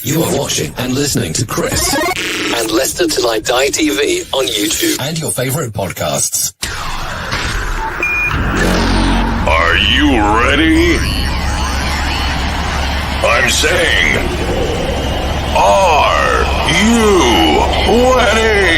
You are watching and listening to Chris and Leicester Till I Die TV on YouTube and your favourite podcasts. Are you ready? I'm saying, are you ready?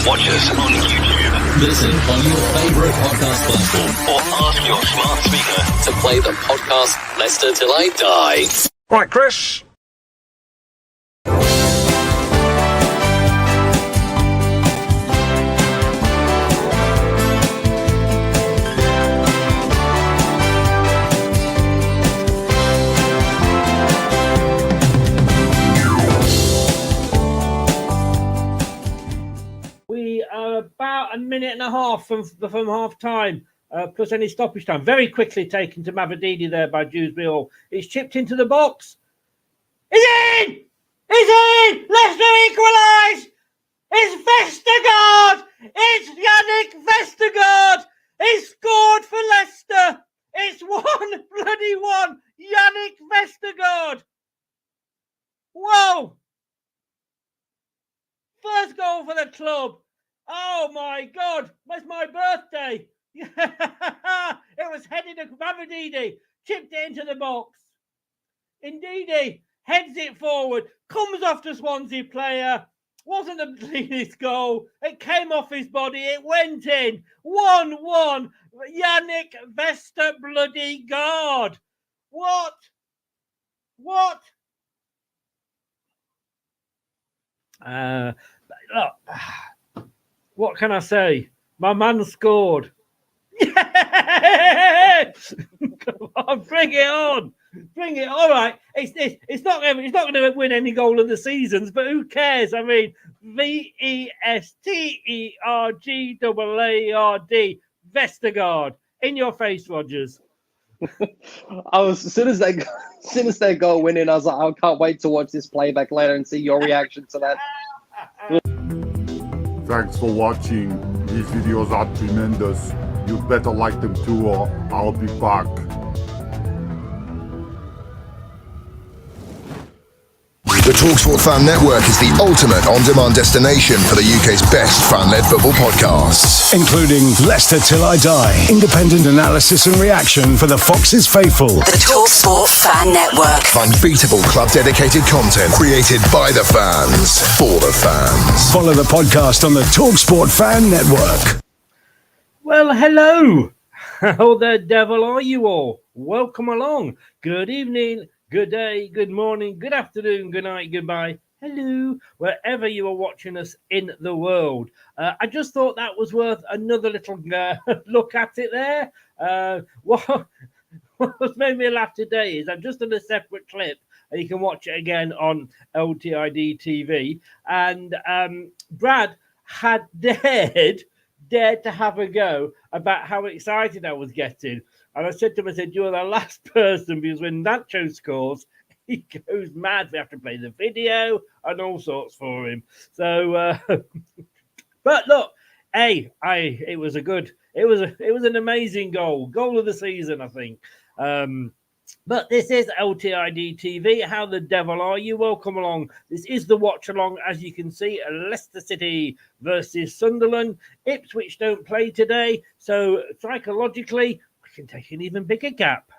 Watch us on YouTube. Listen on your favourite podcast platform. Or ask your smart speaker To play the podcast Leicester Till I Die. Right, Chris. We are about a minute and a half from half time, plus any stoppage time. Very quickly taken to Mavadidi there by Dewsbury Hall. It's chipped into the box. Is in! Is in! Leicester equalise! It's Vestergaard! It's Yannick Vestergaard! He scored for Leicester! It's 1-1! Yannick Vestergaard! Whoa! First goal for the club. Oh my God! Where's my birthday? It was headed to Mavadidi, chipped it into the box. Indeedy heads it forward, comes off the Swansea player. Wasn't the cleanest goal. It came off his body. It went in. 1-1. Yannick Vestergaard. What? Look, what can I say? My man scored. Yes! Come on, bring it on. Bring it. All right. It's not going to win any goal of the seasons, but who cares? I mean, Vestergaard, Vestergaard. In your face, Rogers. As soon as they go winning, I was like, I can't wait to watch this playback later and see your reaction to that. Thanks for watching. These videos are tremendous. You'd better like them too, or I'll be back. The TalkSport Fan Network is the ultimate on-demand destination for the UK's best fan-led football podcasts, including Leicester Till I Die, independent analysis and reaction for the Foxes faithful. The TalkSport Fan Network. unbeatable club-dedicated content created by the fans, for the fans. Follow the podcast on the TalkSport Fan Network. Well, hello. How the devil are you all? Welcome along. Good evening. Good day, good morning, good afternoon, good night, goodbye, hello, wherever you are watching us in the world. I just thought that was worth another little look at it there. What made me laugh today is I've just done a separate clip, and you can watch it again on LTID TV. And Brad had dared to have a go about how excited I was getting. And I said to him, you're the last person, because when Nacho scores, he goes mad. We have to play the video and all sorts for him. So, but look, it was an amazing goal of the season, I think. But this is LTID TV. How the devil are you? Welcome along. This is the Watchalong, as you can see, Leicester City versus Sunderland. Ipswich don't play today, so psychologically, can take an even bigger gap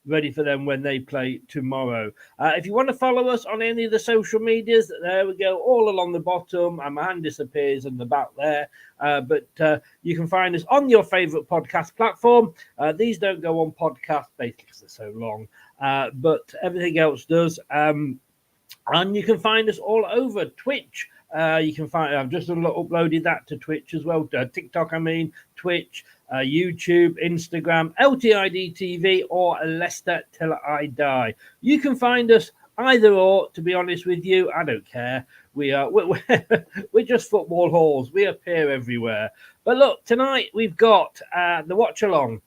ready for them when they play tomorrow. If you want to follow us on any of the social medias, there we go, all along the bottom. And my hand disappears in the back there. But you can find us on your favourite podcast platform. These don't go on podcast basically because they're so long, but everything else does. And you can find us all over Twitch. You can find, I've just uploaded that to Twitch as well, TikTok, Twitch, YouTube, Instagram, LTID TV, or Leicester Till I Die. You can find us either or, to be honest with you. I don't care. We're just football halls. We appear everywhere. But look, tonight we've got the Watchalong.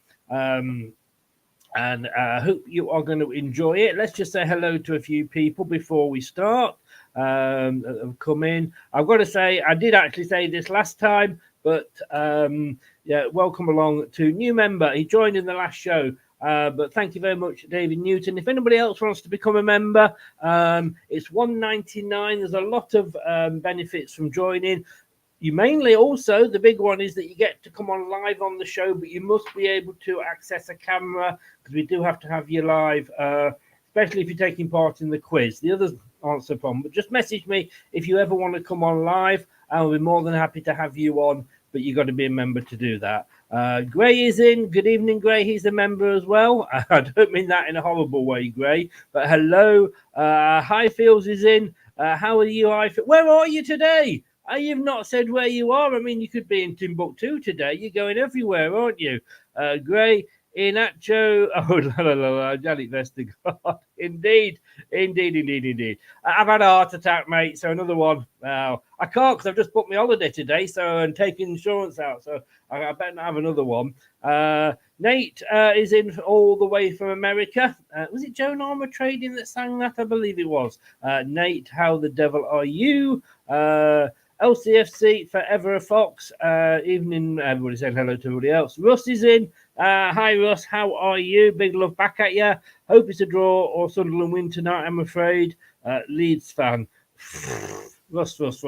And I hope you are going to enjoy it. Let's just say hello to a few people before we start. Come in. I've got to say, I did actually say this last time, but welcome along to new member. He joined in the last show, but thank you very much, David Newton. If anybody else wants to become a member, it's $1.99. There's a lot of benefits from joining. You mainly also, the big one is that you get to come on live on the show, but you must be able to access a camera because we do have to have you live, especially if you're taking part in the quiz. The others aren't so problem, but just message me if you ever want to come on live. I'll be more than happy to have you on, but you've got to be a member to do that. Gray is in. Good evening, Gray. He's a member as well. I don't mean that in a horrible way, Gray, but hello. Highfields is in. How are you, Highfields? Where are you today? You've not said where you are. I mean, you could be in Timbuktu today. You're going everywhere, aren't you? Gray, Inacho. Oh, Janet Vestergaard. Indeed. I've had a heart attack, mate. So another one. I can't because I've just booked my holiday today. So I'm taking insurance out. So I better not have another one. Nate is in all the way from America. Was it Joan Armour Trading that sang that? I believe it was. Nate, how the devil are you? LCFC, Forever a Fox. Evening, everybody saying hello to everybody else. Russ is in. Hi, Russ. How are you? Big love back at you. Hope it's a draw or Sunderland win tonight, I'm afraid. Leeds fan. Russ. It's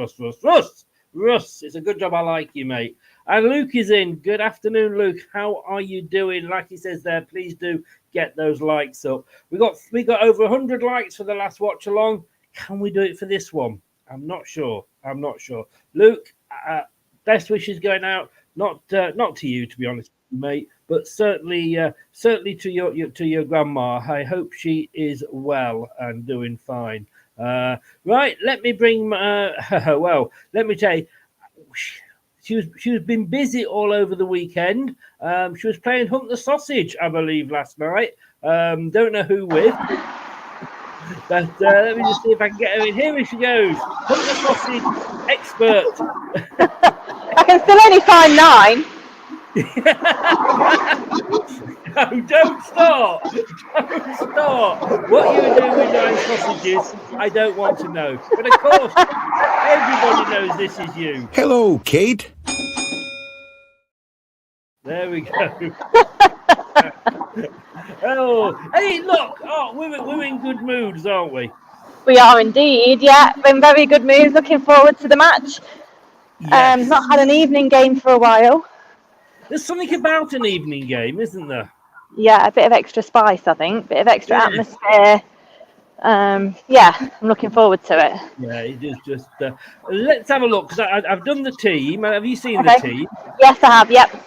a good job. I like you, mate. And Luke is in. Good afternoon, Luke. How are you doing? Like he says there, please do get those likes up. We got over 100 likes for the last watch along. Can we do it for this one? I'm not sure. Luke, best wishes going out. Not to you, to be honest, mate, but certainly to your grandma. I hope she is well and doing fine. Right, let me bring. Let me tell you, she's been busy all over the weekend. She was playing Hunt the Sausage, I believe, last night. Don't know who with. But let me just see if I can get her in. Here she goes. Hunt the Sausage expert. I can still only find 9. No, don't start. What you're doing with 9 sausages, I don't want to know. But of course, everybody knows this is you. Hello, Kate. There we go. Oh, hey, look. Oh, we're in good moods, aren't we? We are indeed, yeah. In very good moods. Looking forward to the match. Yes. Not had an evening game for a while. There's something about an evening game, isn't there? Yeah, a bit of extra spice, I think. A bit of extra atmosphere. I'm looking forward to it. Yeah, it is just... let's have a look, because I've done the team. Have you seen the team? Yes, I have, yep.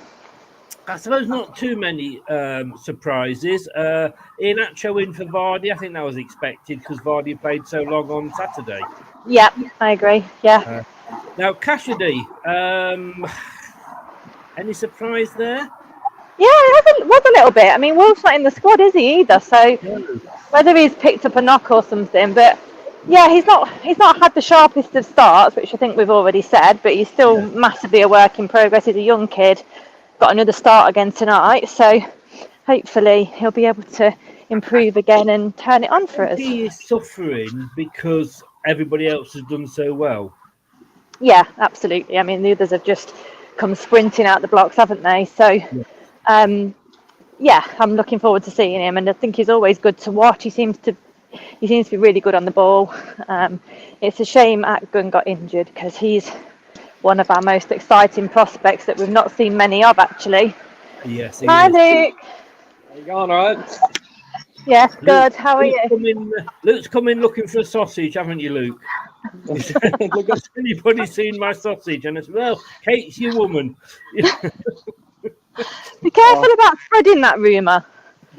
I suppose not too many surprises. Inacho in for Vardy. I think that was expected because Vardy played so long on Saturday. Yep, I agree. Yeah. Now, Cassidy, any surprise there? Yeah, it was a little bit. I mean, Wolf's not in the squad, is he, either? So whether he's picked up a knock or something, but yeah, he's not had the sharpest of starts, which I think we've already said, but he's still massively a work in progress. He's a young kid. Got another start again tonight, so hopefully he'll be able to improve again and turn it on for us. He is suffering because everybody else has done so well. Yeah, absolutely. I mean, the others have just come sprinting out the blocks, haven't they? So, I'm looking forward to seeing him, and I think he's always good to watch. He seems to be really good on the ball. It's a shame Atgun got injured because he's one of our most exciting prospects that we've not seen many of, actually. Yes. Hi, Luke. You going all right? Yes, good. How are you? Luke's come in looking for a sausage, haven't you, Luke? Has anybody seen my sausage? And it's, well, Kate's your woman. Be careful about spreading that rumour.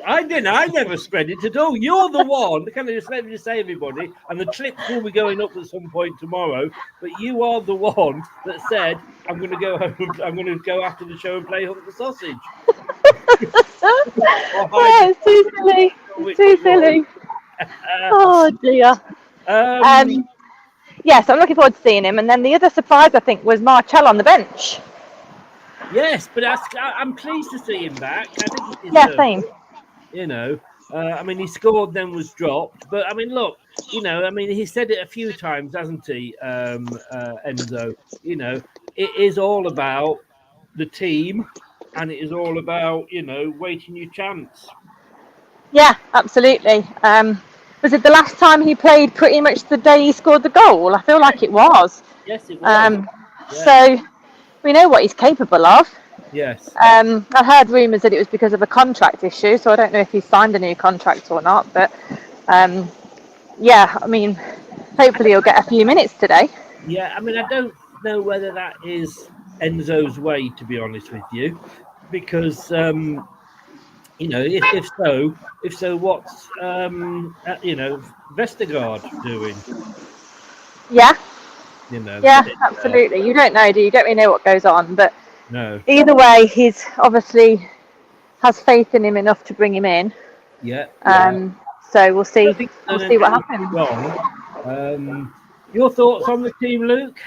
I didn't. I never spread it at all. You're the one. Can I just let me just say, everybody, and the clips will be going up at some point tomorrow. But you are the one that said, "I'm going to go home. I'm going to go after the show and play Hunt the Sausage." It's too silly. It's too silly. Oh dear. Yes, I'm looking forward to seeing him. And then the other surprise, I think, was Marcel on the bench. Yes, but I'm pleased to see him back. I think he Yeah, same. You know, I mean, he scored, then was dropped. But I mean, look, you know, I mean, he said it a few times, hasn't he, Enzo? You know, it is all about the team, and it is all about, you know, waiting your chance. Yeah, absolutely. Was it the last time he played pretty much the day he scored the goal? I feel like it was. Yes, it was. So we know what he's capable of. Yes. I heard rumours that it was because of a contract issue, so I don't know if he's signed a new contract or not. But yeah, I mean, hopefully he'll get a few minutes today. Yeah, I mean, I don't know whether that is Enzo's way, to be honest with you, because you know, if so, what's you know, Vestergaard doing? Yeah. You know. Yeah, absolutely. You don't know, do you? You don't really know what goes on, but no. Either way, he's obviously has faith in him enough to bring him in. Yeah. So we'll see. We'll see what happens. Your thoughts on the team, Luke?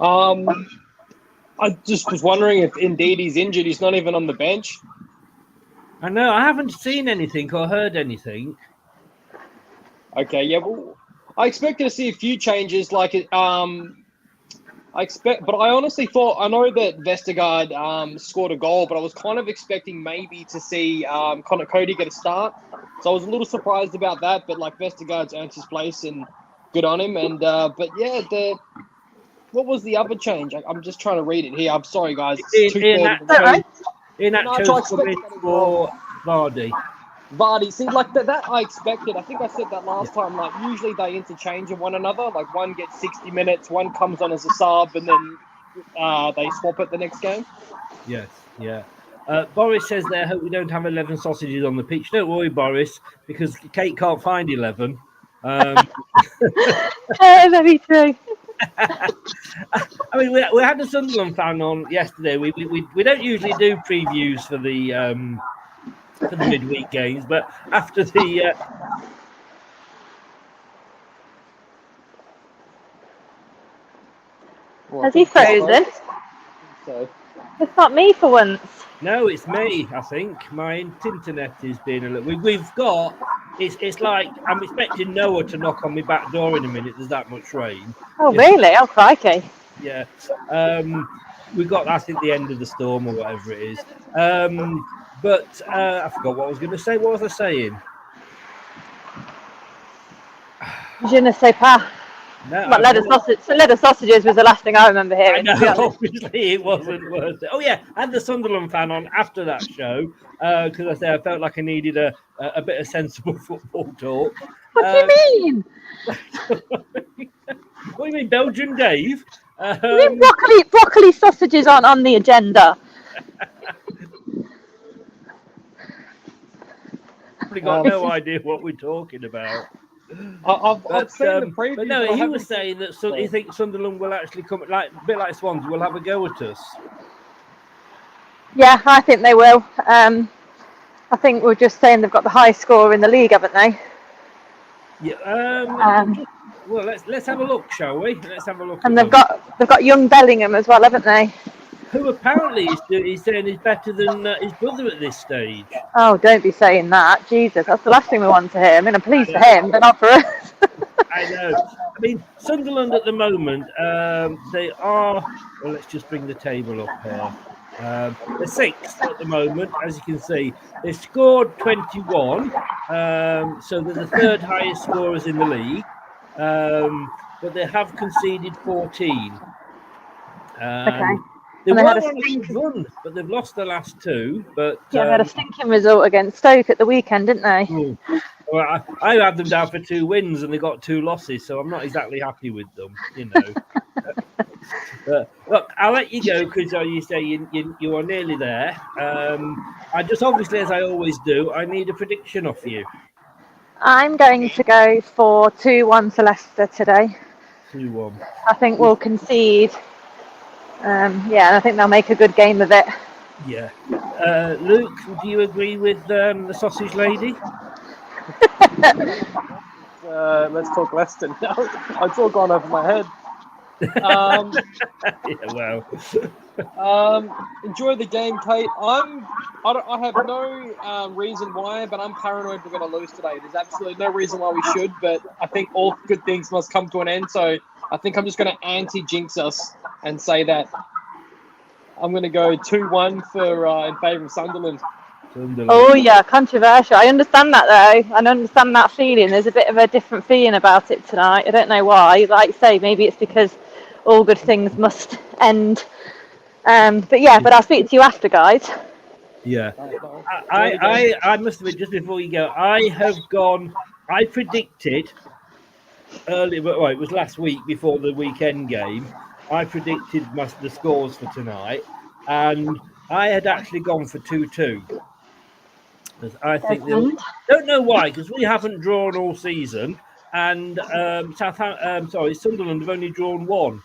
I just was wondering if indeed he's injured. He's not even on the bench. I know. I haven't seen anything or heard anything. Okay. Yeah. Well, I expected to see a few changes. Like but I honestly thought, I know that Vestergaard scored a goal, but I was kind of expecting maybe to see Connor Cody get a start. So I was a little surprised about that, but like Vestergaard's earned his place and good on him. And but yeah, what was the other change? I'm just trying to read it here. I'm sorry, guys. Iheanacho for Vardy. Vardy, see, like that I expected. I think I said that last time. Like, usually they interchange with one another. Like, one gets 60 minutes, one comes on as a sub, and then they swap it the next game. Yes, yeah. Boris says there, hope we don't have 11 sausages on the pitch. Don't worry, Boris, because Kate can't find 11. Very true. I mean, we had a Sunderland fan on yesterday. We don't usually do previews for the midweek games, but after the has he frozen? So. It's not me for once. No, it's me. I think my internet is being a little. We've got. It's like I'm expecting Noah to knock on my back door in a minute. There's that much rain. Oh, really? Oh, crikey. Yeah. We've got, I think, the end of the storm or whatever it is. But I forgot what I was going to say. What was I saying? Je ne sais pas. No, but leather sausages was the last thing I remember hearing. I know, obviously it wasn't worth it. Oh yeah, I had the Sunderland fan on after that show because I felt like I needed a bit of sensible football talk. What do you mean? What do you mean, Belgian Dave? You mean broccoli sausages on the agenda? Probably got no idea what we're talking about. I've seen the preview. But no, he was saying that he thinks Sunderland will actually come, like a bit like Swansea, will have a go at us. Yeah, I think they will. I think we're just saying they've got the highest score in the league, haven't they? Yeah. Well, let's have a look, shall we? Let's have a look. And they've got young Bellingham as well, haven't they? Who apparently he's saying is better than his brother at this stage. Oh, don't be saying that. Jesus, that's the last thing we want to hear. I mean, I'm pleased for him, but not for us. I know. I mean, Sunderland at the moment, they are... Well, let's just bring the table up here. They're sixth at the moment, as you can see. They've scored 21, so they're the third highest scorers in the league. But they have conceded 14. Okay. They And were they had a on a good run, but they've lost the last two. But Yeah, they had a stinking result against Stoke at the weekend, didn't they? well, I had them down for 2 wins and they got 2 losses, so I'm not exactly happy with them, you know. But look, I'll let you go because you say you are nearly there. I just obviously, as I always do, I need a prediction off you. I'm going to go for 2-1 to Leicester today. 2-1. I think we'll concede. Yeah, and I think they'll make a good game of it. Yeah. Luke, do you agree with the sausage lady? Let's talk Leicester now. It's all gone over my head. Yeah, well. Enjoy the game, Kate. I have no reason why, but I'm paranoid we're going to lose today. There's absolutely no reason why we should, but I think all good things must come to an end. So I think I'm just going to anti-jinx us and say that I'm going to go 2-1 for in favour of Sunderland. Oh yeah, controversial. I understand that though. I understand that feeling. There's a bit of a different feeling about it tonight. I don't know why. Like you say, maybe it's because all good things must end. But I'll speak to you after, guys. Yeah. I must admit, just before you go, I predicted early, well, it was last week before the weekend game. I predicted the scores for tonight, and I had actually gone for 2-2. I think don't know why, because we haven't drawn all season, and Sunderland have only drawn 1.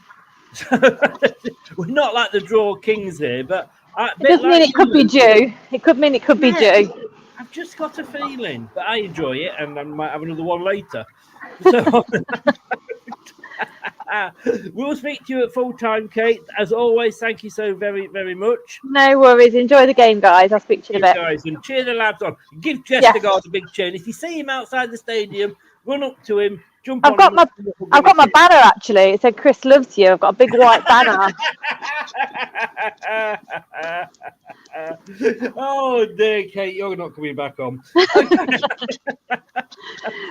So we're not like the draw kings here, but it does mean it could be due. It could mean it could be due. I've just got a feeling, but I enjoy it, and I might have another one later. So we'll speak to you at full time, Kate. As always, thank you so very, very much. No worries. Enjoy the game, guys. I'll speak to you in a bit. Guys, and cheer the lads on. Give Chestergaard a big cheer. And if you see him outside the stadium, run up to him. I've got my banner actually. It said Chris loves you. I've got a big white banner. Oh dear, Kate, you're not coming back on.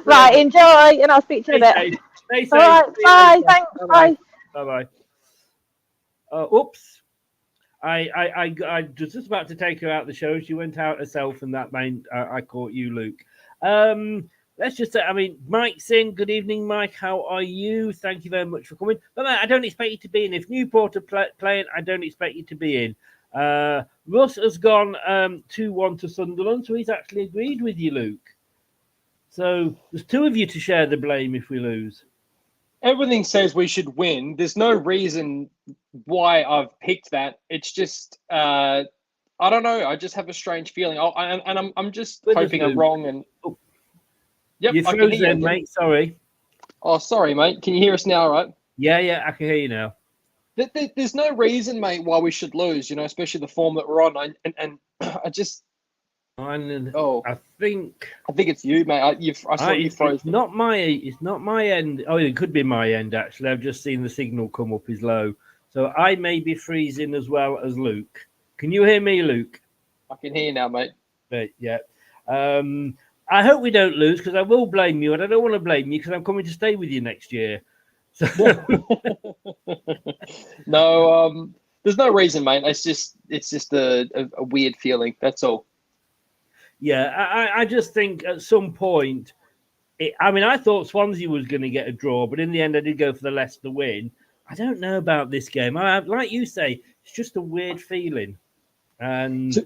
Right, enjoy, and I'll speak to you in a bit. Stay safe. All right, bye. Thanks. Bye. Bye. Oops. I was just about to take her out of the show. She went out herself, and that meant I caught you, Luke. Let's just say, Mike Sin, good evening, Mike. How are you? Thank you very much for coming. But mate, I don't expect you to be in. If Newport are playing, I don't expect you to be in. Russ has gone 2-1 to Sunderland, so he's actually agreed with you, Luke. So there's 2 of you to share the blame if we lose. Everything says we should win. There's no reason why I've picked that. It's just I don't know. I just have a strange feeling. I'm just hoping I'm wrong. And yep, you froze then, mate. Sorry. Oh, sorry, mate. Can you hear us now? Right? Yeah, I can hear you now. There's no reason, mate, why we should lose. You know, especially the form that we're on. And I just. I think it's you, mate. I saw you froze. It's not my end. Oh, it could be my end actually. I've just seen the signal come up is low, so I may be freezing as well as Luke. Can you hear me, Luke? I can hear you now, mate. Yeah. I hope we don't lose because I will blame you, and I don't want to blame you because I'm coming to stay with you next year. So... No, there's no reason, mate. It's just a weird feeling. That's all. Yeah, I just think at some point, I thought Swansea was going to get a draw, but in the end, I did go for the Leicester win. I don't know about this game. Like you say, it's just a weird feeling. And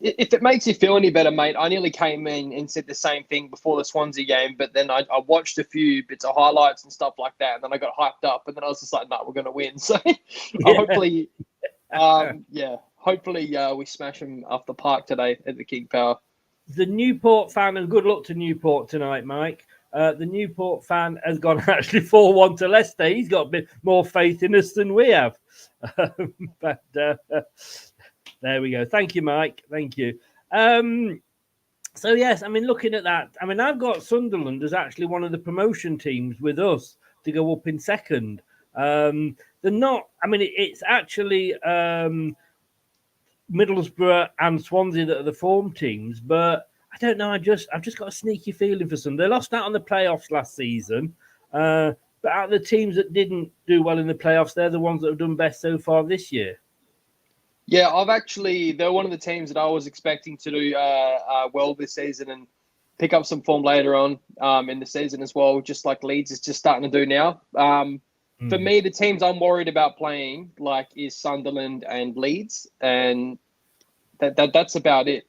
if it makes you feel any better, mate, I nearly came in and said the same thing before the Swansea game, but then I watched a few bits of highlights and stuff like that, and then I got hyped up, and then I was just like, no, we're going to win. So hopefully, Hopefully, we smash them off the park today at the King Power. The Newport fan, and good luck to Newport tonight, Mike. The Newport fan has gone actually 4-1 to Leicester. He's got a bit more faith in us than we have. But there we go. Thank you, Mike. Thank you. So, yes, looking at that, I've got Sunderland as actually one of the promotion teams with us to go up in second. They're not, it's actually... Middlesbrough and Swansea that are the form teams, but I don't know. I've just got a sneaky feeling for some. They lost out on the playoffs last season. But out of the teams that didn't do well in the playoffs, they're the ones that have done best so far this year. Yeah, they're one of the teams that I was expecting to do well this season and pick up some form later on in the season as well, just like Leeds is just starting to do now. For me, the teams I'm worried about playing is Sunderland and Leeds, and that's about it.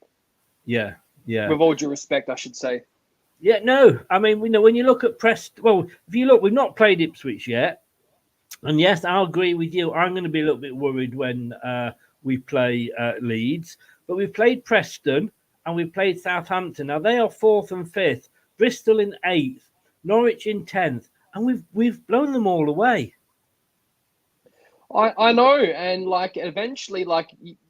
Yeah. With all due respect, I should say. Yeah, no. I mean, when you look at if you look, we've not played Ipswich yet. And yes, I'll agree with you. I'm going to be a little bit worried when we play Leeds. But we've played Preston and we've played Southampton. Now, they are 4th and 5th. Bristol in 8th. Norwich in 10th. And we've blown them all away. I know. And, eventually,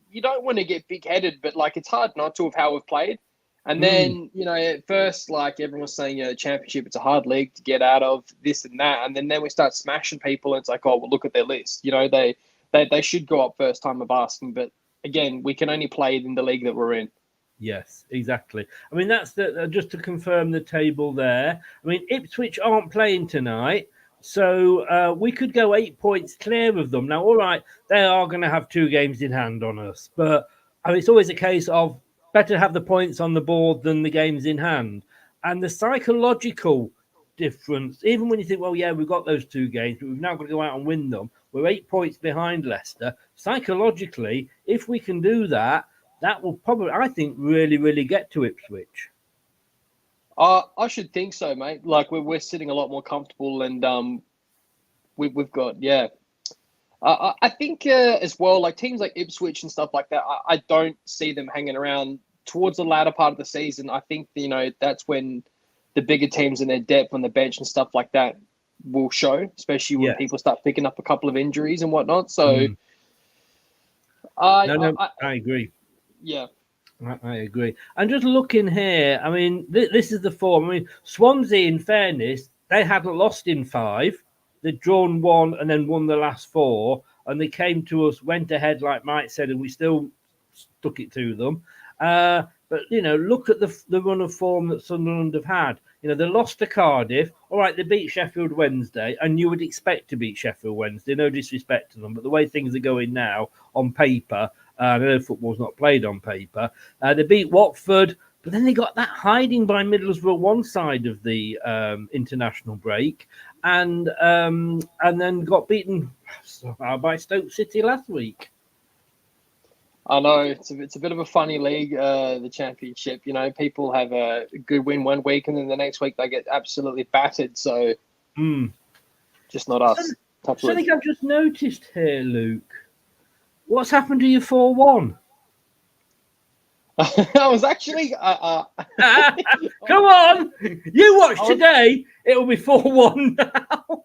you don't want to get big-headed, but, it's hard not to of how we've played. And then, at first, everyone was saying, the Championship, it's a hard league to get out of, this and that. And then we start smashing people, and it's like, oh, well, look at their list. They should go up first time of asking. But, again, we can only play in the league that we're in. Yes, exactly. I mean, that's just to confirm the table there. I mean, Ipswich aren't playing tonight, so we could go 8 points clear of them. Now, all right, they are going to have 2 games in hand on us. But it's always a case of, better have the points on the board than the games in hand. And the psychological difference, even when you think, well, yeah, we've got those 2 games, but we've now got to go out and win them. We're 8 points behind Leicester. Psychologically, if we can do that, that will probably, I think, really, really get to Ipswich. I should think so, mate. We're sitting a lot more comfortable and we've got, yeah. I think as well, teams like Ipswich and stuff like that, I don't see them hanging around towards the latter part of the season. I think, that's when the bigger teams and their depth on the bench and stuff like that will show, especially when people start picking up a couple of injuries and whatnot. So, I agree. Yeah. I agree. And just looking here, I mean, this is the form. I mean, Swansea, in fairness, they hadn't lost in 5. They'd drawn 1 and then won the last 4. And they came to us, went ahead, like Mike said, and we still stuck it to them. But, look at the run of form that Sunderland have had. They lost to Cardiff. All right, they beat Sheffield Wednesday, and you would expect to beat Sheffield Wednesday. No disrespect to them, but the way things are going now, on paper, I know football's not played on paper. They beat Watford, but then they got that hiding by Middlesbrough one side of the international break, and then got beaten by Stoke City last week. I know it's a bit of a funny league, the Championship. People have a good win one week, and then the next week they get absolutely battered. So, just not us. Something I've just noticed here, Luke. What's happened to your 4-1? I was actually... Come on! You watch today, it'll be 4-1 now.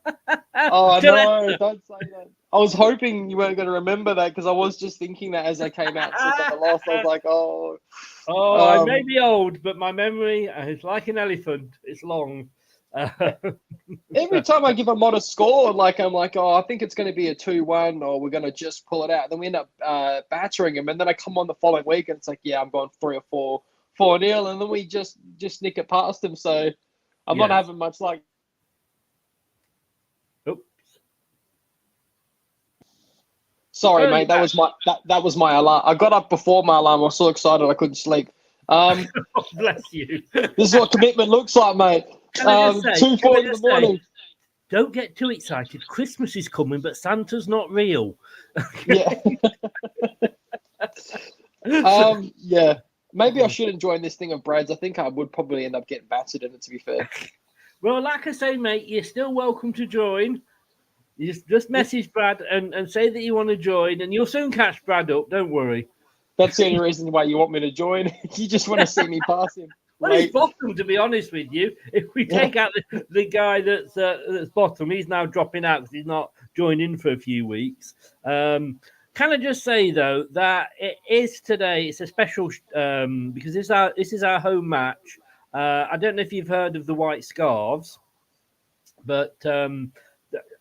Oh, no, don't say that. I was hoping you weren't going to remember that because I was just thinking that as I came out to the last. I was like, oh... I may be old, but my memory is like an elephant. It's long. Every time I give a modest score, I'm like, oh, I think it's going to be a 2-1 or we're going to just pull it out. Then we end up battering them. And then I come on the following week and it's like, yeah, I'm going 3 or 4-0. And then we just nick it past them. So I'm not having much luck. Oops. Sorry, mate. That was my alarm. I got up before my alarm. I was so excited I couldn't sleep. Oh, bless you. This is what commitment looks like, mate. 2:40 in the morning. Don't get too excited. Christmas is coming, but Santa's not real. Yeah. Yeah. Maybe I shouldn't join this thing of Brad's. I think I would probably end up getting battered in it, to be fair. Well, like I say, mate, you're still welcome to join. You just message Brad and say that you want to join, and you'll soon catch Brad up. Don't worry. That's the only reason why you want me to join. You just want to see me pass him. Well, he's bottom, to be honest with you. If we take out the guy that's bottom, he's now dropping out because he's not joined in for a few weeks. Can I just say, though, that it is today, it's a special because this is our home match. I don't know if you've heard of the White Scarves, but the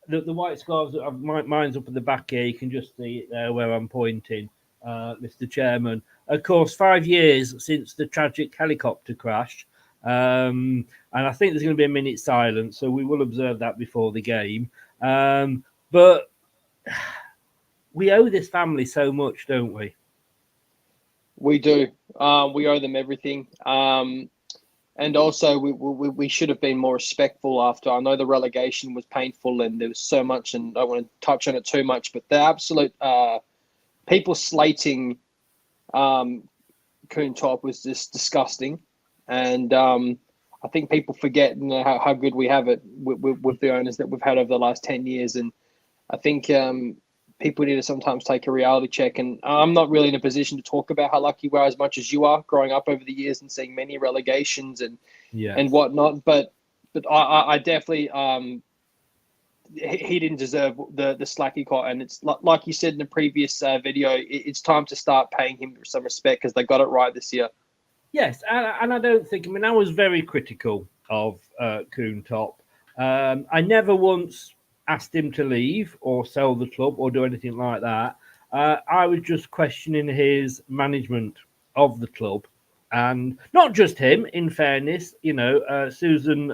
White Scarves, mine's up at the back here. You can just see it there where I'm pointing, Mr. Chairman. Of course, 5 years since the tragic helicopter crash. And I think there's going to be a minute silence, so we will observe that before the game. But we owe this family so much, don't we? We do. We owe them everything. And also, we should have been more respectful after. I know the relegation was painful and there was so much, and I don't want to touch on it too much, but the absolute people slating Coontop was just disgusting. And I think people forget how good we have it with the owners that we've had over the last 10 years. And I think people need to sometimes take a reality check. And I'm not really in a position to talk about how lucky we are as much as you are, growing up over the years and seeing many relegations and whatnot. But I definitely he didn't deserve the slack he got. And it's like you said in the previous video, it's time to start paying him some respect because they got it right this year. Yes, and I don't think. I mean, I was very critical of Coontop. I never once asked him to leave or sell the club or do anything like that. I was just questioning his management of the club, and not just him. In fairness, Susan,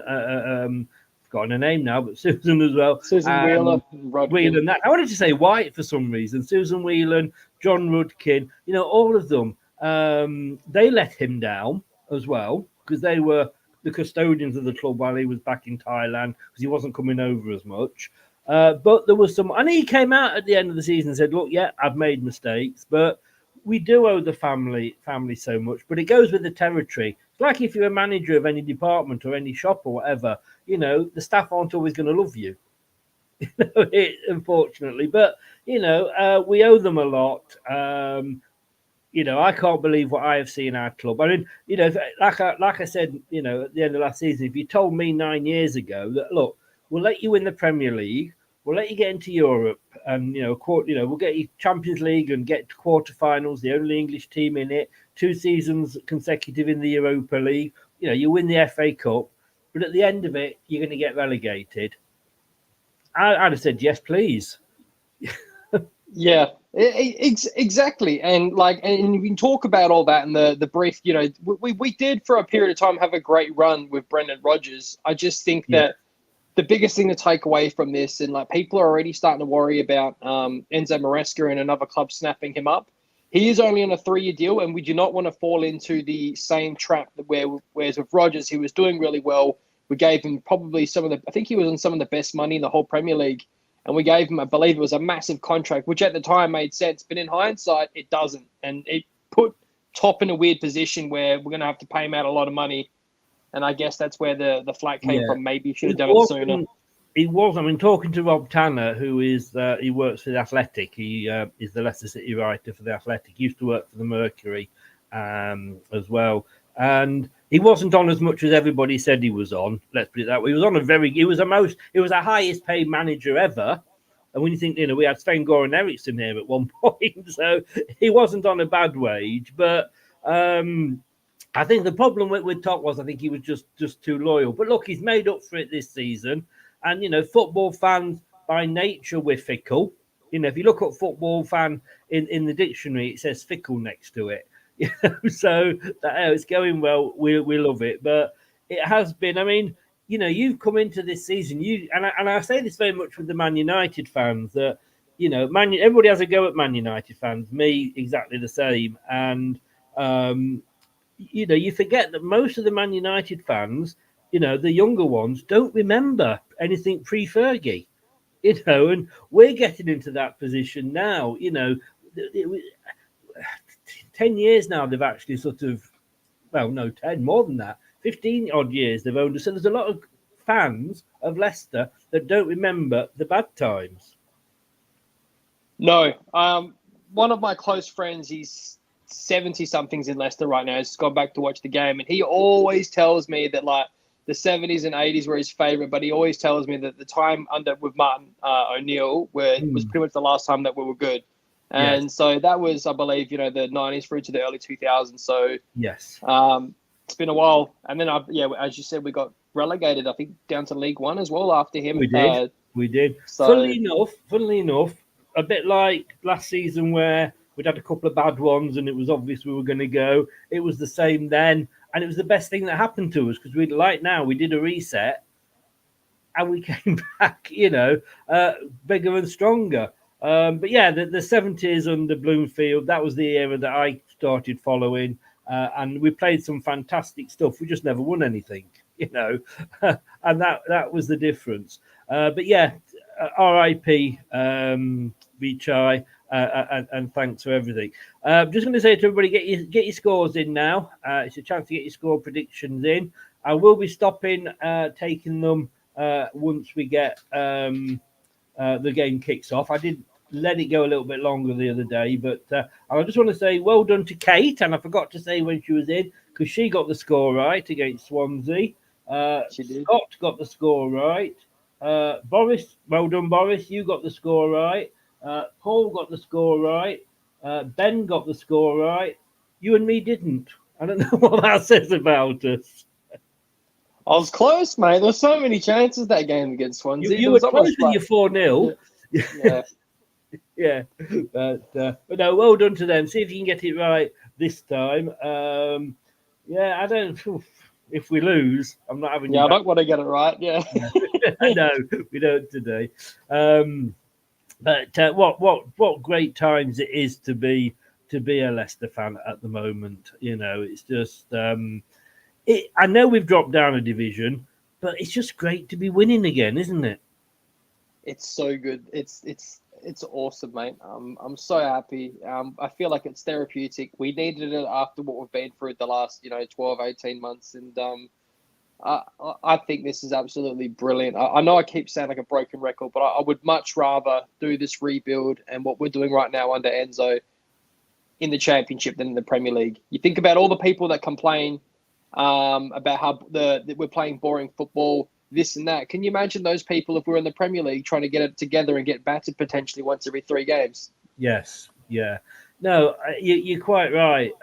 forgotten her name now, but Susan as well. Susan Wheeler, Whelan. I wanted to say White for some reason. Susan Whelan, John Rudkin. All of them. They let him down as well because they were the custodians of the club while he was back in Thailand because he wasn't coming over as much. But there was some, and he came out at the end of the season and said, "Look, yeah, I've made mistakes, but we do owe the family so much." But it goes with the territory. It's like if you're a manager of any department or any shop or whatever, the staff aren't always going to love you. Unfortunately, but we owe them a lot. I can't believe what I have seen in our club. I mean, like I said, at the end of last season, if you told me 9 years ago that, look, we'll let you win the Premier League, we'll let you get into Europe, and we'll get you Champions League and get to quarterfinals, the only English team in it, 2 seasons consecutive in the Europa League, you win the FA Cup, but at the end of it, you're going to get relegated. I'd have said yes, please. Yeah, exactly. And we can talk about all that in the brief. We did for a period of time have a great run with Brendan Rodgers. I just think that the biggest thing to take away from this, and people are already starting to worry about Enzo Maresca and another club snapping him up. He is only on a 3-year deal, and we do not want to fall into the same trap whereas with Rodgers, he was doing really well. We gave him probably I think he was on some of the best money in the whole Premier League. And we gave him, I believe it was a massive contract, which at the time made sense. But in hindsight, it doesn't. And it put Top in a weird position where we're going to have to pay him out a lot of money. And I guess that's where the flag came from. Maybe he should have done it sooner. He was. I mean, talking to Rob Tanner, who is, he works for The Athletic. He is the Leicester City writer for The Athletic. He used to work for the Mercury as well. And he wasn't on as much as everybody said he was on. Let's put it that way. He was on he was the highest paid manager ever. And when you think, we had Sven-Goran Eriksson here at one point, so he wasn't on a bad wage. But I think the problem with Top was I think he was just too loyal. But look, he's made up for it this season. And, football fans by nature, we're fickle. If you look at football fan in the dictionary, it says fickle next to it. So it's going well. We love it, but it has been. I mean, you've come into this season. And I say this very much with the Man United fans that everybody has a go at Man United fans. Me, exactly the same. And you forget that most of the Man United fans, the younger ones, don't remember anything pre-Fergie. And we're getting into that position now. 10 years now, they've actually 10, more than that, 15 odd years they've owned us. So there's a lot of fans of Leicester that don't remember the bad times. No. One of my close friends, he's 70-somethings in Leicester right now. He's gone back to watch the game, and he always tells me that the 70s and 80s were his favourite, but he always tells me that the time with Martin O'Neill was pretty much the last time that we were good. And so that was, I believe, the 90s through to the early 2000s. So yes, it's been a while. And then, as you said, we got relegated, I think, down to League One as well after him. We did. So, funnily enough, a bit like last season where we'd had a couple of bad ones, and it was obvious we were going to go. It was the same then, and it was the best thing that happened to us because we did a reset, and we came back, bigger and stronger. But yeah, the 70s under Bloomfield, that was the era that I started following, and we played some fantastic stuff. We just never won anything, and that was the difference. But yeah, R.I.P. Vichai, and thanks for everything. Just going to say to everybody, get your scores in now. It's a chance to get your score predictions in. I will be stopping taking them once we get the game kicks off. I did let it go a little bit longer the other day, but I just want to say well done to Kate, and I forgot to say when she was in because she got the score right against Swansea. She did. Scott got the score right. Boris, well done, Boris. You got the score right. Paul got the score right. Ben got the score right. You and me didn't. I don't know what that says about us. I was close, mate. There's so many chances that game against Swansea. You were close with your 4-0. Yeah. Yeah. But no, well done to them. See if you can get it right this time. I don't. If we lose, I'm not having. Yeah, I don't want to get it right. Yeah. No, we don't today. But what great times it is to be a Leicester fan at the moment. It's just. I know we've dropped down a division, but it's just great to be winning again, isn't it? It's so good. It's awesome, mate. I'm so happy. I feel like it's therapeutic. We needed it after what we've been through the last 12, 18 months, and I think this is absolutely brilliant. I know I keep saying like a broken record, but I would much rather do this rebuild and what we're doing right now under Enzo in the Championship than in the Premier League. You think about all the people that complain about how that we're playing boring football, this and that. Can you imagine those people if we're in the Premier League trying to get it together and get battered potentially once every 3 games? Yes, yeah. No, you're quite right.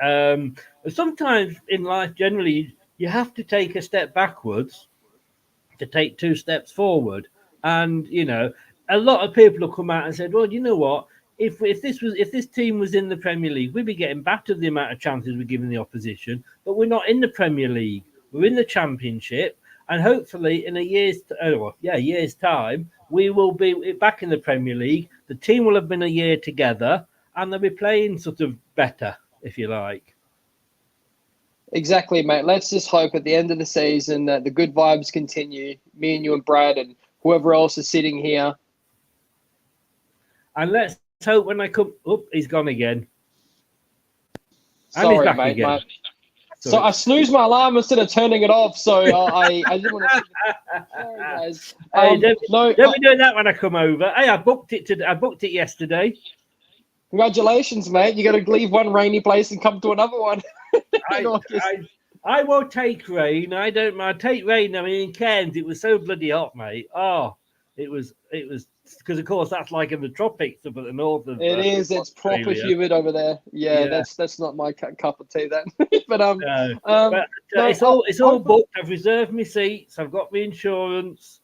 Sometimes in life, generally, you have to take a step backwards to take 2 steps forward. And, a lot of people have come out and said, well, you know what? If this team was in the Premier League, we'd be getting battered the amount of chances we're giving the opposition. But we're not in the Premier League. We're in the Championship, and hopefully in a year's time, we will be back in the Premier League. The team will have been a year together, and they'll be playing sort of better, if you like. Exactly, mate. Let's just hope at the end of the season that the good vibes continue. Me and you and Brad and whoever else is sitting here. And let's hope when I come up, he's gone again. And Sorry, he's back mate. again. So I snoozed my alarm instead of turning it off. So I didn't want to. Sorry, guys. Don't be doing that when I come over. Hey, I booked it yesterday. Congratulations, mate. You got to leave one rainy place and come to another one. I won't take rain. I don't mind. Take rain. I mean, in Cairns, it was so bloody hot, mate. Oh, it was because, of course, that's like in the tropics up at the north of. It is. It's proper humid over there. Yeah. That's not my cup of tea then. But it's all booked. I've reserved my seats. I've got my insurance.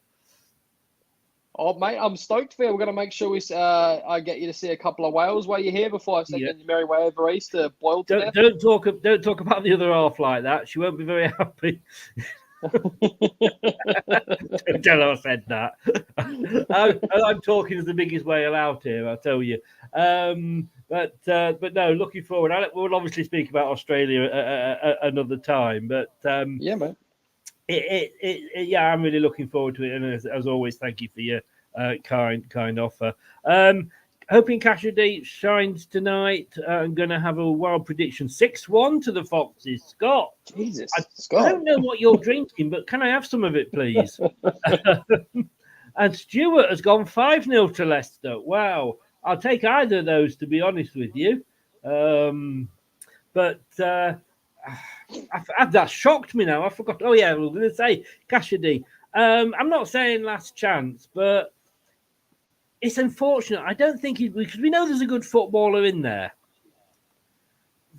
Oh, mate, I'm stoked for you. We're going to make sure I get you to see a couple of whales while you're here before I send you on your merry way over east to boil to death. Don't talk about the other half like that. She won't be very happy. Don't tell her I said that. I'm talking as the biggest whale out here, I'll tell you. But no, looking forward. We'll obviously speak about Australia another time. But yeah, mate. I'm really looking forward to it. And as always, thank you for your kind offer. Hoping Cassidy shines tonight. I'm going to have a wild prediction. 6-1 to the Foxes. Scott. Jesus, Scott. I don't know what you're drinking, but can I have some of it, please? And Stuart has gone 5-0 to Leicester. Wow. I'll take either of those, to be honest with you. That shocked me now. I forgot. Oh, yeah, I was going to say Cassidy. I'm not saying last chance, but it's unfortunate. I don't think because we know there's a good footballer in there.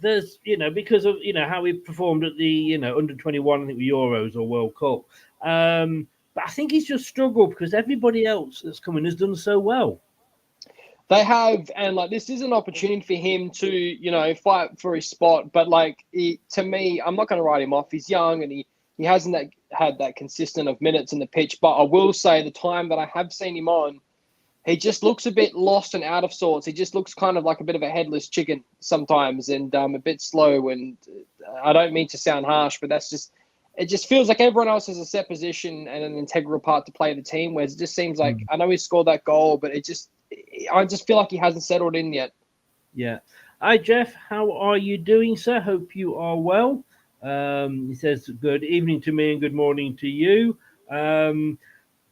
There's, because of, how he performed at the, under 21, I think, Euros or World Cup. But I think he's just struggled because everybody else that's coming has done so well. They have, and like this is an opportunity for him to, fight for his spot. But like to me, I'm not going to write him off. He's young and he hasn't had that consistent of minutes in the pitch. But I will say the time that I have seen him on, he just looks a bit lost and out of sorts. He just looks kind of like a bit of a headless chicken sometimes, and a bit slow. And I don't mean to sound harsh, but it just feels like everyone else has a set position and an integral part to play the team. Whereas it just seems like I know he scored that goal, but I just feel like he hasn't settled in yet. Yeah. Hi, Jeff. How are you doing, sir? Hope you are well. He says, good evening to me and good morning to you.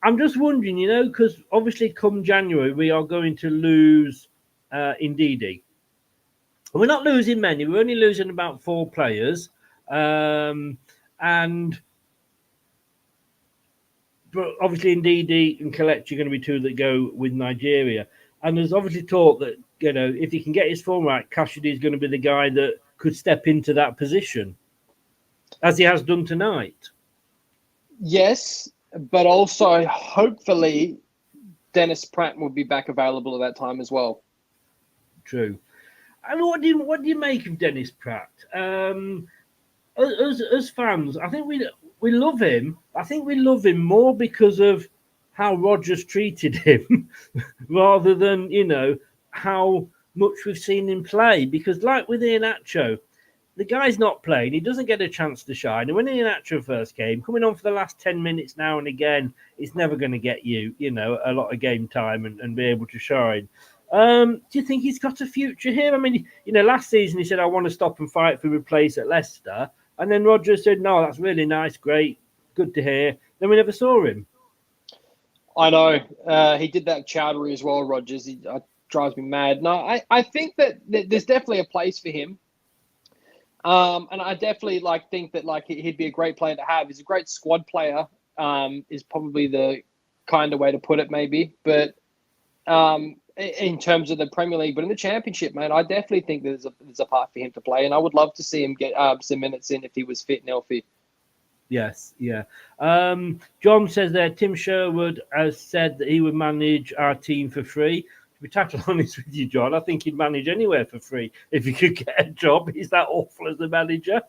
I'm just wondering, because obviously come January, we are going to lose Ndidi. We're not losing many. We're only losing about 4 players. But obviously Ndidi and Kelechi are going to be 2 that go with Nigeria. And there's obviously talk that, if he can get his form right, Kashidi is going to be the guy that could step into that position, as he has done tonight. Yes, but also hopefully Dennis Pratt will be back available at that time as well. True. I mean, what do you make of Dennis Pratt? As fans, I think we love him. I think we love him more because of how Rodgers treated him rather than, how much we've seen him play. Because like with Iheanacho, the guy's not playing. He doesn't get a chance to shine. And when Iheanacho first came, coming on for the last 10 minutes now and again, it's never going to get you, a lot of game time and be able to shine. Do you think he's got a future here? I mean, last season he said, I want to stop and fight for a place at Leicester. And then Rodgers said, no, that's really nice, great, good to hear. Then we never saw him. I know. He did that Chowdhury as well, Rodgers. He drives me mad. No, I think that there's definitely a place for him. And I definitely think that he'd be a great player to have. He's a great squad player, is probably the kind of way to put it, maybe. But in terms of the Premier League, but in the Championship, man, I definitely think there's a part for him to play, and I would love to see him get some minutes in if he was fit and healthy. Yes, yeah. John says there, Tim Sherwood has said that he would manage our team for free. To be totally honest with you, John, I think he'd manage anywhere for free if he could get a job. He's that awful as a manager.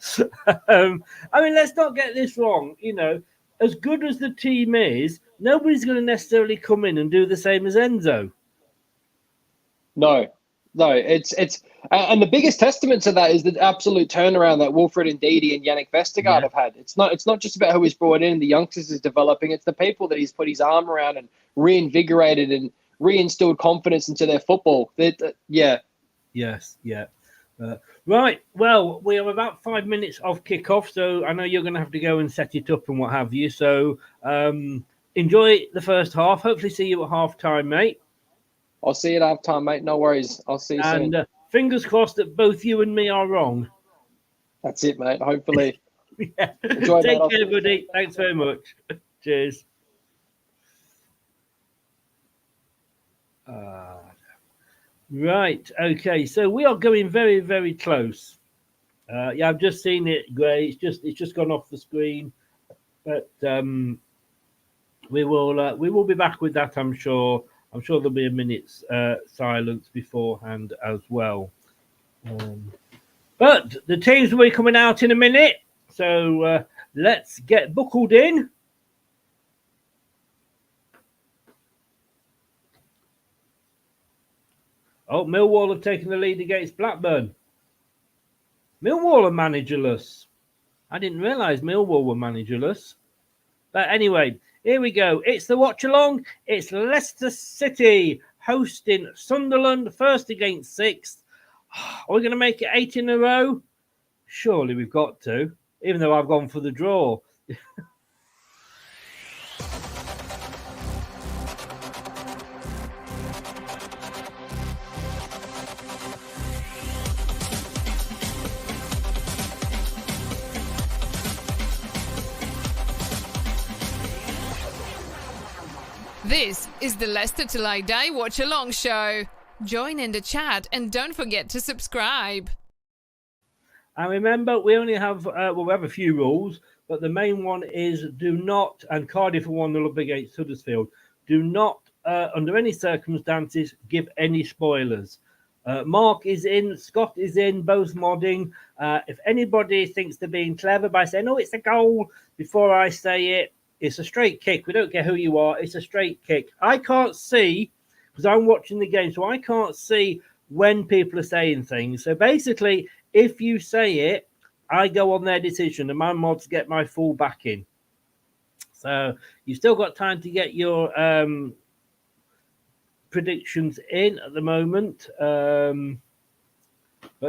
I mean, let's not get this wrong. As good as the team is, nobody's going to necessarily come in and do the same as Enzo. No, it's and the biggest testament to that is the absolute turnaround that Wilfred Ndidi and Yannick Vestergaard have had. It's not just about who he's brought in, the youngsters is developing. It's the people that he's put his arm around and reinvigorated and reinstilled confidence into their football. Yeah. Yes, yeah. Right, well, we are about 5 minutes off kickoff, so I know you're going to have to go and set it up and what have you. So enjoy the first half. Hopefully see you at half time, mate. I'll see you at half time, mate. No worries. I'll see you soon. And fingers crossed that both you and me are wrong. That's it, mate. Hopefully. Yeah. Enjoy, Take mate. care, buddy. Thanks very much. Cheers. Right. Okay. So we are going very, very close. Yeah, I've just seen it, Gray. It's just gone off the screen, but we will be back with that. I'm sure. I'm sure there'll be a minute's silence beforehand as well. But the teams will be coming out in a minute, so let's get buckled in. Oh, Millwall have taken the lead against Blackburn. Millwall are managerless. I didn't realise Millwall were managerless. But anyway, here we go. It's the Watchalong. It's Leicester City hosting Sunderland, first against sixth. Are we going to make it 8 in a row? Surely we've got to, even though I've gone for the draw. This is the Leicester Till I Die Watch Along show. Join in the chat and don't forget to subscribe. And remember, we only have we have a few rules, but the main one is do not, and Cardiff are 1-0 up against Huddersfield, do not under any circumstances, give any spoilers. Mark is in, Scott is in, both modding. If anybody thinks they're being clever by saying, oh, it's a goal, before I say it, it's a straight kick. We don't care who you are. It's a straight kick. I can't see, because I'm watching the game, so I can't see when people are saying things. So basically, if you say it, I go on their decision, and my mods get my full backing. So you've still got time to get your predictions in at the moment. But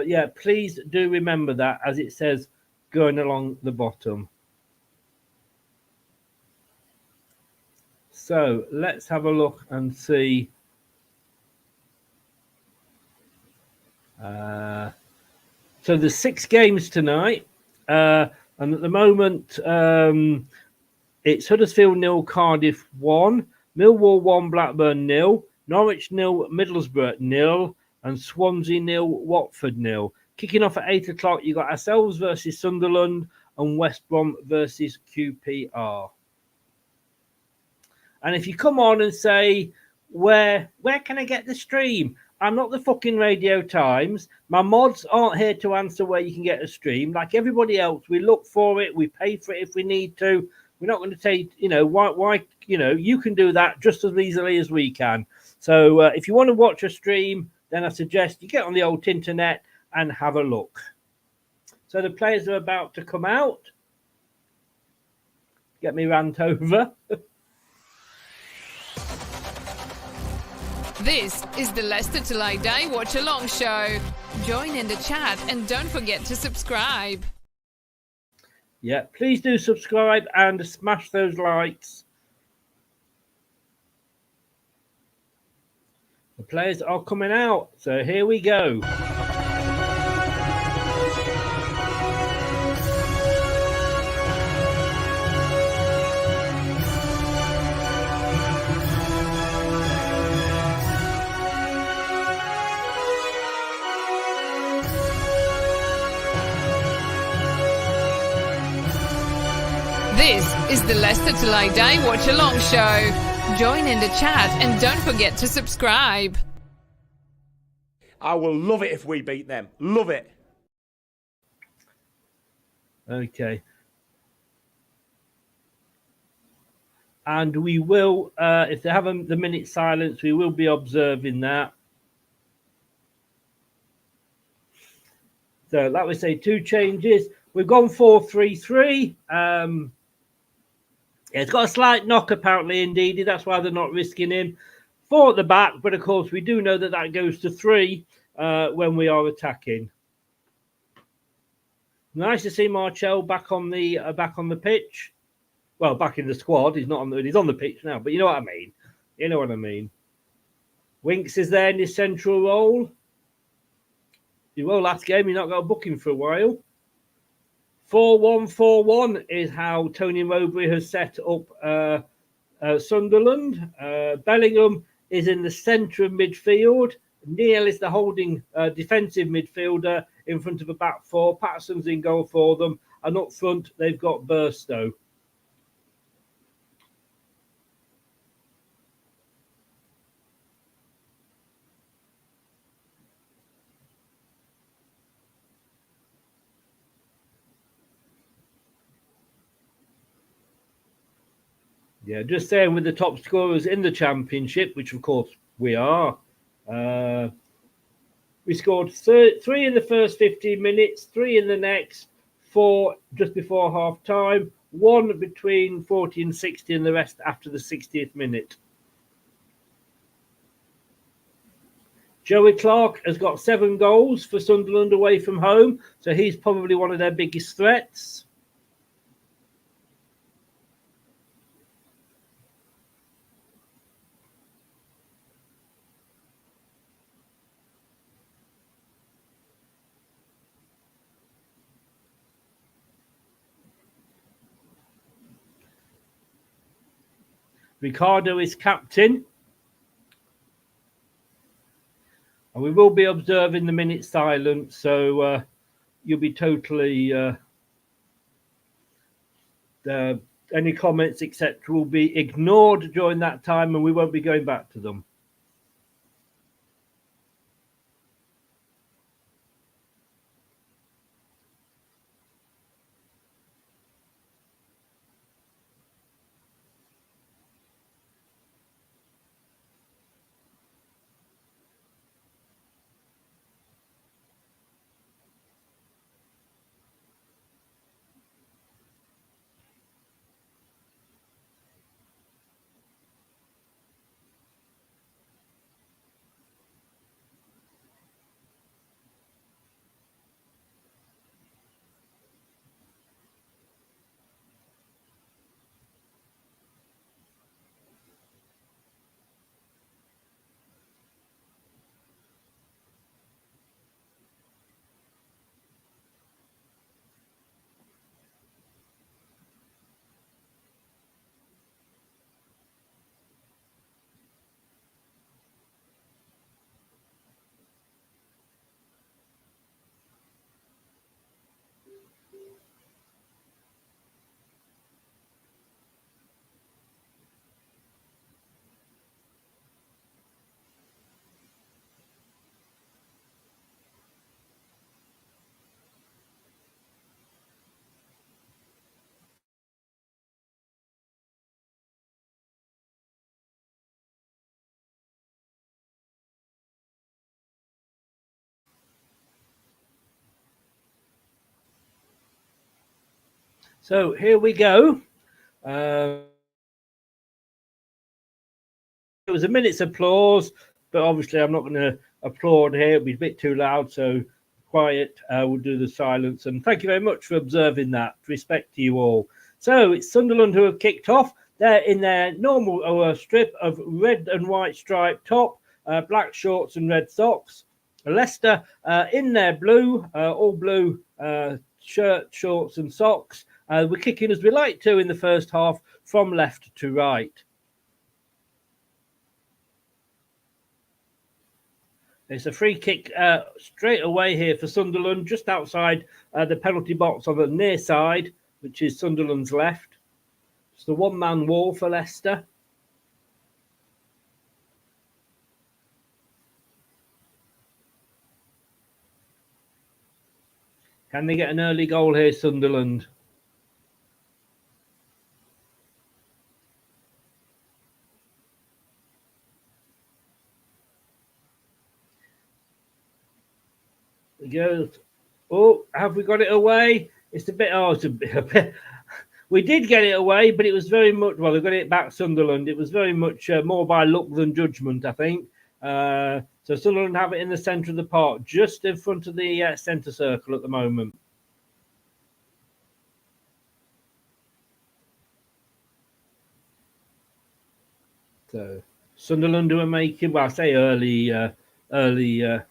yeah, please do remember that, as it says going along the bottom. So let's have a look and see. So there's 6 games tonight, and at the moment it's Huddersfield 0, Cardiff 1, Millwall 1, Blackburn 0, Norwich 0, Middlesbrough 0, and Swansea 0, Watford 0. Kicking off at 8 o'clock, you got ourselves versus Sunderland and West Brom versus QPR. And if you come on and say, where can I get the stream? I'm not the fucking Radio Times. My mods aren't here to answer where you can get a stream. Like everybody else, we look for it. We pay for it if we need to. We're not going to take, why, you can do that just as easily as we can. So if you want to watch a stream, then I suggest you get on the old internet and have a look. So the players are about to come out. Get me rant over. This is the Leicester Till I Die Watch Along show. Join in the chat and don't forget to subscribe. Yeah, please do subscribe and smash those likes. The players are coming out, so here we go. This is the Leicester Till I Die Watch Along show. Join in the chat and don't forget to subscribe. I will love it if we beat them. Love it. Okay. And we will, if they have the minute silence, we will be observing that. So, like we say, 2 changes. We've gone 4-3-3. It's got a slight knock, apparently, indeed. That's why they're not risking him. 4 at the back, but of course, we do know that goes to 3 when we are attacking. Nice to see Marcel back on the pitch. Well, back in the squad. He's on the pitch now, but you know what I mean. You know what I mean. Winks is there in his central role. Last game, he not got a booking for a while. 4-1-4-1 is how Tony Mowbray has set up Sunderland. Bellingham is in the centre of midfield. Neil is the holding defensive midfielder in front of a back 4. Patterson's in goal for them. And up front, they've got Burstow. Yeah, just saying with the top scorers in the championship, which of course we are. We scored 3 in the first 15 minutes, 3 in the next, 4 just before half time, 1 between 40 and 60, and the rest after the 60th minute. Joey Clark has got 7 goals for Sunderland away from home, so he's probably one of their biggest threats. Ricardo is captain. And we will be observing the minute silence, so you'll be totally any comments, etc., will be ignored during that time, and we won't be going back to them. So here we go. It was a minute's applause, but obviously I'm not going to applaud here. It'd be a bit too loud, so quiet. We'll do the silence. And thank you very much for observing that. Respect to you all. So it's Sunderland who have kicked off. They're in their normal strip of red and white striped top, black shorts and red socks. Leicester in their blue, all blue shirt, shorts and socks. We're kicking as we like to in the first half from left to right. It's a free kick straight away here for Sunderland, just outside the penalty box on the near side, which is Sunderland's left. It's the one-man wall for Leicester. Can they get an early goal here, Sunderland? It goes. Oh, have we got it away? It's a bit. Oh, it's a bit. We did get it away, but it was very much. Well, they got it back, Sunderland. It was very much more by luck than judgment, I think. So Sunderland have it in the centre of the park, just in front of the centre circle at the moment. So Sunderland who are making, well, I say early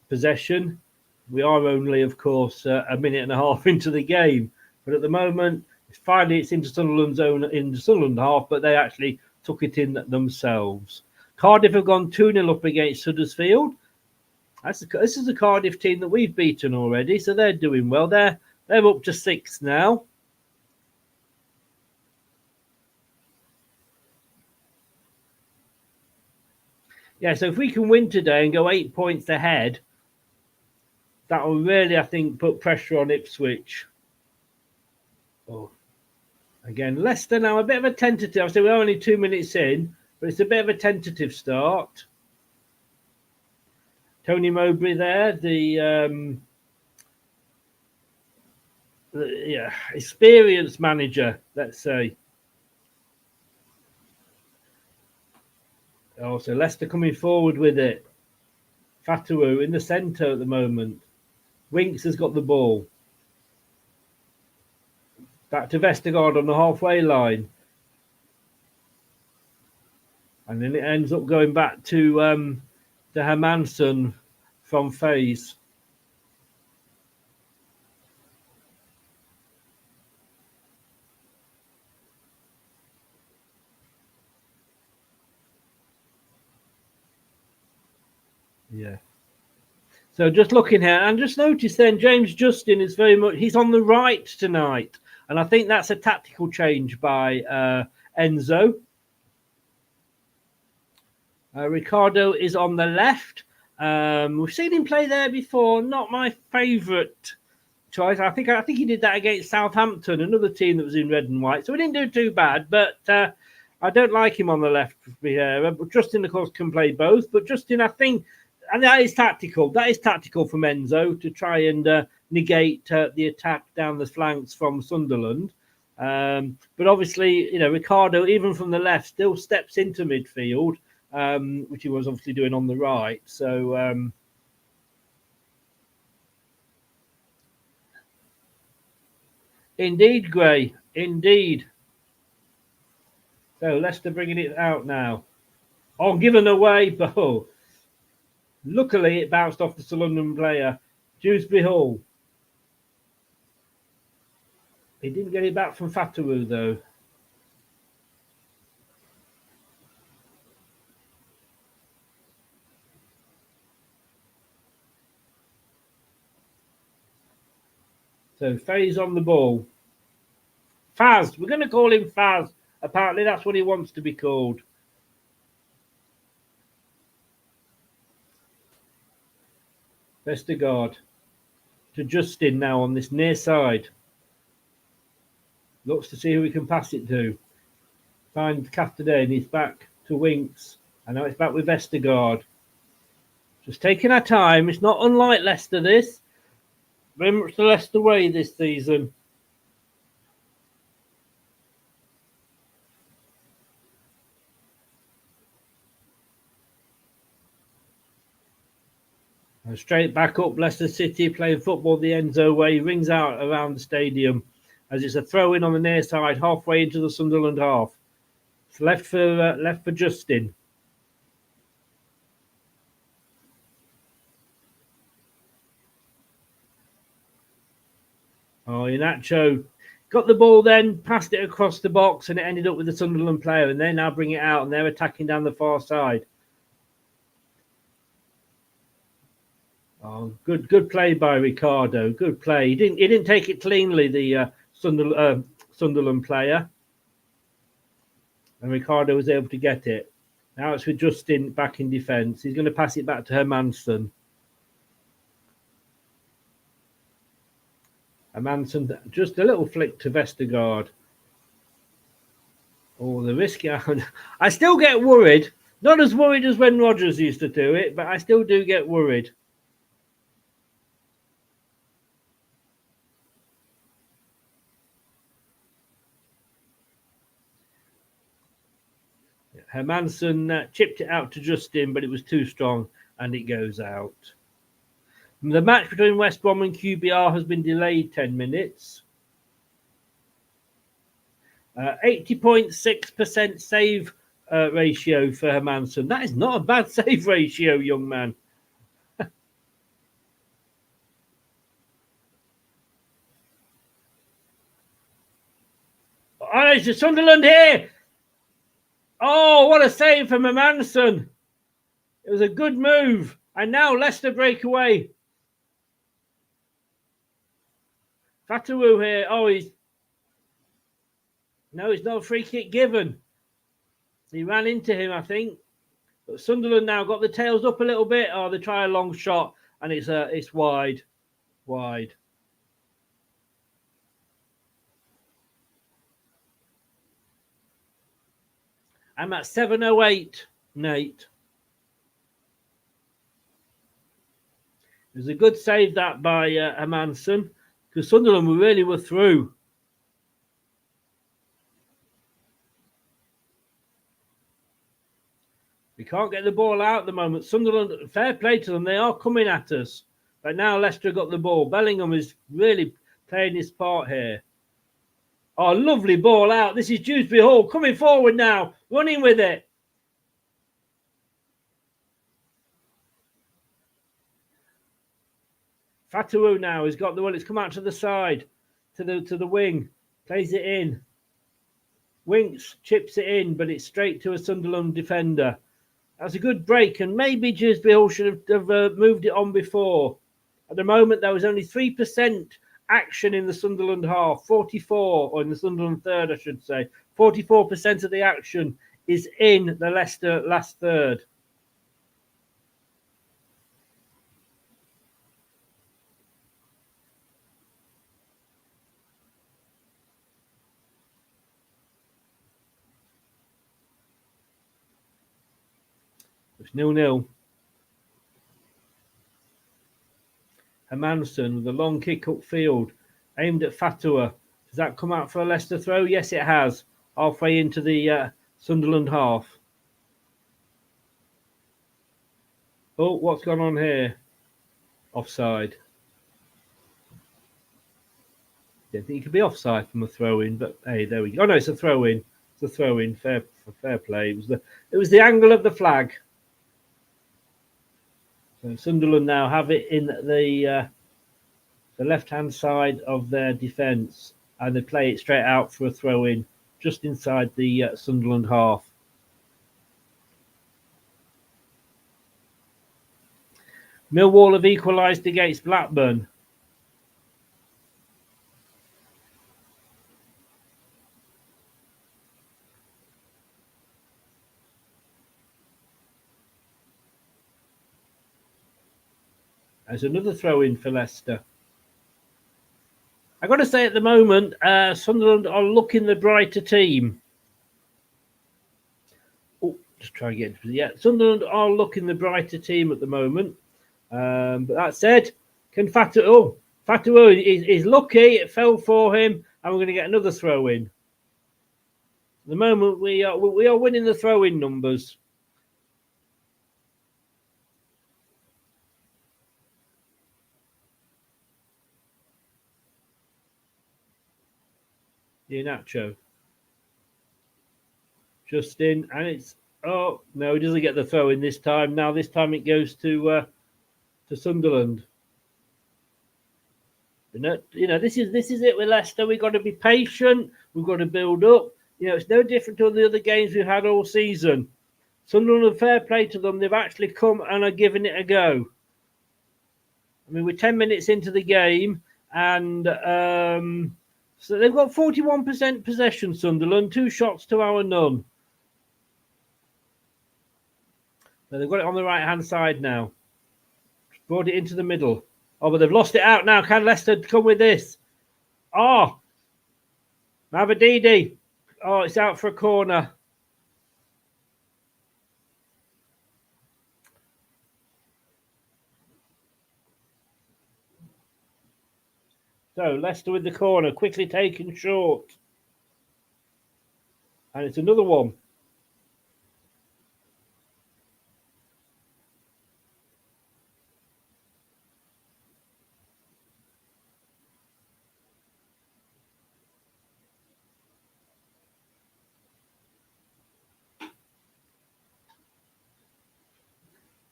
possession. We are only, of course, a minute and a half into the game, but at the moment, finally it's into Sunderland's own, in the Sunderland half, but they actually took it in themselves. Cardiff have gone 2-0 up against Huddersfield. This is a Cardiff team that we've beaten already, so they're doing well. They're up to 6 now. Yeah, so if we can win today and go 8 points ahead, that will really, I think, put pressure on Ipswich. Oh, again, Leicester now a bit of a tentative. I say we're only 2 minutes in, but it's a bit of a tentative start. Tony Mowbray there, the experienced manager, let's say. Oh, so Leicester coming forward with it. Fatawu in the centre at the moment. Winks has got the ball. Back to Vestergaard on the halfway line. And then it ends up going back to Hermansson from Faze. Yeah. So just looking here, and just notice then James Justin is very much, he's on the right tonight. And I think that's a tactical change by Enzo. Ricardo is on the left. We've seen him play there before. Not my favourite choice. I think he did that against Southampton, another team that was in red and white. So we didn't do too bad, but I don't like him on the left. Justin, of course, can play both. But Justin, I think, and that is tactical. That is tactical from Enzo to try and negate the attack down the flanks from Sunderland. But obviously, Ricardo, even from the left, still steps into midfield, which he was obviously doing on the right. So indeed, Gray, indeed. So Leicester bringing it out now. Oh, given away, but luckily it bounced off the Sunderland player, Dewsbury Hall. He didn't get it back from Fatawu, though. So Faye's on the ball. Faz, we're going to call him Faz. Apparently that's what he wants to be called. Vestergaard to Justin now on this near side. Looks to see who he can pass it to. Finds Castaday, he's back to Winks. And now it's back with Vestergaard. Just taking our time. It's not unlike Leicester, this. Very much the Leicester way this season. And straight back up, Leicester City playing football the Enzo way. Rings out around the stadium as it's a throw-in on the near side, halfway into the Sunderland half. It's left for Justin. Oh, Inacho got the ball then, passed it across the box, and it ended up with the Sunderland player. And they now bring it out, and they're attacking down the far side. Oh, good play by Ricardo. Good play. He didn't take it cleanly, the Sunderland player, and Ricardo was able to get it. Now it's with Justin back in defence. He's going to pass it back to Hermansson. Hermansson, just a little flick to Vestergaard. Oh, the risk. I still get worried. Not as worried as when Rodgers used to do it, but I still do get worried. Hermansson chipped it out to Justin, but it was too strong, and it goes out. The match between West Brom and QPR has been delayed 10 minutes. 80.6% save ratio for Hermansson. That is not a bad save ratio, young man. Oh, it's Sunderland here. Oh, what a save from Hermansson. It was a good move. And now Leicester break away. Fatawu here. Oh, it's no free kick given. He ran into him, I think. But Sunderland now got the tails up a little bit. Oh, they try a long shot, and it's wide. Wide. I'm at 7:08, Nate. It was a good save that by Hermansson, because Sunderland really were through. We can't get the ball out at the moment. Sunderland, fair play to them. They are coming at us. But now Leicester got the ball. Bellingham is really playing his part here. Oh, lovely ball out. This is Dewsbury Hall coming forward now, running with it. Fatawu now has got the one. It's come out to the side, to the wing, plays it in. Winks chips it in, but it's straight to a Sunderland defender. That's a good break, and maybe Dewsbury Hall should have moved it on before. At the moment, there was only 3% action in the Sunderland half, 44, or in the Sunderland third, I should say. 44% of the action is in the Leicester last third. It's 0-0. Hermanson with a long kick upfield, aimed at Fatua. Does that come out for a Leicester throw? Yes, it has. Halfway into the Sunderland half. Oh, what's gone on here? Offside. I think it could be offside from a throw-in, but hey, there we go. Oh no, it's a throw-in. It's a throw-in. Fair play. It was the angle of the flag. So Sunderland now have it in the left-hand side of their defence, and they play it straight out for a throw-in just inside the Sunderland half. Millwall have equalised against Blackburn. There's another throw-in for Leicester. I've got to say at the moment, Sunderland are looking the brighter team. Oh, just try and get into it. Yeah, Sunderland are looking the brighter team at the moment. But that said, can Fatua... Oh, Fatua is lucky. It fell for him, and we're going to get another throw-in. At the moment, we are winning the throw-in numbers. Iheanacho. Justin, and it's... Oh, no, he doesn't get the throw-in this time. Now, this time it goes to Sunderland. You know, this is it with Leicester. We've got to be patient. We've got to build up. You know, it's no different to the other games we've had all season. Sunderland, fair play to them. They've actually come and are giving it a go. I mean, we're 10 minutes into the game, and so they've got 41% possession, Sunderland. 2 shots to our none. So they've got it on the right-hand side now. Brought it into the middle. Oh, but they've lost it out now. Can Leicester come with this? Oh, Mavadidi. Oh, it's out for a corner. So Leicester with the corner, quickly taken short. And it's another one.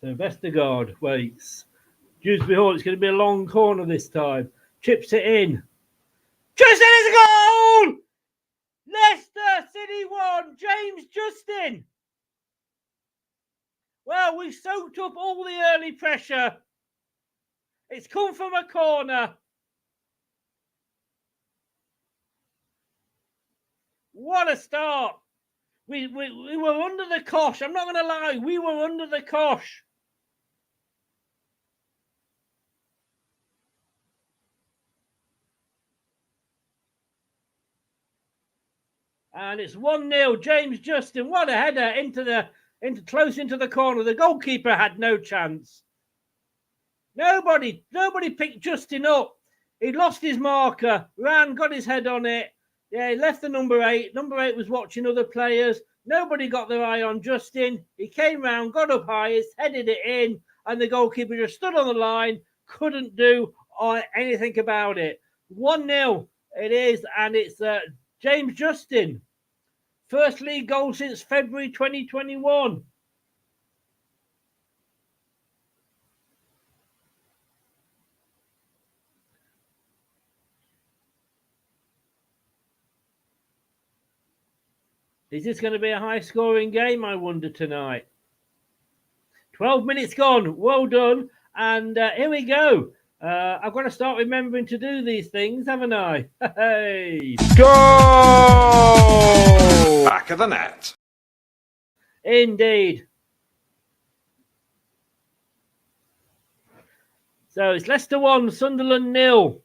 So Vestergaard waits. Dewsbury Hall, it's going to be a long corner this time. Chips it in. Justin is a goal! Leicester City 1. James Justin. Well, we soaked up all the early pressure. It's come from a corner. What a start. We were under the cosh. I'm not going to lie. We were under the cosh. And it's 1-0. James Justin, what a header close into the corner. The goalkeeper had no chance. Nobody picked Justin up. He lost his marker, ran, got his head on it. Yeah, he left the number 8. Number 8 was watching other players. Nobody got their eye on Justin. He came round, got up highest, headed it in, and the goalkeeper just stood on the line, couldn't do anything about it. 1-0 it is, and it's James Justin. First league goal since February 2021. Is this going to be a high-scoring game, I wonder, tonight? 12 minutes gone. Well done. And here we go. I've got to start remembering to do these things, haven't I? Hey! Go! Back of the net. Indeed. So it's Leicester 1, Sunderland 0.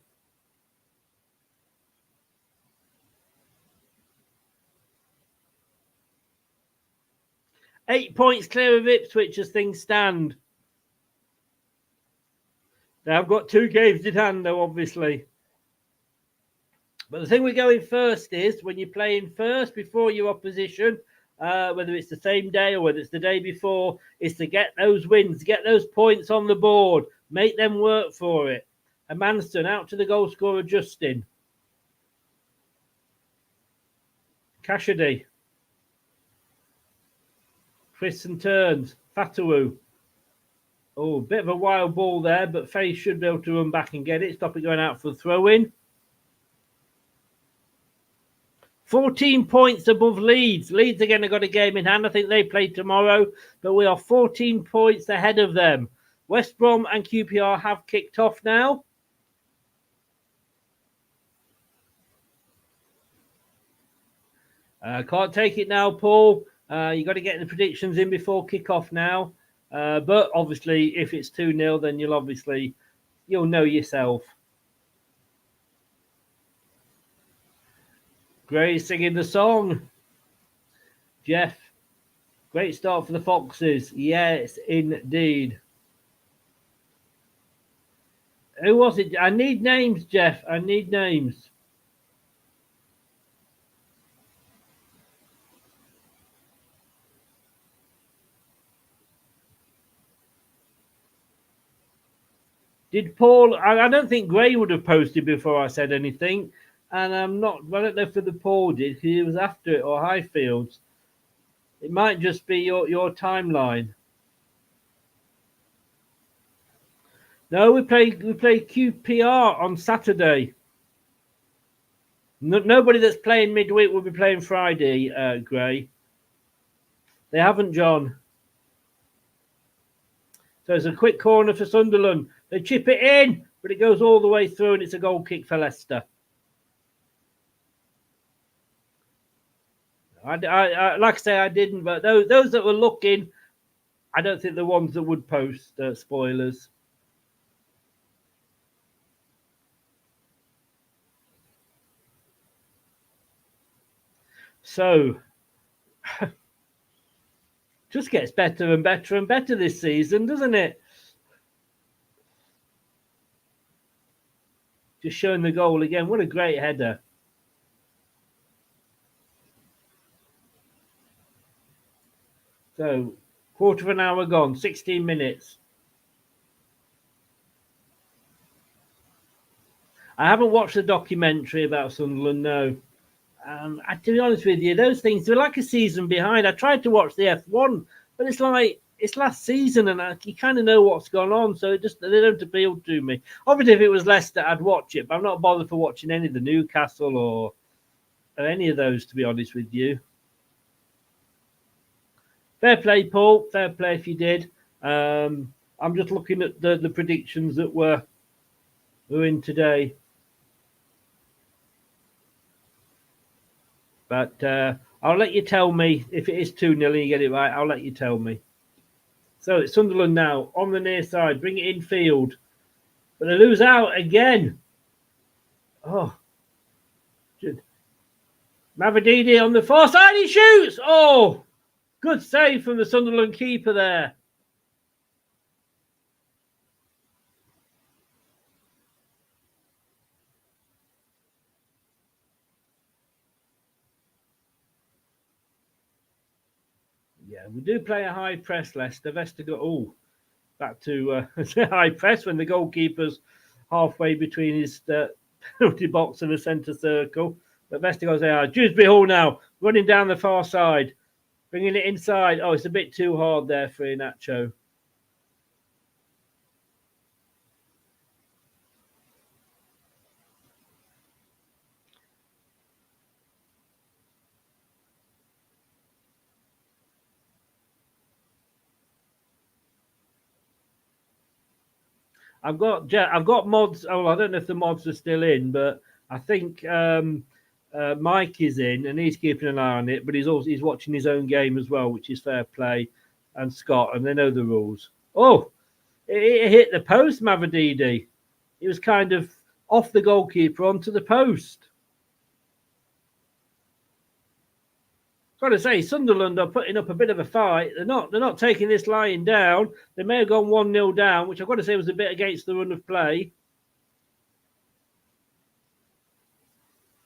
Eight points clear of Ipswich as things stand. They've got 2 games in hand, though, obviously. But the thing we're going first is when you're playing first before your opposition, whether it's the same day or whether it's the day before, is to get those wins, get those points on the board, make them work for it. And Manston out to the goal scorer, Justin. Cassidy. Twists and turns. Fatawu. Oh, bit of a wild ball there, but Faye should be able to run back and get it. Stop it going out for the throw-in. 14 points above Leeds. Leeds again have got a game in hand. I think they play tomorrow, but we are 14 points ahead of them. West Brom and QPR have kicked off now. Can't take it now, Paul. You've got to get the predictions in before kick-off now. But obviously, if it's 2-0, then you'll know yourself. Gray singing the song. Jeff, great start for the Foxes. Yes, indeed. Who was it? I need names, Jeff. I need names. Did Paul? I don't think Gray would have posted before I said anything. And I don't know if the Paul did, because he was after it, or Highfields. It might just be your timeline. No, we play QPR on Saturday. Nobody that's playing midweek will be playing Friday, Gray. They haven't, John. So it's a quick corner for Sunderland. They chip it in, but it goes all the way through, and it's a goal kick for Leicester. I like I say, I didn't, but those that were looking, I don't think the ones that would post spoilers. So, just gets better and better and better this season, doesn't it? Just showing the goal again. What a great header. So, quarter of an hour gone, 16 minutes. I haven't watched the documentary about Sunderland, no. To be honest with you, those things, they're like a season behind. I tried to watch the F1, but it's like, it's last season and you kind of know what's gone on, so they don't appeal to me. Obviously, if it was Leicester, I'd watch it, but I'm not bothered for watching any of the Newcastle or any of those, to be honest with you. Fair play, Paul. Fair play if you did. I'm just looking at the predictions that were in today. But I'll let you tell me if it is 2-0 and you get it right. I'll let you tell me. So it's Sunderland now on the near side. Bring it in field. But they lose out again. Oh. Mavididi on the far side. He shoots. Oh. Good save from the Sunderland keeper there. Yeah, we do play a high press, Leicester. Vestergaard, back to high press when the goalkeeper's halfway between his penalty box and the centre circle. But Vestergaard's there. Dewsbury Hall now, running down the far side. Bringing it inside. Oh, it's a bit too hard there for Inacho. I've got mods. Oh, I don't know if the mods are still in, but I think Mike is in and he's keeping an eye on it. But he's watching his own game as well, which is fair play. And Scott, and they know the rules. Oh, it hit the post, Mavadidi. It was kind of off the goalkeeper onto the post. Got to say, Sunderland are putting up a bit of a fight. They're not taking this lying down. They may have gone 1-0 down, which I've got to say was a bit against the run of play.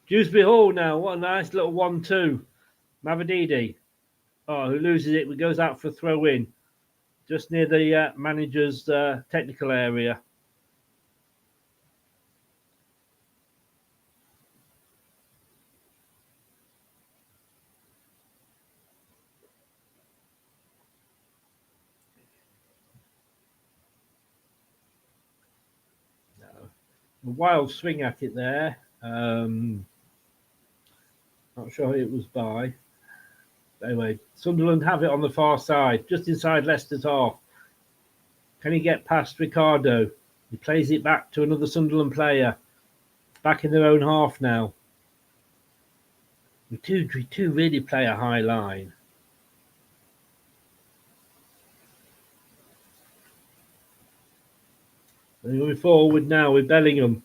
Dewsbury Hall now. What a nice little 1-2. Mavadidi. Oh, who loses it? Goes out for a throw in. Just near the manager's technical area. A wild swing at it there. Not sure who it was by. Anyway, Sunderland have it on the far side, just inside Leicester's half. Can he get past Ricardo? He plays it back to another Sunderland player. Back in their own half now. We do really play a high line. And going forward now with Bellingham.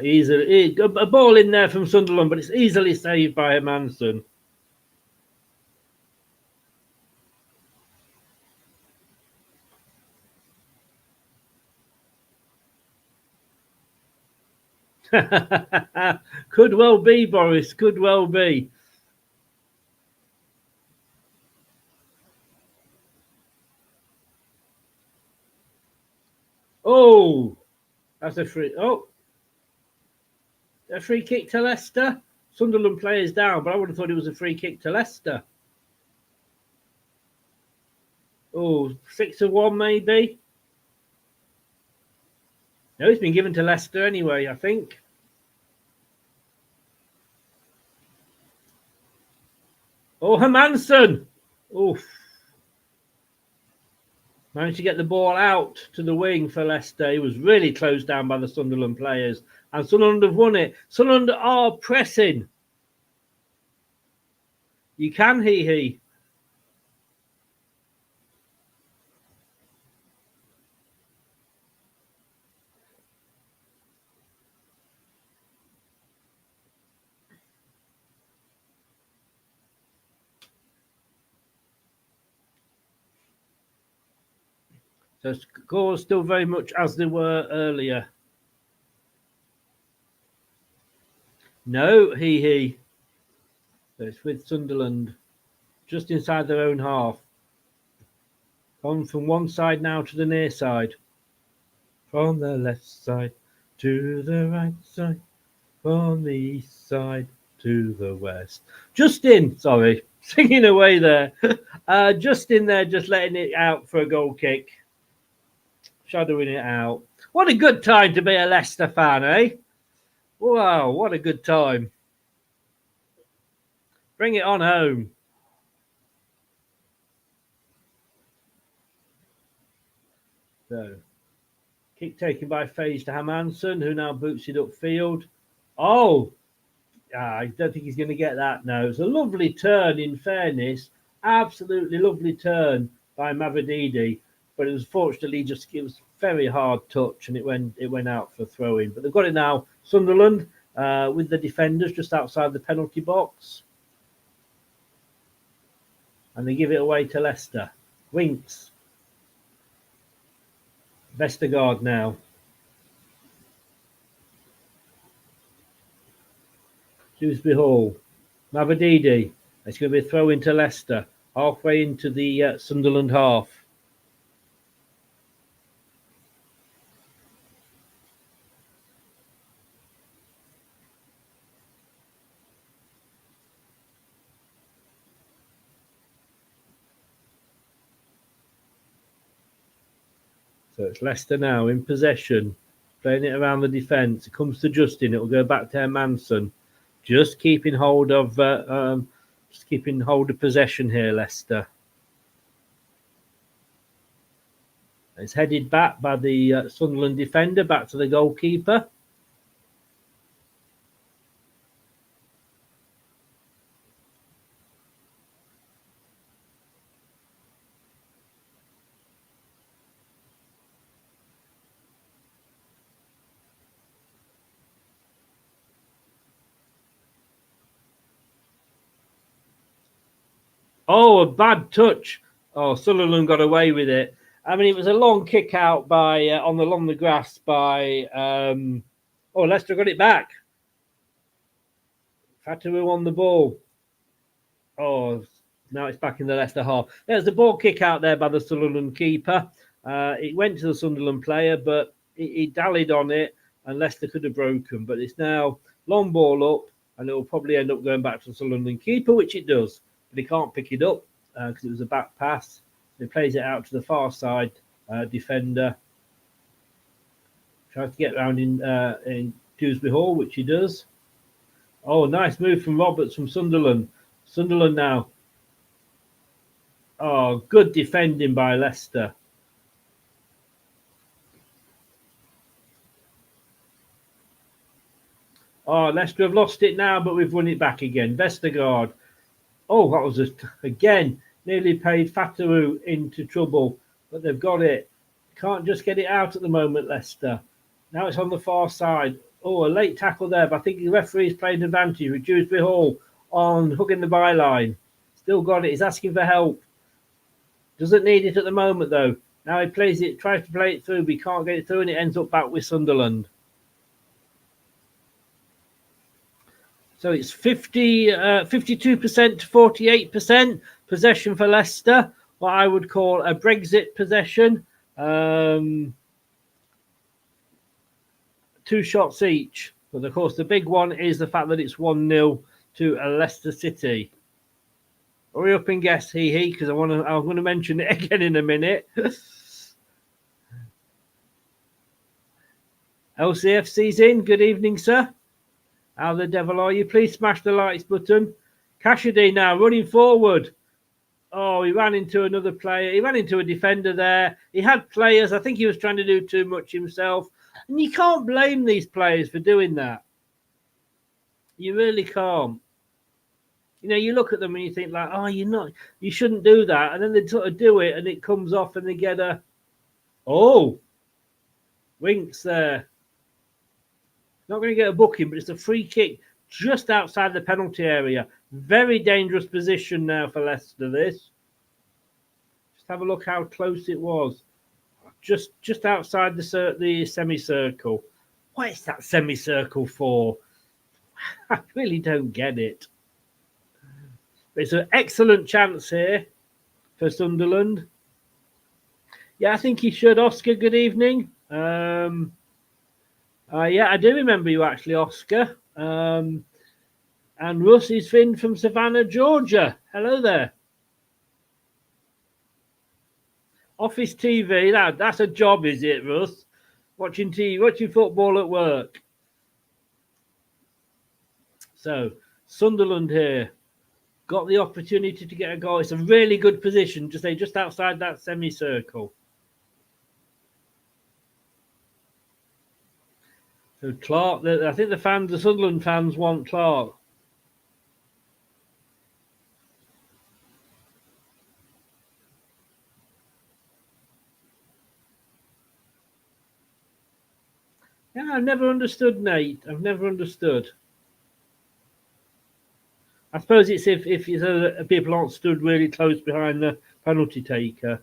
Easily a ball in there from Sunderland, but it's easily saved by Hermansen. Could well be, Boris. Could well be. Oh, that's a free. Oh, a free kick to Leicester. Sunderland players down, but I would have thought it was a free kick to Leicester. Oh, 6-1 maybe. No, it's been given to Leicester anyway, I think. Oh, Hermansen. Oof. Managed to get the ball out to the wing for Leicester. He was really closed down by the Sunderland players. And Sunderland have won it. Sunderland are pressing. You can, he. So scores still very much as they were earlier. No, he. So it's with Sunderland, just inside their own half. On from one side now to the near side. From the left side to the right side. From the east side to the west. Justin, sorry, singing away there. Justin there, just letting it out for a goal kick. Shadowing it out. What a good time to be a Leicester fan, eh? Wow, what a good time. Bring it on home. So, kick taken by Faze to Hermansen, who now boots it upfield. Oh, I don't think he's going to get that now. It's a lovely turn, in fairness. Absolutely lovely turn by Mavadidi. But it was fortunately it was very hard touch and it went out for throw-in. But they've got it now, Sunderland, with the defenders just outside the penalty box. And they give it away to Leicester. Winks. Vestergaard now. Dewsbury Hall. Mavadidi. It's going to be a throw into Leicester. Halfway into the Sunderland half. So it's Leicester now in possession, playing it around the defence. It comes to Justin. It will go back to Hermansen. Just keeping hold of possession here, Leicester. It's headed back by the Sunderland defender, back to the goalkeeper. Oh, a bad touch. Oh, Sunderland got away with it. I mean, it was a long kick out by along the grass by. Leicester got it back. Fatawu on the ball. Oh, now it's back in the Leicester half. There's the ball kick out there by the Sunderland keeper. It went to the Sunderland player, but he dallied on it, and Leicester could have broken. But it's now long ball up, and it will probably end up going back to the Sunderland keeper, which it does. But he can't pick it up because it was a back pass. He plays it out to the far side defender. Tries to get around in Dewsbury Hall, which he does. Oh, nice move from Roberts from Sunderland. Sunderland now. Oh, good defending by Leicester. Oh, Leicester have lost it now, but we've won it back again. Vestergaard. Oh, that was again nearly paid Fatawu into trouble, but they've got it. Can't just get it out at the moment, Leicester. Now it's on the far side. Oh, a late tackle there, but I think the referee's played advantage with Dewsbury Hall on hooking the byline. Still got it. He's asking for help. Doesn't need it at the moment, though. Now he plays it, tries to play it through, but he can't get it through, and it ends up back with Sunderland. So it's 52% to 48% possession for Leicester, what I would call a Brexit possession. 2 shots each. But of course, the big one is the fact that it's 1-0 to Leicester City. Hurry up and guess, because I'm going to mention it again in a minute. LCFC's in. Good evening, sir. How the devil are you? Please smash the likes button. Cassidy now running forward. Oh, he ran into another player. He ran into a defender there. He had players. I think he was trying to do too much himself. And you can't blame these players for doing that. You really can't. You know, you look at them and you think like, oh, you shouldn't do that. And then they sort of do it and it comes off and they get a, Winks there. Not going to get a booking, but it's a free kick just outside the penalty area. Very dangerous position now for Leicester, this. Just have a look how close it was. Just outside the semicircle. What is that semicircle for? I really don't get it. But it's an excellent chance here for Sunderland. Yeah, I think he should. Oscar, good evening. Yeah, I do remember you actually, Oscar. And Russ is Finn from Savannah, Georgia. Hello there. Office TV, that's a job, is it, Russ? Watching football at work. So, Sunderland here. Got the opportunity to get a goal. It's a really good position, just outside that semicircle. So Clark, I think the Sunderland fans want Clark. Yeah, I've never understood, Nate. I've never understood. I suppose it's if people aren't stood really close behind the penalty taker.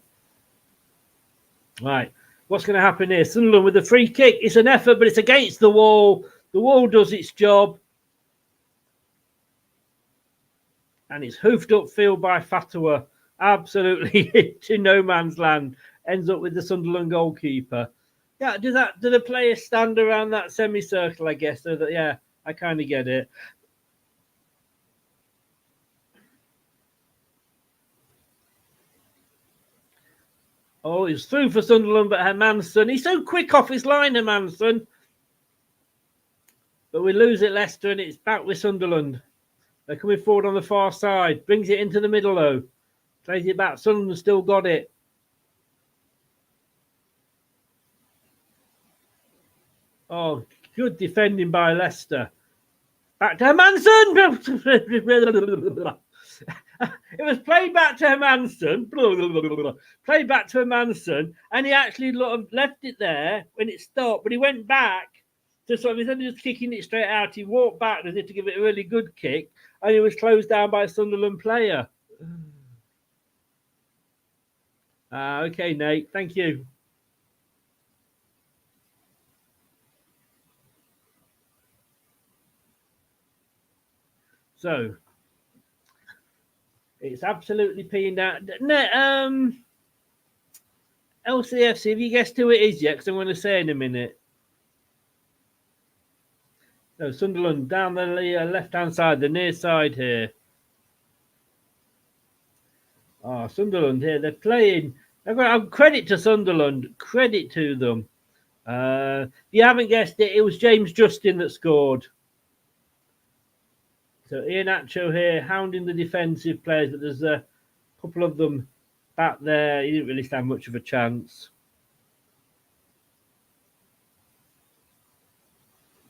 Right. What's going to happen here? Sunderland with a free kick. It's an effort, but it's against the wall. The wall does its job. And it's hoofed upfield by Fatawu. Absolutely into no man's land. Ends up with the Sunderland goalkeeper. Yeah, do the players stand around that semicircle, I guess? So that, yeah, I kind of get it. Oh, he's through for Sunderland, but Hermanson. He's so quick off his line, Hermanson. But we lose it, Leicester, and it's back with Sunderland. They're coming forward on the far side. Brings it into the middle, though. Plays it back. Sunderland still got it. Oh, good defending by Leicester. Back to Hermanson. It was played back to Hermanson. Played back to Hermanson, and he actually left it there when it stopped. But he went back to sort of, instead of just kicking it straight out, he walked back as if to give it a really good kick, and he was closed down by a Sunderland player. Okay, Nate. Thank you. So it's absolutely peeing down. LCFC, have you guessed who it is yet? Because I'm going to say in a minute. No, Sunderland down the left-hand side, the near side here. Oh, Sunderland here. They're playing. I've got credit to Sunderland. Credit to them. If you haven't guessed it, it was James Justin that scored. So Iheanacho here, hounding the defensive players, but there's a couple of them back there. He didn't really stand much of a chance.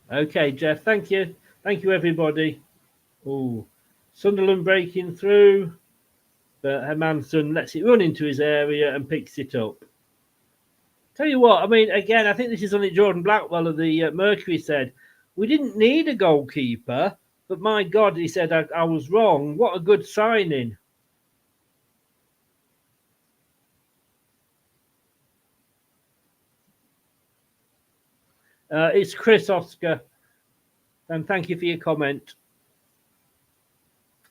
Okay, Jeff, thank you. Thank you, everybody. Oh, Sunderland breaking through, but Hermanson lets it run into his area and picks it up. Tell you what, I mean, again, I think this is something Jordan Blackwell of the Mercury said. We didn't need a goalkeeper, but my God, he said, I was wrong. What a good signing. It's Chris Oscar, and thank you for your comment.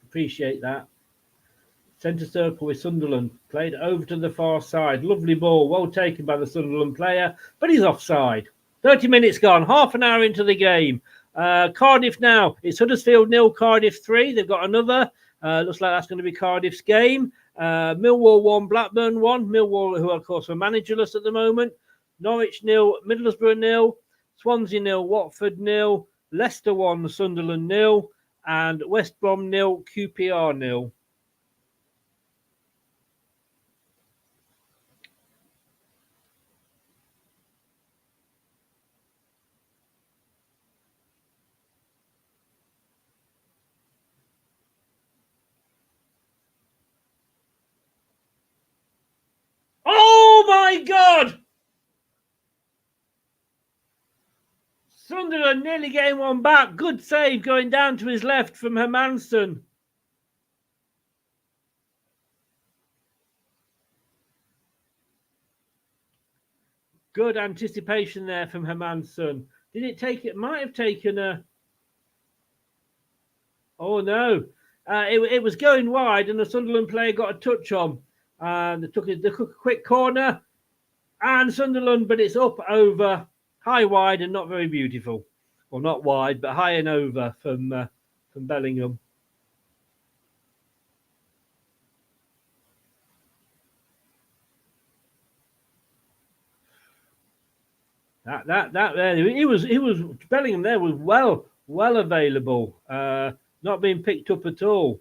Appreciate that. Centre circle with Sunderland. Played over to the far side. Lovely ball. Well taken by the Sunderland player, but he's offside. 30 minutes gone. Half an hour into the game. Cardiff now. It's Huddersfield 0, Cardiff 3. They've got another. Looks like that's going to be Cardiff's game. Millwall 1, Blackburn 1. Millwall, who of course are managerless at the moment. Norwich 0, Middlesbrough 0. Swansea 0, Watford 0. Leicester 1, Sunderland 0. And West Brom 0, QPR 0. Oh my God! Sunderland nearly getting one back. Good save going down to his left from Hermanson. Good anticipation there from Hermanson. Did it take it? Might have taken a. Oh no. It was going wide and the Sunderland player got a touch on. And they took a quick corner. And Sunderland, but it's up over. High, wide, and not very beautiful. Well, not wide, but high and over from Bellingham. He was Bellingham there was well available, not being picked up at all.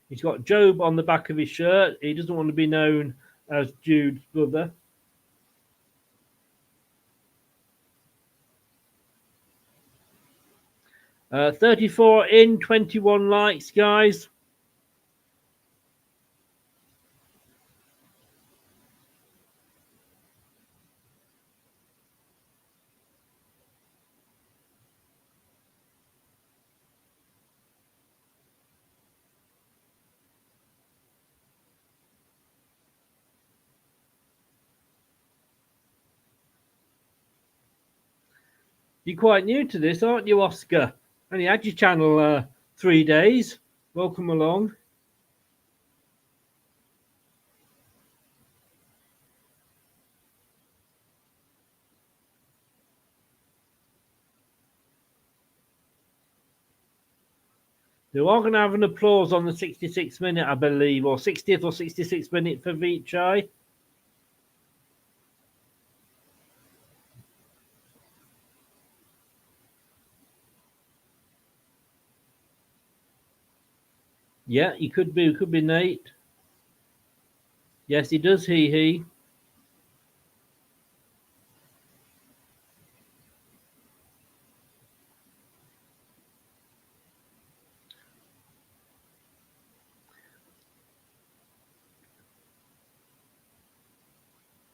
He's got Job on the back of his shirt. He doesn't want to be known as Jude's brother. Uh, 34 in, 21 likes, guys. You're quite new to this, aren't you, Oscar? Only had your channel 3 days. Welcome along. They are going to have an applause on the 66th minute, I believe, or 60th or 66th minute for Vichai. Yeah, he could be Nate. Yes, he does. He.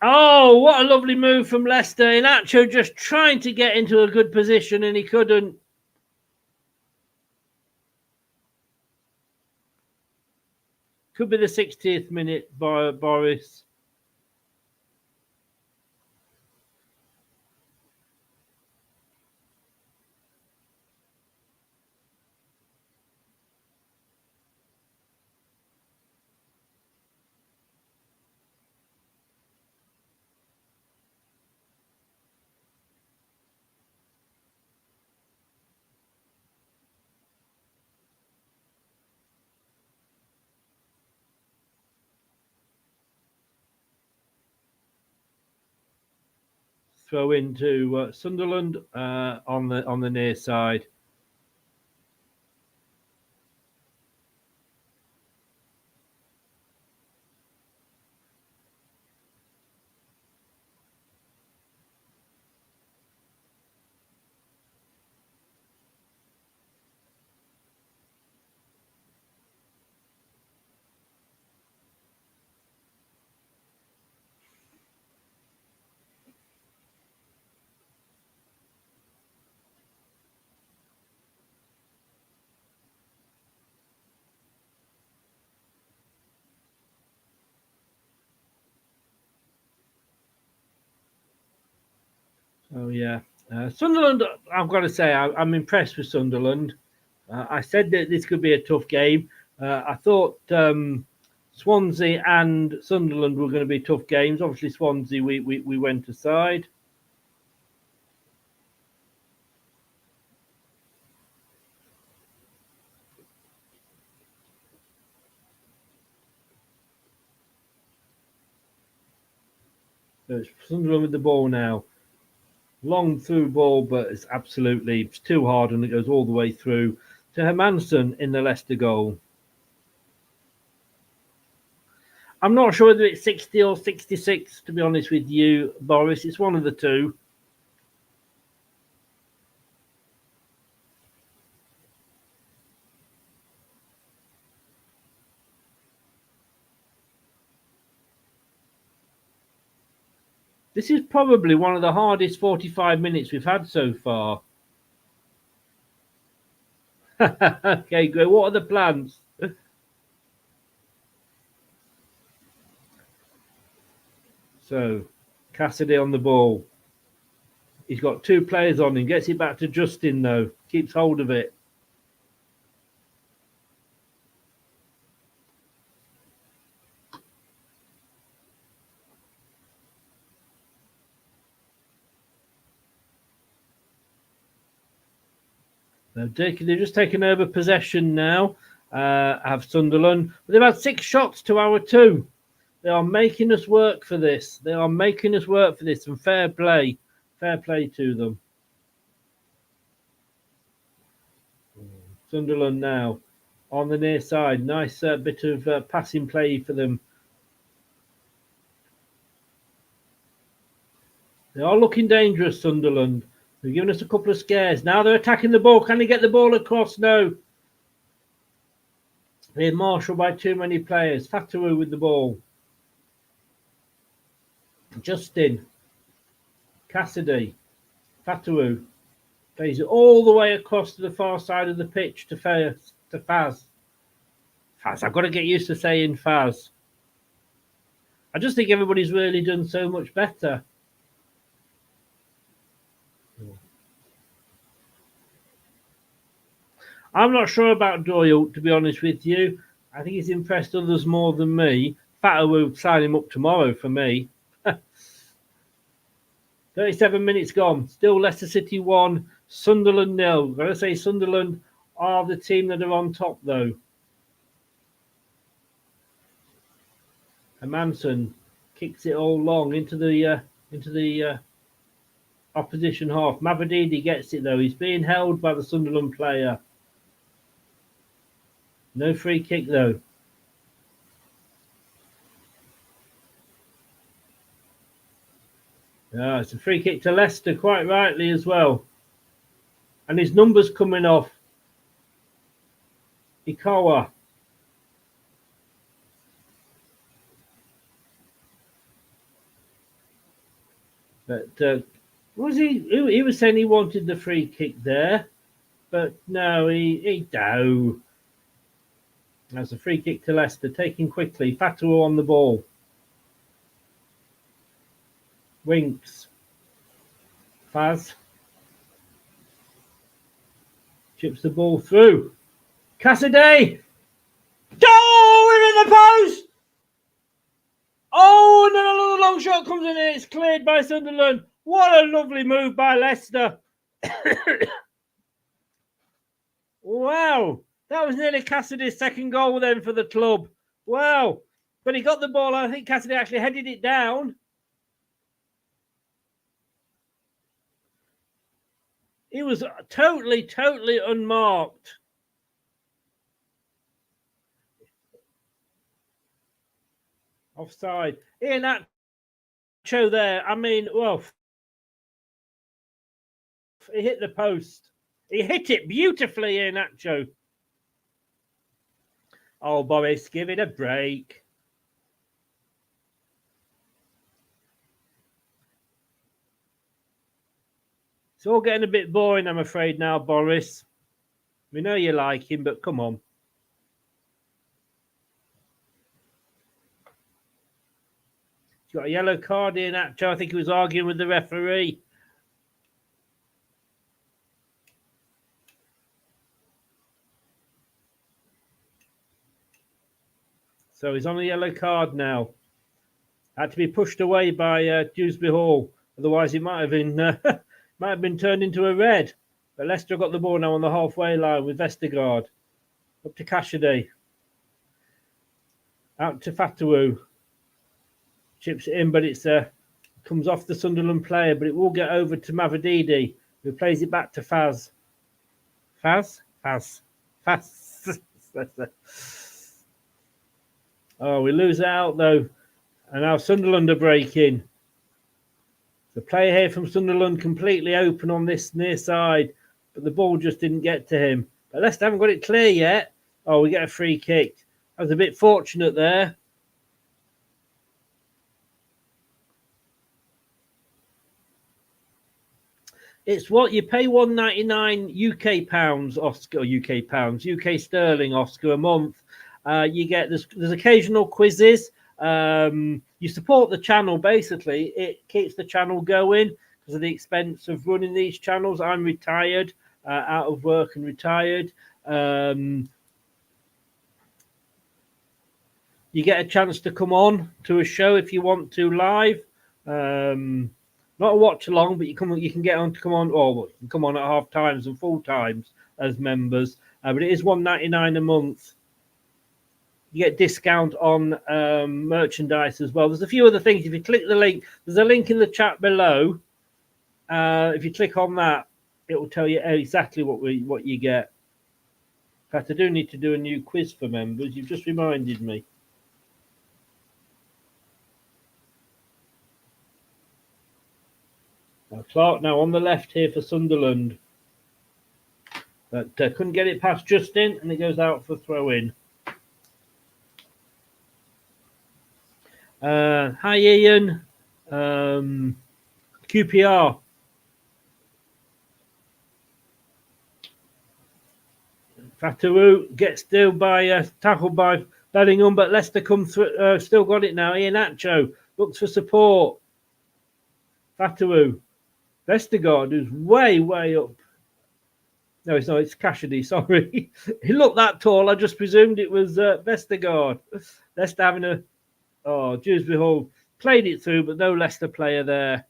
Oh, what a lovely move from Leicester. Inacho just trying to get into a good position and he couldn't. Could be the 60th minute by Boris. Throw into Sunderland on the near side. Oh yeah, Sunderland. I've got to say, I'm impressed with Sunderland. I said that this could be a tough game. I thought Swansea and Sunderland were going to be tough games. Obviously, Swansea we went aside. So it's Sunderland with the ball now. Long through ball, but it's too hard and it goes all the way through to Hermansen in the Leicester goal. I'm not sure whether it's 60 or 66, to be honest with you, Boris. It's one of the two. This is probably one of the hardest 45 minutes we've had so far. Okay, good. What are the plans? So, Cassidy on the ball. He's got two players on him. Gets it back to Justin, though. Keeps hold of it. They've just taken over possession now. Have Sunderland. But they've had 6 shots to our 2. They are making us work for this. And fair play to them. Sunderland now on the near side. Nice bit of passing play for them. They are looking dangerous, Sunderland. They're giving us a couple of scares. Now they're attacking the ball. Can they get the ball across? No. They're marshaled by too many players. Fatawu with the ball. Justin. Cassidy. Fatawu. Plays it all the way across to the far side of the pitch to Faz. Faz. I've got to get used to saying Faz. I just think everybody's really done so much better. I'm not sure about Doyle, to be honest with you. I think he's impressed others more than me. Fatawu will sign him up tomorrow for me. 37 minutes gone. Still Leicester City 1, Sunderland 0. I've got to say Sunderland are the team that are on top, though. Hermansen kicks it all long into the opposition half. Mavadidi gets it, though. He's being held by the Sunderland player. No free kick, though. Yeah, it's a free kick to Leicester, quite rightly as well. And his number's coming off. Ikawa. But was he was saying he wanted the free kick there, but no, he do. That's a free kick to Leicester, taken quickly. Fatuo on the ball. Winks. Faz. Chips the ball through. Cassidy! Oh, we're in the post! Oh, and then another long shot comes in and it's cleared by Sunderland. What a lovely move by Leicester. Wow. That was nearly Cassidy's second goal then for the club. Wow. But he got the ball. I think Cassidy actually headed it down. He was totally unmarked. Offside. Ian Atcho there. I mean, well, he hit the post. He hit it beautifully, Ian Atcho. Oh, Boris, give it a break. It's all getting a bit boring, I'm afraid, now, Boris. We know you like him, but come on. He's got a yellow card in Atcho. I think he was arguing with the referee. So he's on a yellow card now. Had to be pushed away by Dewsbury Hall. Otherwise, it might have been turned into a red. But Leicester got the ball now on the halfway line with Vestergaard. Up to Cassidy. Out to Fatawu. Chips it in, but it's comes off the Sunderland player. But it will get over to Mavadidi, who plays it back to Faz. Faz. Oh, we lose it out though. And now Sunderland are breaking. The player here from Sunderland completely open on this near side, but the ball just didn't get to him. But Leicester haven't got it clear yet. Oh, we get a free kick. I was a bit fortunate there. It's what you pay £1.99 UK pounds, Oscar, UK pounds, UK sterling, Oscar, a month. You get there's occasional quizzes. You support the channel, basically. It keeps the channel going because of the expense of running these channels. I'm retired, out of work and retired. You get a chance to come on to a show if you want to live. Not a watch along, but you can get on to come on, or you can come on at half times and full times as members. But it is £1.99 a month. You get discount on merchandise as well. There's a few other things. If you click the link, there's a link in the chat below. If you click on that, it will tell you exactly what you get. In fact, I do need to do a new quiz for members. You've just reminded me. Now, Clark now on the left here for Sunderland. But couldn't get it past Justin, and it goes out for throw-in. Hi, Ian. QPR. Fatawu gets still by tackled by Bellingham, but Leicester come through. Still got it now. Ian Atcho looks for support. Fatawu. Vestergaard, who's way up. No, it's not. It's Cassidy. Sorry, he looked that tall. I just presumed it was Vestergaard. Leicester having a Dewsbury Hall played it through, but no Leicester player there.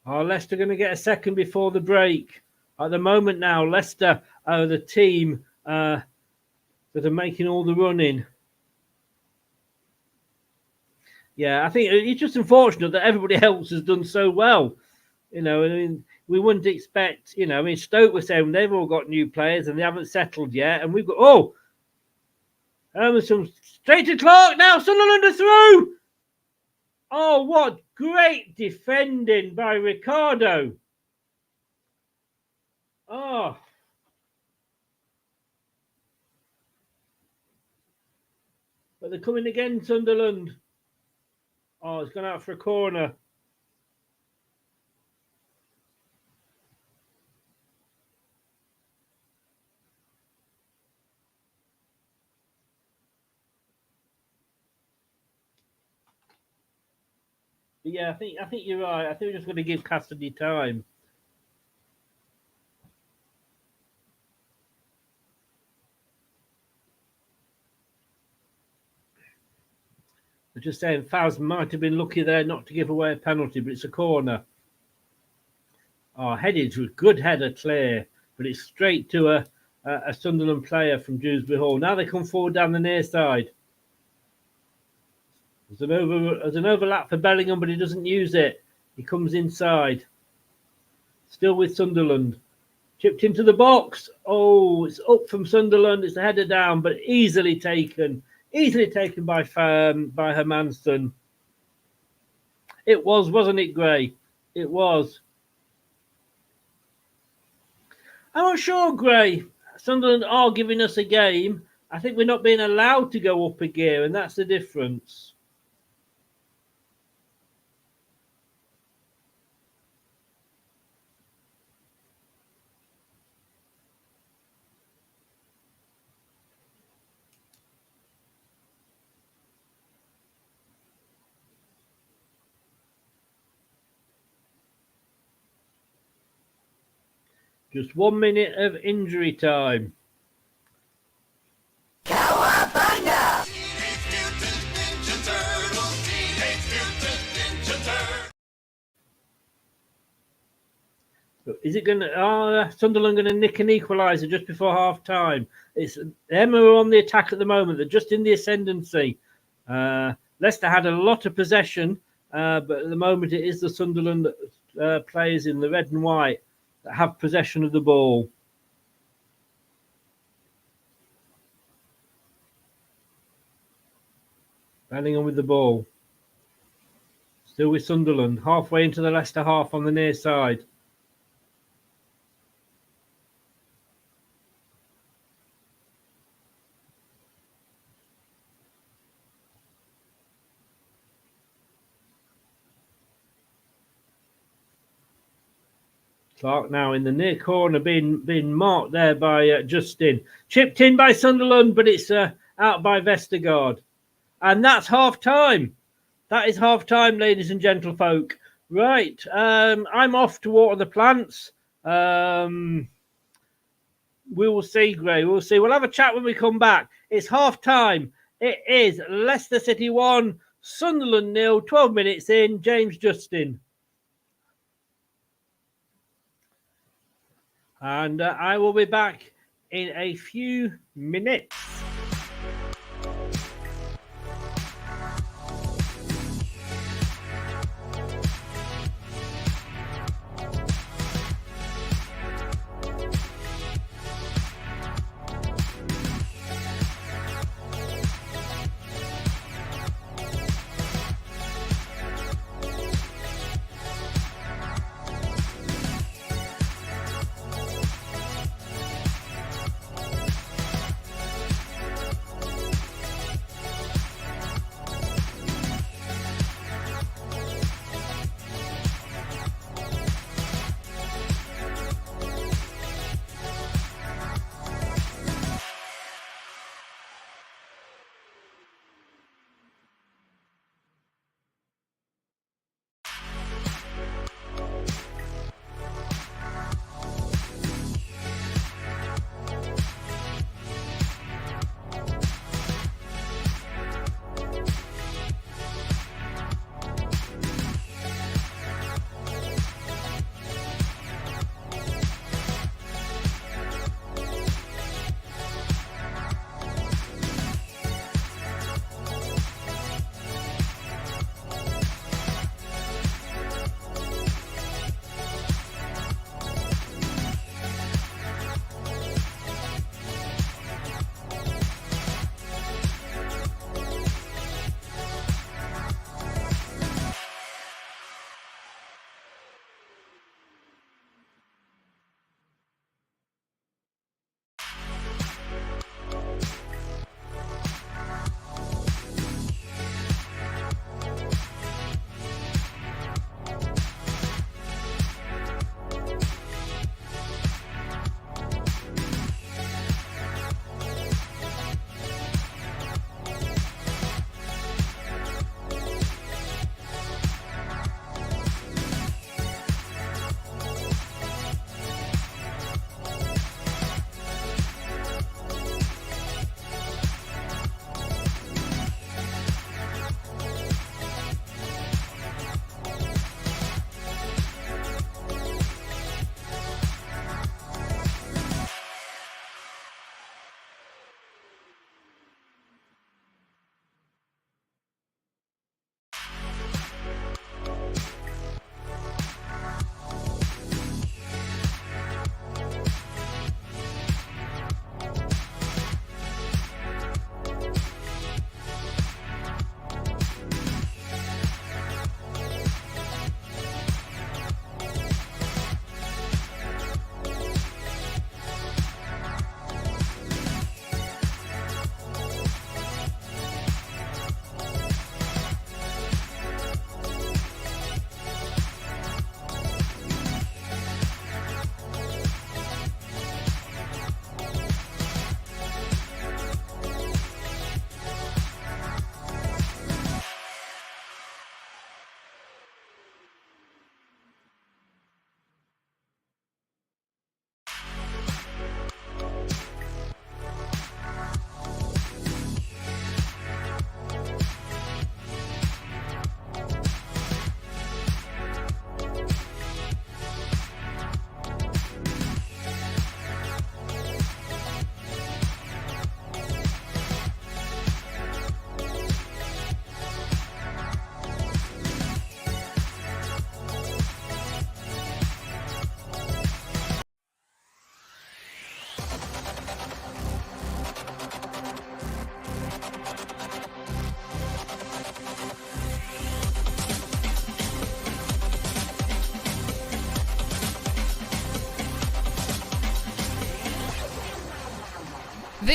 Are Leicester going to get a second before the break? At the moment now, Leicester are the team that are making all the running. Yeah, I think it's just unfortunate that everybody else has done so well. I mean, we wouldn't expect, I mean, Stoke was saying they've all got new players and they haven't settled yet. And we've got, Emerson straight to Clark now. Sunderland are through. Oh, what great defending by Ricardo. Oh. But they're coming again, Sunderland. Oh, it's gone out for a corner. But yeah, I think you're right. I think we're just going to give Cassidy time. They're just saying Faz might have been lucky there not to give away a penalty, but it's a corner. Oh, headed with good header clear, but it's straight to a Sunderland player from Dewsbury Hall. Now they come forward down the near side. There's an overlap for Bellingham, but he doesn't use it. He comes inside. Still with Sunderland. Chipped into the box. Oh, it's up from Sunderland. It's a header down, but easily taken. Easily taken by Hermansson. It was, wasn't it, Gray? It was. I'm not sure, Gray. Sunderland are giving us a game. I think we're not being allowed to go up a gear, and that's the difference. Just 1 minute of injury time. Is it going to? Sunderland going to nick an equaliser just before half time? It's them who are on the attack at the moment. They're just in the ascendancy. Leicester had a lot of possession, but at the moment it is the Sunderland players in the red and white that have possession of the ball. Bellingham with the ball. Still with Sunderland, halfway into the Leicester half on the near side. Clark now in the near corner, being marked there by Justin. Chipped in by Sunderland, but it's out by Vestergaard. And that's half time. That is half time, ladies and gentlefolk. Right, I'm off to water the plants. We will see, Gray. We'll see. We'll have a chat when we come back. It's half time. It is Leicester City 1, Sunderland 0, 12 minutes in. James Justin. And I will be back in a few minutes.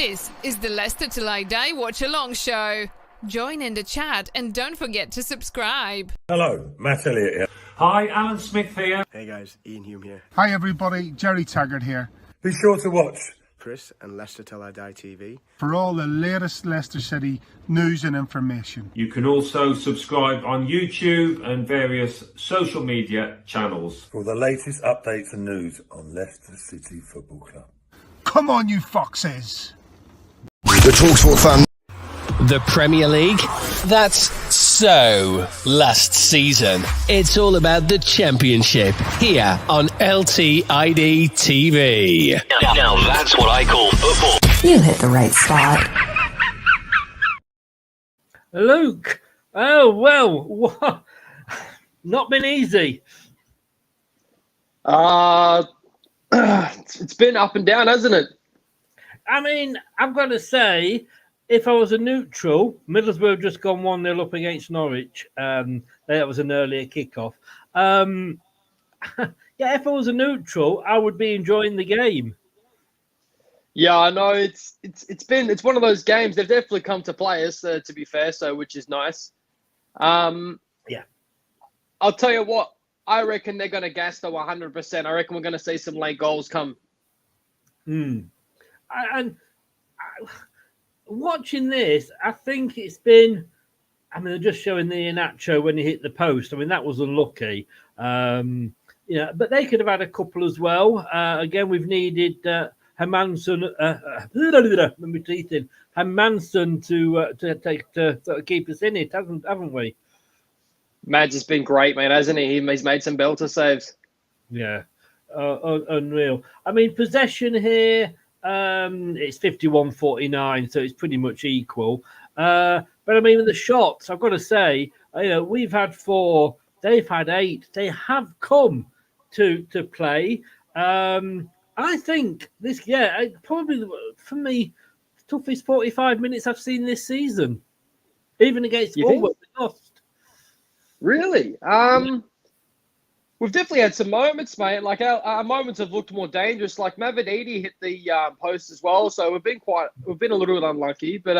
This is the Leicester Till I Die Watch-Along show. Join in the chat and don't forget to subscribe. Hello, Matt Elliott here. Hi, Alan Smith here. Hey guys, Ian Hume here. Hi everybody, Jerry Taggart here. Be sure to watch Chris and Leicester Till I Die TV for all the latest Leicester City news and information. You can also subscribe on YouTube and various social media channels for the latest updates and news on Leicester City Football Club. Come on, you foxes! The TalkSport fan. The Premier League? That's so last season. It's all about the Championship here on LTID TV. Now that's what I call football. You hit the right spot. Luke, oh, well, what? Not been easy. It's been up and down, hasn't it? I mean, I've got to say, if I was a neutral, Middlesbrough just gone 1-0 up against Norwich. That was an earlier kickoff. Yeah, if I was a neutral, I would be enjoying the game. Yeah, I know it's one of those games. They've definitely come to play us, to be fair, so which is nice. Yeah, I'll tell you what. I reckon they're going to gas to 100%. I reckon we're going to see some late goals come. Watching this, I think it's been. I mean, they're just showing the Iheanacho when he hit the post. I mean, that was unlucky. Yeah, but they could have had a couple as well. Again, we've needed Hermanson. Hermanson to keep us in it, haven't we? Mads has been great, man, hasn't he? He's made some belter saves. Yeah, unreal. I mean, possession here, it's 51-49, so it's pretty much equal. But I mean, the shots, I've got to say, we've had 4, they've had 8. They have come to play. I think this, probably for me, toughest 45 minutes I've seen this season, even against Bournemouth. Really? We've definitely had some moments, mate. Like our moments have looked more dangerous. Like Mavididi hit the post as well, so we've been a little bit unlucky. But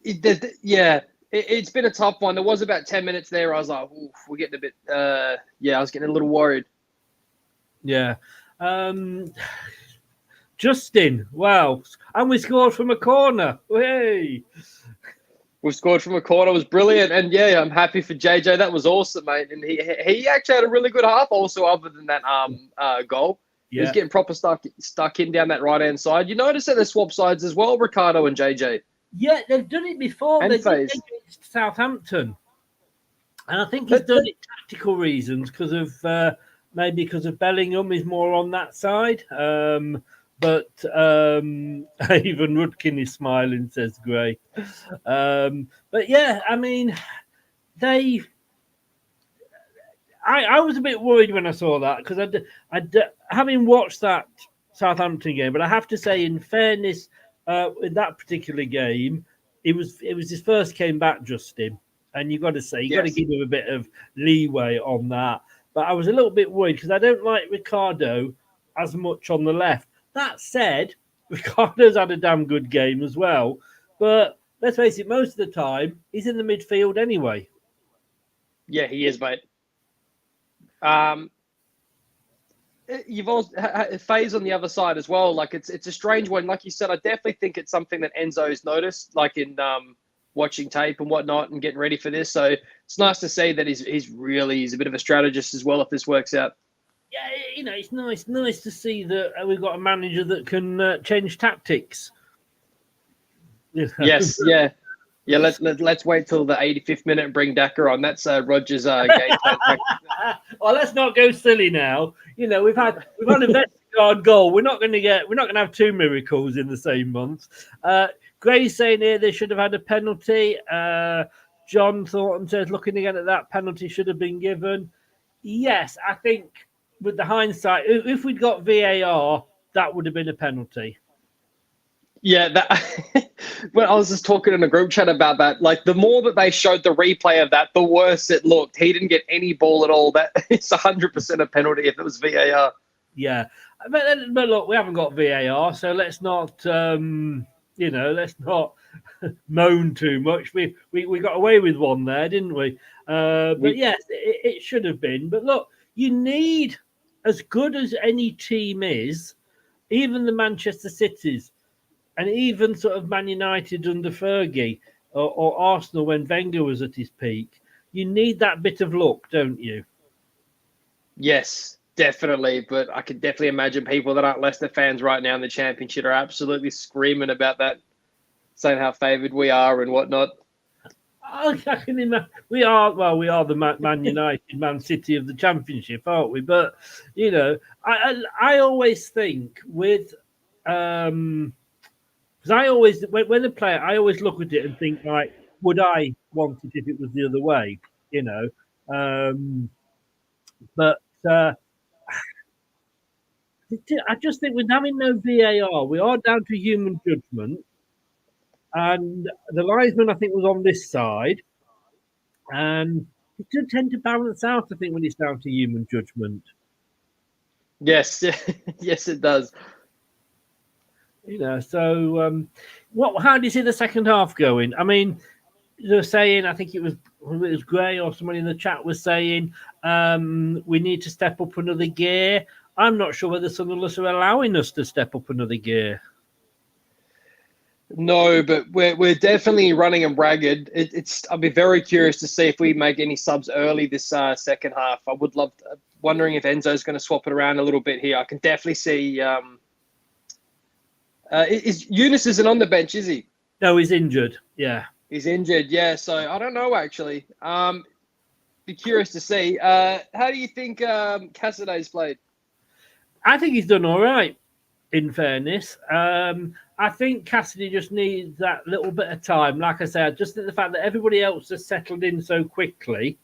it's been a tough one. There was about 10 minutes there. I was like, oof, we're getting a bit. I was getting a little worried. Yeah. Justin, wow, and we scored from a corner. Hey. We scored from a corner. It was brilliant. And, yeah, I'm happy for JJ. That was awesome, mate. And he actually had a really good half also other than that goal. Yeah. He was getting proper stuck in down that right-hand side. You notice that they swap sides as well, Ricardo and JJ. Yeah, they've done it before. They did it against Southampton. And I think he's done it tactical reasons because of Bellingham is more on that side. But even Rudkin is smiling, says Gray. But yeah, I mean, I was a bit worried when I saw that because I having watched that Southampton game, but I have to say, in fairness, in that particular game, it was his first game back, Justin, and you got to say got to give him a bit of leeway on that. But I was a little bit worried because I don't like Ricardo as much on the left. That said, Ricardo's had a damn good game as well. But let's face it, most of the time, he's in the midfield anyway. Yeah, he is, mate. You've also Faye's on the other side as well. Like, it's a strange one. Like you said, I definitely think it's something that Enzo's noticed, like in watching tape and whatnot and getting ready for this. So it's nice to see that he's a bit of a strategist as well if this works out. Yeah, it's nice to see that we've got a manager that can change tactics. Yes, yeah. Let's wait till the 85th minute and bring Daka on. That's Roger's game plan. Well, let's not go silly now. We've had a Vestergaard goal. We're not going to have 2 miracles in the same month. Gray's saying here they should have had a penalty. John Thornton says, looking again at that, penalty should have been given. Yes, I think with the hindsight, if we'd got VAR, that would have been a penalty. Yeah, when I was just talking in a group chat about that, like the more that they showed the replay of that, the worse it looked. He didn't get any ball at all. That it's 100% a penalty if it was VAR. Yeah, But look, we haven't got VAR, so let's not, let's not moan too much. We got away with one there, didn't we? But yes, it should have been. But look, you need, as good as any team is, even the Manchester Cities, and even sort of Man United under Fergie, or Arsenal when Wenger was at his peak, you need that bit of luck, don't you? Yes, definitely. But I could definitely imagine people that aren't Leicester fans right now in the Championship are absolutely screaming about that, saying how favoured we are and whatnot. I can imagine. We are the Man United, Man City of the Championship, aren't we? But I always think with because I always when a player, I always look at it and think, like, would I want it if it was the other way? But I just think with having no VAR, we are down to human judgment. And the linesman, I think, was on this side. And it does tend to balance out, I think, when it's down to human judgment. Yes, yes, it does. So how do you see the second half going? I mean, they're saying, I think it was Gray or someone in the chat was saying, we need to step up another gear. I'm not sure whether Sunderland are allowing us to step up another gear. No, but we're definitely running them ragged. I'll be very curious to see if we make any subs early this second half. I would love wondering if Enzo's going to swap it around a little bit here. I can definitely see. Eunice isn't on the bench, is he? No, he's injured. Yeah, he's injured. Yeah, so I don't know actually. Be curious to see. How do you think Cassaday's played? I think he's done all right. In fairness, I think Cassidy just needs that little bit of time. Like I said, just the fact that everybody else has settled in so quickly,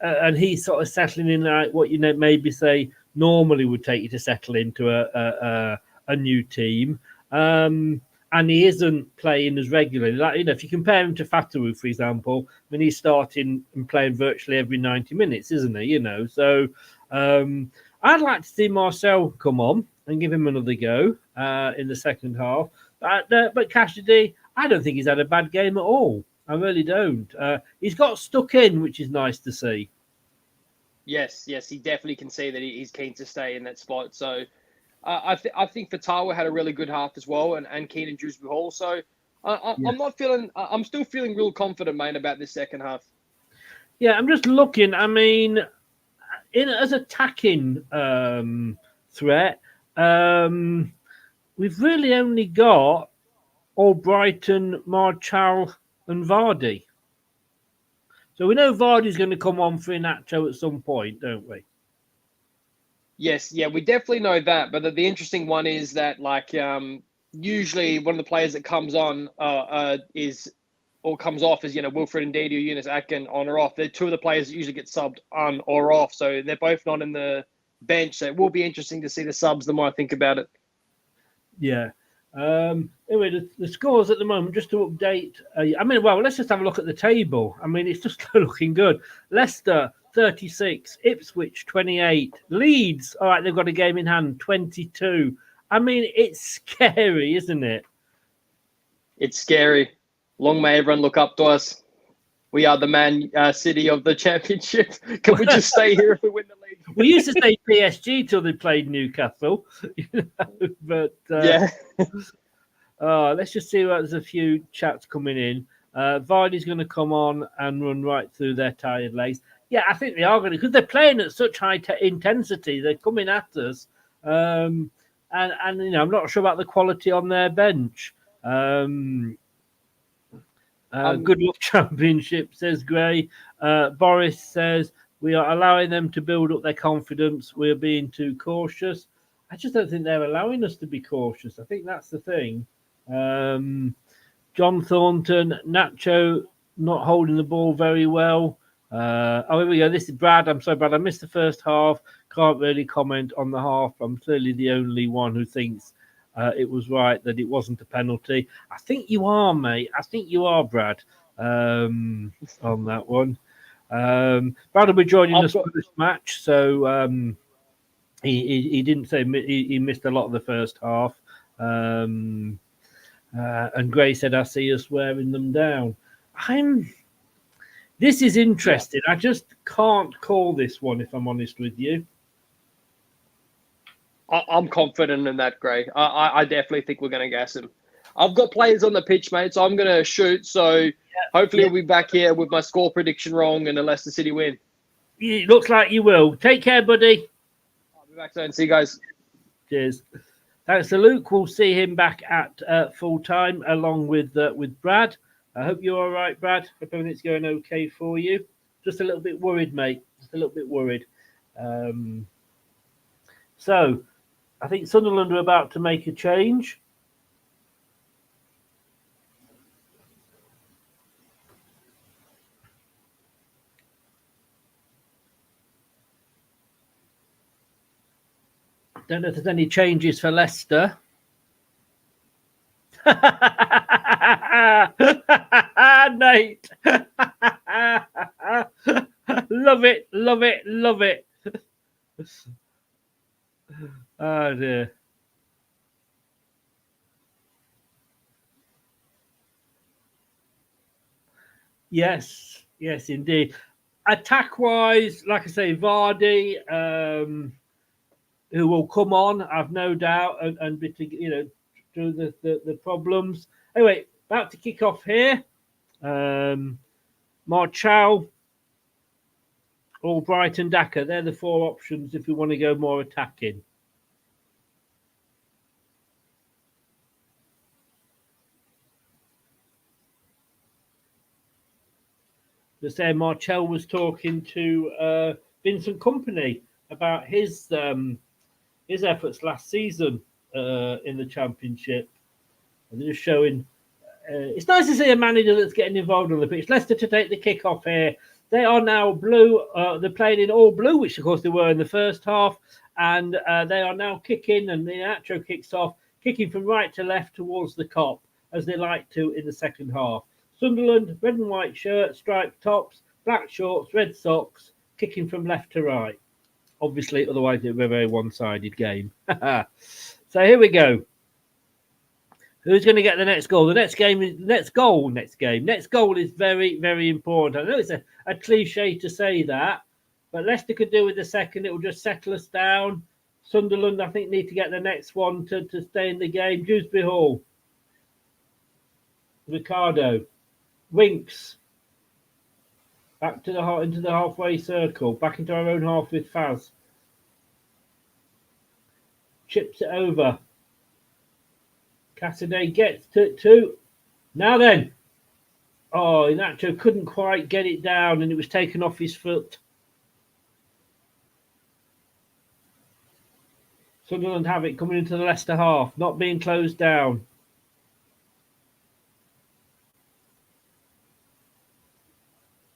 and he's sort of settling in like what maybe say normally would take you to settle into a new team, and he isn't playing as regularly. Like if you compare him to Fatawu, for example, when he's starting and playing virtually every 90 minutes, isn't he? So I'd like to see Marcel come on and give him another go in the second half. But Cassidy, I don't think he's had a bad game at all. I really don't. He's got stuck in, which is nice to see. Yes, he definitely can see that he's keen to stay in that spot. So I think Fatawa had a really good half as well, and Keenan Dewsbury Hall. So I'm still feeling real confident, mate, about this second half. Yeah, I'm just looking. I mean, as attacking threat, we've really only got Albrighton, Marchal, and Vardy. So we know Vardy's going to come on for Inacho at some point, don't we? Yes, yeah, we definitely know that. But the interesting one is that, usually one of the players that comes on comes off is Wilfred Ndidi or Eunice Atkin on or off. They're two of the players that usually get subbed on or off. So they're both not in the bench. So it will be interesting to see the subs the more I think about it. Yeah. Anyway, the scores at the moment, just to update. Let's just have a look at the table. I mean, it's just looking good. Leicester, 36. Ipswich, 28. Leeds, all right, they've got a game in hand, 22. I mean, it's scary, isn't it? It's scary. Long may everyone look up to us. We are the Man City of the Championship. Can we just stay here if we win the league? We used to say PSG till they played Newcastle, but yeah. Let's just see. There's a few chats coming in. Vardy's going to come on and run right through their tired legs. Yeah, I think they are going to, because they're playing at such high intensity. They're coming at us, and I'm not sure about the quality on their bench. Good luck, Championship, says Gray. Boris says, we are allowing them to build up their confidence. We're being too cautious. I just don't think they're allowing us to be cautious. I think that's the thing. John Thornton, Nacho not holding the ball very well. Here we go. This is Brad. I'm sorry, Brad. I missed the first half. Can't really comment on the half. I'm clearly the only one who thinks it was right that it wasn't a penalty. I think you are, mate. I think you are, Brad, on that one. Brad will be joining us for this match, so He didn't say he missed a lot of the first half. And Gray said, I see us wearing them down. This is interesting. I just can't call this one, if I'm honest with you. I'm confident in that, Gray. I definitely think we're going to gas him. I've got players on the pitch, mate, so I'm going to shoot. So hopefully we'll be back here with my score prediction wrong and a Leicester City win. It looks like you will. Take care, buddy. I'll be back soon. See you guys. Cheers. Thanks to Luke. We'll see him back at full time along with Brad. I hope you're all right, Brad. Hope everything's going okay for you. Just a little bit worried, mate. Just a little bit worried. So, I think Sunderland are about to make a change. Don't know if there's any changes for Leicester. Nate. Love it, love it, love it. Oh dear. Yes, yes, indeed. Attack-wise, like I say, Vardy, who will come on, I've no doubt, and through the problems. Anyway, about to kick off here. Marchal, Albright and Daka. They're the four options if we want to go more attacking. The same Marchal was talking to Vincent Kompany about his efforts last season in the Championship. And they're just showing. It's nice to see a manager that's getting involved on the pitch. Leicester to take the kick off here. They are now blue. They're playing in all blue, which of course they were in the first half. And they are now kicking, and the Nacho kicks off, kicking from right to left towards the Kop, as they like to in the second half. Sunderland, red and white shirt, striped tops, black shorts, red socks, kicking from left to right. Obviously, otherwise it would be a very one-sided game. So here we go. Who's going to get the next goal? The next goal is very, very important. I know it's a cliche to say that, but Leicester could do with the second. It will just settle us down. Sunderland, I think, need to get the next one to stay in the game. Dewsbury Hall. Ricardo. Winks. Back to into the halfway circle. Back into our own half with Faz. Chips it over. Cassidy gets to two. Now then. Oh, Inacho couldn't quite get it down and it was taken off his foot. Sunderland have it coming into the Leicester half. Not being closed down.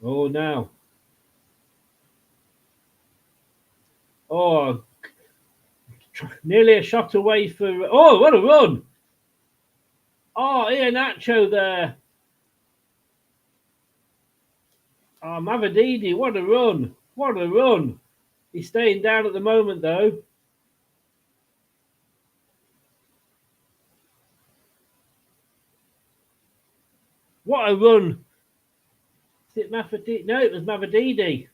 Oh, now. Oh, nearly a shot away for... Oh, what a run. Oh, Iheanacho there. Oh, Mavididi, what a run. What a run. He's staying down at the moment, though. What a run. Is it Mavididi? No, it was Mavididi.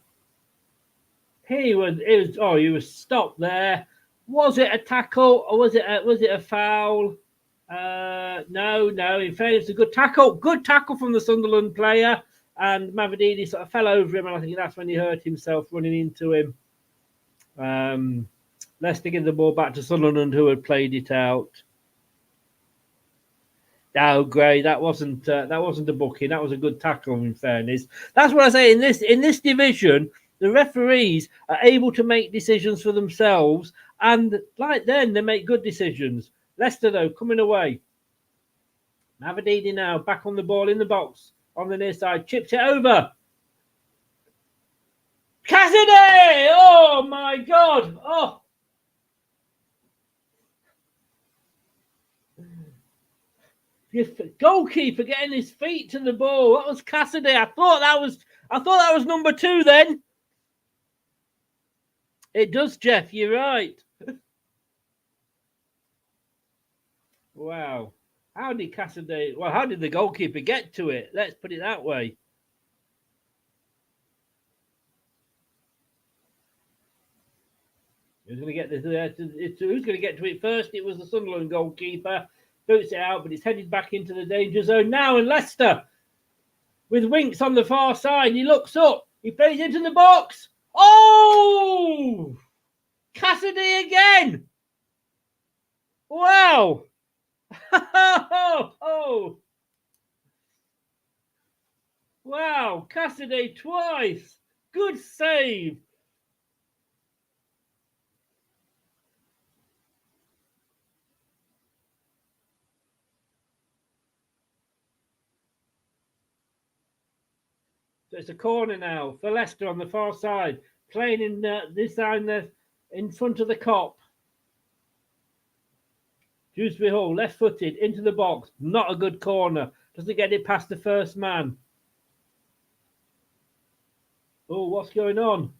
He was stopped there. Was it a tackle or was it a foul? No. In fairness, a good tackle. Good tackle from the Sunderland player. And Mavididi sort of fell over him, and I think that's when he hurt himself running into him. Leicester give the ball back to Sunderland, who had played it out. Oh, Gray, that wasn't a booking. That was a good tackle. In fairness, that's what I say. In this division, the referees are able to make decisions for themselves, and like then they make good decisions. Leicester though coming away. Mavididi now back on the ball in the box on the near side, chips it over. Cassidy! Oh my God! Oh. Goalkeeper getting his feet to the ball. That was Cassidy. I thought that was number 2 then. It does, Jeff. You're right. Wow. How did Cassidy? Well, how did the goalkeeper get to it? Let's put it that way. Who's going to get this? Who's going to get to it first? It was the Sunderland goalkeeper. Boots it out, but it's headed back into the danger zone now. And Leicester, with Winks on the far side, he looks up. He plays into the box. Oh! Cassidy again. Wow. Oh. Wow. Cassidy twice. Good save. So it's a corner now for Leicester on the far side, playing in this side in front of the Kop. Dewsbury Hall, left-footed, into the box. Not a good corner. Doesn't get it past the first man. Oh, what's going on?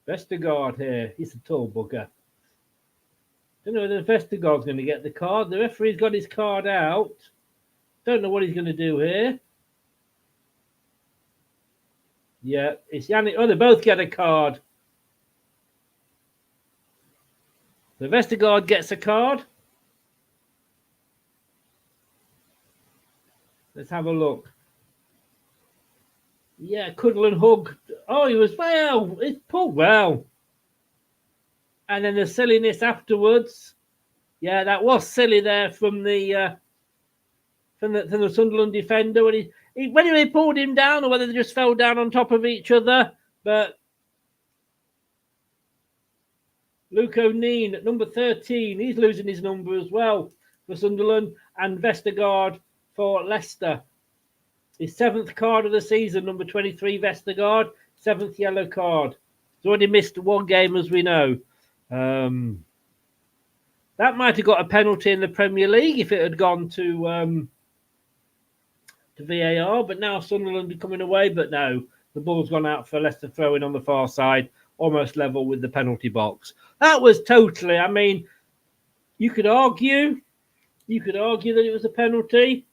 Vestergaard here. He's a tall bugger. Don't know whether Vestergaard's going to get the card. The referee's got his card out. Don't know what he's going to do here. Yeah, it's Yannick. Oh, they both get a card. So Vestergaard gets a card. Let's have a look. Yeah, cuddle and hug. Oh, he was well. It's pulled well. And then the silliness afterwards. Yeah, that was silly there from the Sunderland defender when whether he pulled him down or whether they just fell down on top of each other. But Luke O'Neill at number 13, he's losing his number as well for Sunderland, and Vestergaard for Leicester. His 7th card of the season, number 23, Vestergaard, 7th yellow card. He's already missed one game, as we know. That might have got a penalty in the Premier League if it had gone to VAR, but now Sunderland are coming away. But no, the ball's gone out for Leicester throwing on the far side, almost level with the penalty box. That was totally, I mean, you could argue that it was a penalty.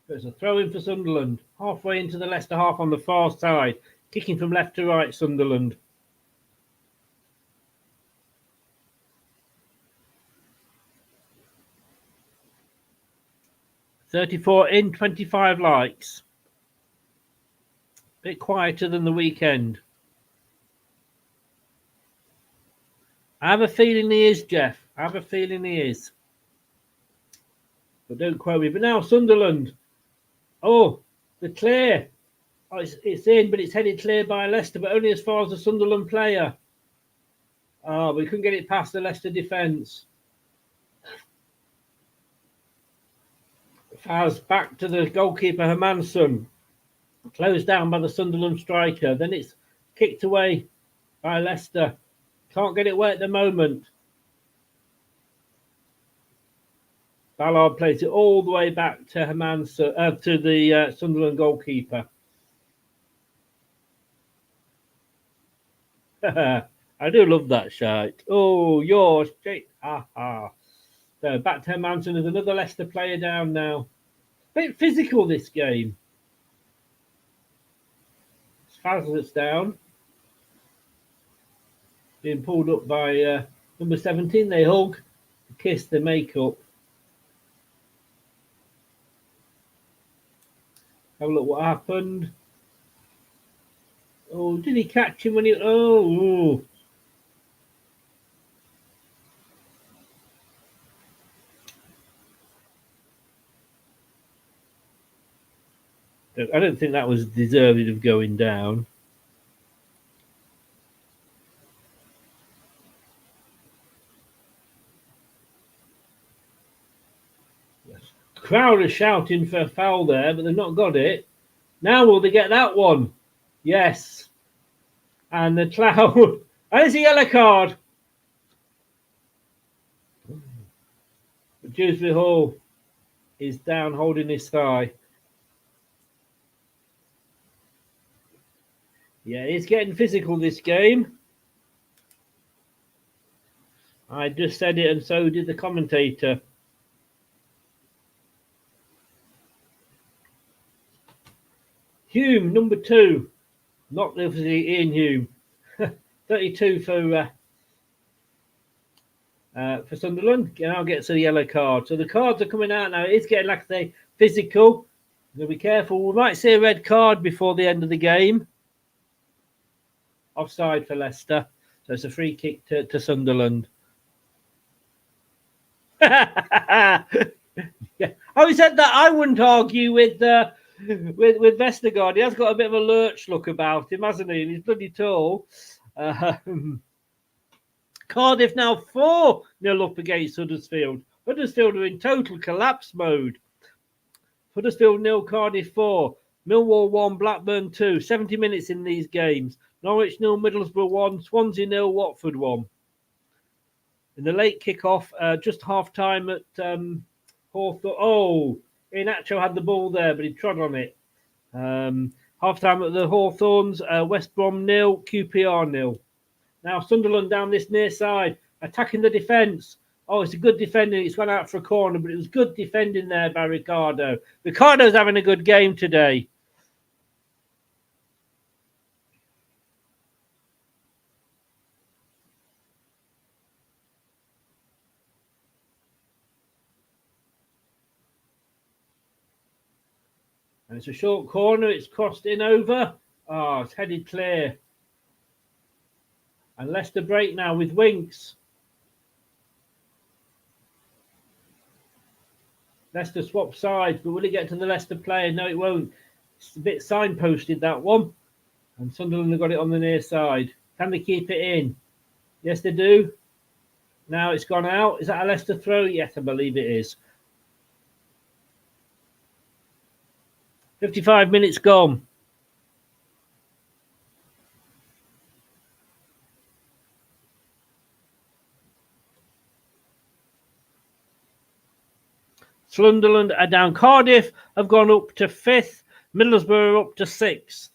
There's a throw in for Sunderland, halfway into the Leicester half on the far side, kicking from left to right, Sunderland. $34 in, 25 likes. Bit quieter than the weekend. I have a feeling he is, Jeff. I have a feeling he is. But don't quote me. But now Sunderland. Oh, the clear. Oh, it's in, but it's headed clear by Leicester, but only as far as the Sunderland player. Oh, we couldn't get it past the Leicester defence. Faz back to the goalkeeper, Hermansson. Closed down by the Sunderland striker. Then it's kicked away by Leicester. Can't get it away at the moment. Ballard plays it all the way back to Hermansson, to the Sunderland goalkeeper. I do love that shot. Oh, yours. Ha ha. So back to Hermansson. There's another Leicester player down now. Bit physical this game. It's Faz that's down. Being pulled up by number 17. They hug, kiss, they make up. Have a look what happened. Oh, did he catch him when he... Oh. I don't think that was deserving of going down. Yes. The crowd are shouting for a foul there, but they've not got it. Now will they get that one? Yes. And the cloud. And it's a yellow card. But Dewsbury Hall is down holding his thigh. Yeah, it's getting physical this game. I just said it and so did the commentator. Hume, number 2. Not obviously Ian Hume. 32 for Sunderland. Now gets a yellow card. So the cards are coming out now. It's getting, like I say, physical. You'll be careful. We might see a red card before the end of the game. Offside for Leicester. So it's a free kick to Sunderland. Yeah. Having said that, I wouldn't argue with Vestergaard. He has got a bit of a lurch look about him, hasn't he? And he's bloody tall. Cardiff now 4-0 up against Huddersfield. Huddersfield are in total collapse mode. Huddersfield 0, Cardiff 4. Millwall 1, Blackburn 2. 70 minutes in these games. Norwich 0, Middlesbrough 1. Swansea 0, Watford 1. In the late kick-off, just half-time at Hawthorn. Oh, Inacho had the ball there, but he trod on it. Half-time at the Hawthorns, West Brom 0, QPR 0. Now Sunderland down this near side, attacking the defence. Oh, it's a good defending. It's gone out for a corner, but it was good defending there by Ricardo. Ricardo's having a good game today. And it's a short corner. It's crossed in over. Oh, it's headed clear. And Leicester break now with Winks. Leicester swap sides, but will it get to the Leicester player? No, it won't. It's a bit signposted, that one. And Sunderland have got it on the near side. Can they keep it in? Yes, they do. Now it's gone out. Is that a Leicester throw? Yes, I believe it is. 55 minutes gone. Sunderland are down. Cardiff have gone up to 5th. Middlesbrough up to 6th.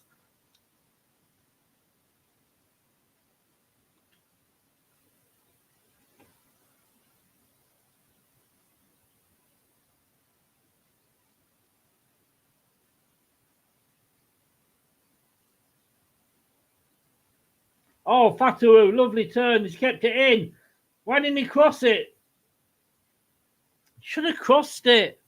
Oh, Fatawu, lovely turn. He's kept it in. Why didn't he cross it? Should have crossed it.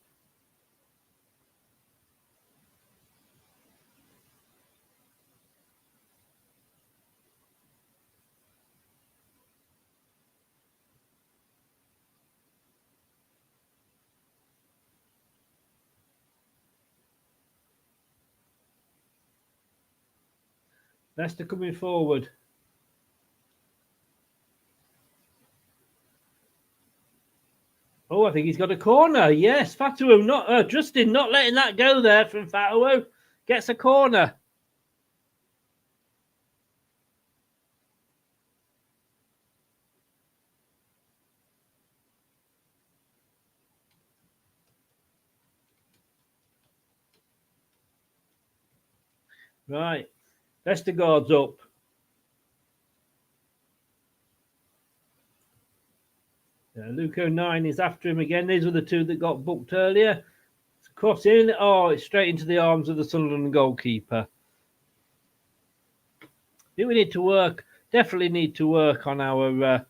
Leicester coming forward. Oh, I think he's got a corner. Yes, Fatawu, not Justin, not letting that go there from Fatawu. Gets a corner. Right, Vestergaard's up. Luke 09 is after him again. These were the two that got booked earlier. It's cross in. Oh, it's straight into the arms of the Sunderland goalkeeper. I think we need to work. Definitely need to work on our.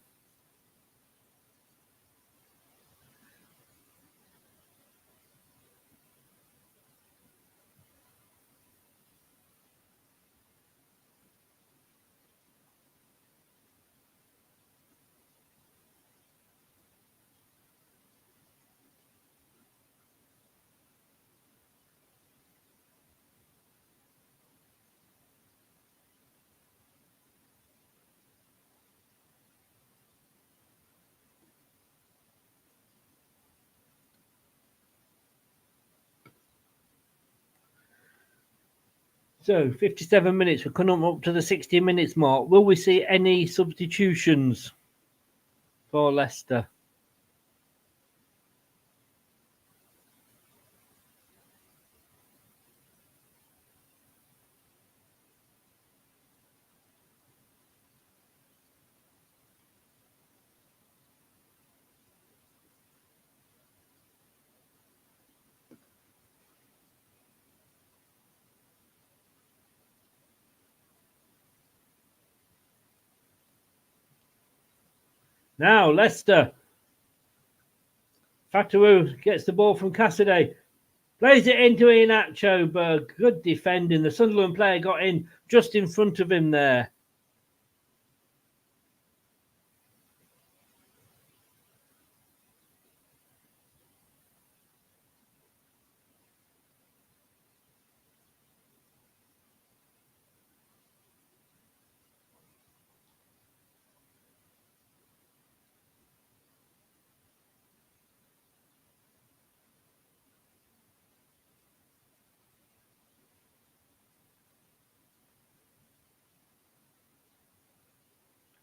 So 57 minutes. We're coming up to the 60 minutes mark. Will we see any substitutions for Leicester? Now, Leicester. Fatawu gets the ball from Cassidy. Plays it into Iheanacho, but good defending. The Sunderland player got in just in front of him there.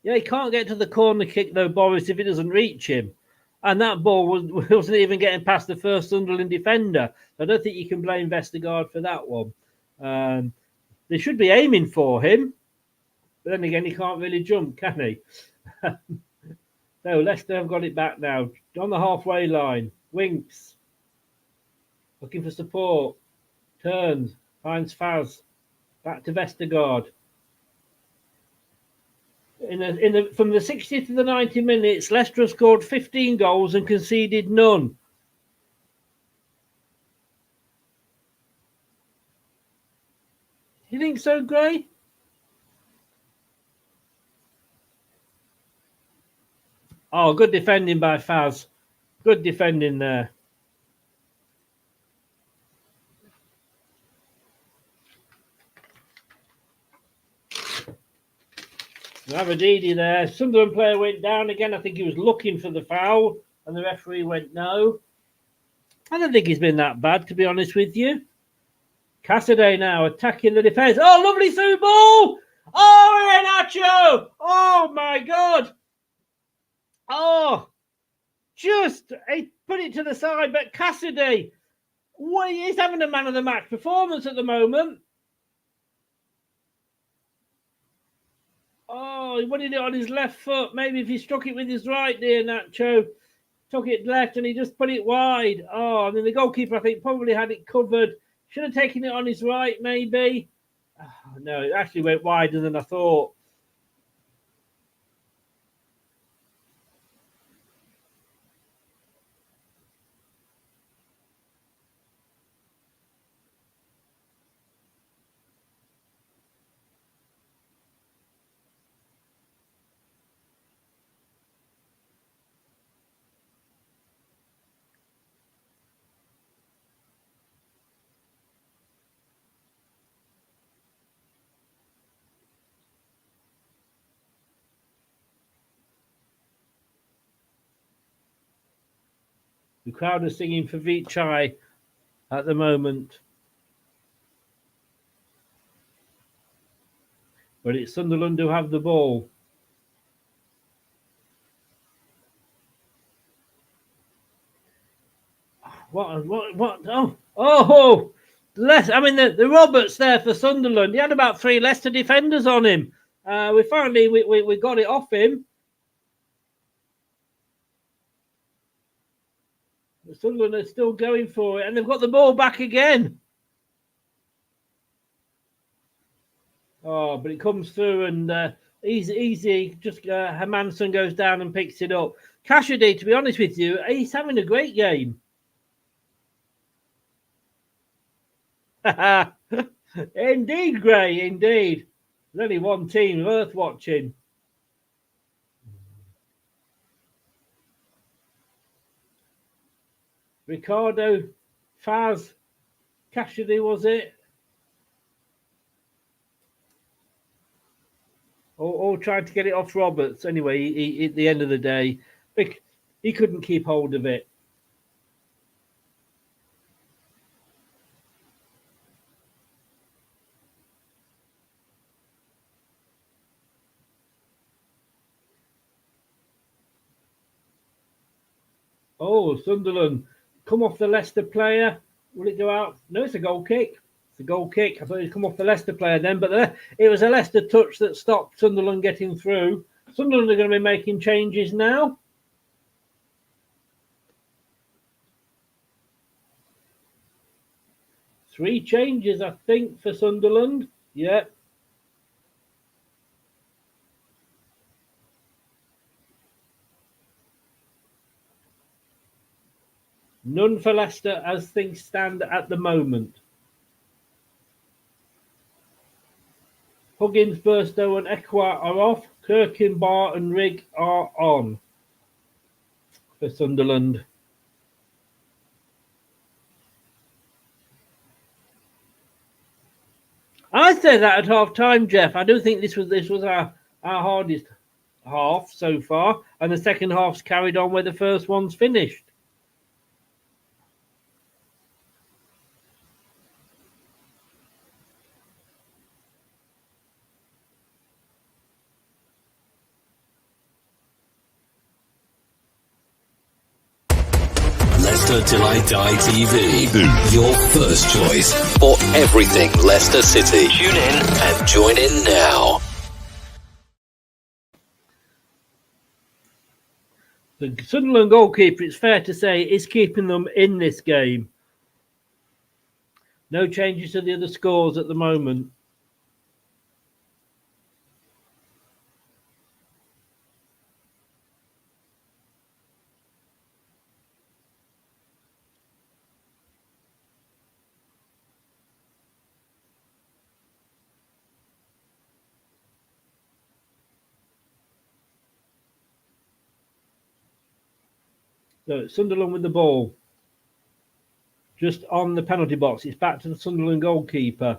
Yeah, he can't get to the corner kick, though, Boris, if it doesn't reach him. And that ball wasn't even getting past the first Sunderland defender. I don't think you can blame Vestergaard for that one. They should be aiming for him. But then again, he can't really jump, can he? No, Leicester have got it back now. On the halfway line. Winks. Looking for support. Turns. Finds Faz. Back to Vestergaard. From the 60 to the 90 minutes, Leicester have scored 15 goals and conceded none. You think so, Gray? Oh, good defending by Faz. Good defending there. Avadidi there. Sunderland player went down again. I think he was looking for the foul, and the referee went no. I don't think he's been that bad, to be honest with you. Cassidy now attacking the defence. Oh, lovely through ball! Oh, Iheanacho! Oh, my God! Oh, just he put it to the side, but Cassidy, he's having a man of the match performance at the moment. Oh, he wanted it on his left foot. Maybe if he struck it with his right, dear Nacho, took it left and he just put it wide. Oh, and then the goalkeeper, I think, probably had it covered. Should have taken it on his right, maybe. Oh, no, it actually went wider than I thought. The crowd are singing for Vichai at the moment. But it's Sunderland who have the ball. What? Oh! I mean, the Roberts there for Sunderland. He had about 3 Leicester defenders on him. We finally got it off him. The Sunderland are still going for it, and they've got the ball back again. Oh, but it comes through, and easy. Just Hermanson goes down and picks it up. Cassidy, to be honest with you, he's having a great game. Indeed, Gray, indeed. There's only one team worth watching. Ricardo, Faz, Cassidy, was it? All trying to get it off Roberts. Anyway, he at the end of the day, he couldn't keep hold of it. Oh, Sunderland. Come off the Leicester player. Will it go out? No, it's a goal kick. It's a goal kick. I thought it'd come off the Leicester player then, but it was a Leicester touch that stopped Sunderland getting through. Sunderland are going to be making changes now. Three changes, I think, for Sunderland. Yeah. None for Leicester as things stand at the moment. Huggins, Burstow and Ekwa are off. Kirkinbar and Rigg are on for Sunderland. I said that at half time, Jeff. I do think this was our hardest half so far, and the second half's carried on where the first one's finished. Leicester Till I Die TV. Your first choice for everything Leicester City. Tune in and join in now. The Sunderland goalkeeper, it's fair to say, is keeping them in this game. No changes to the other scores at the moment. So Sunderland with the ball. Just on the penalty box. It's back to the Sunderland goalkeeper.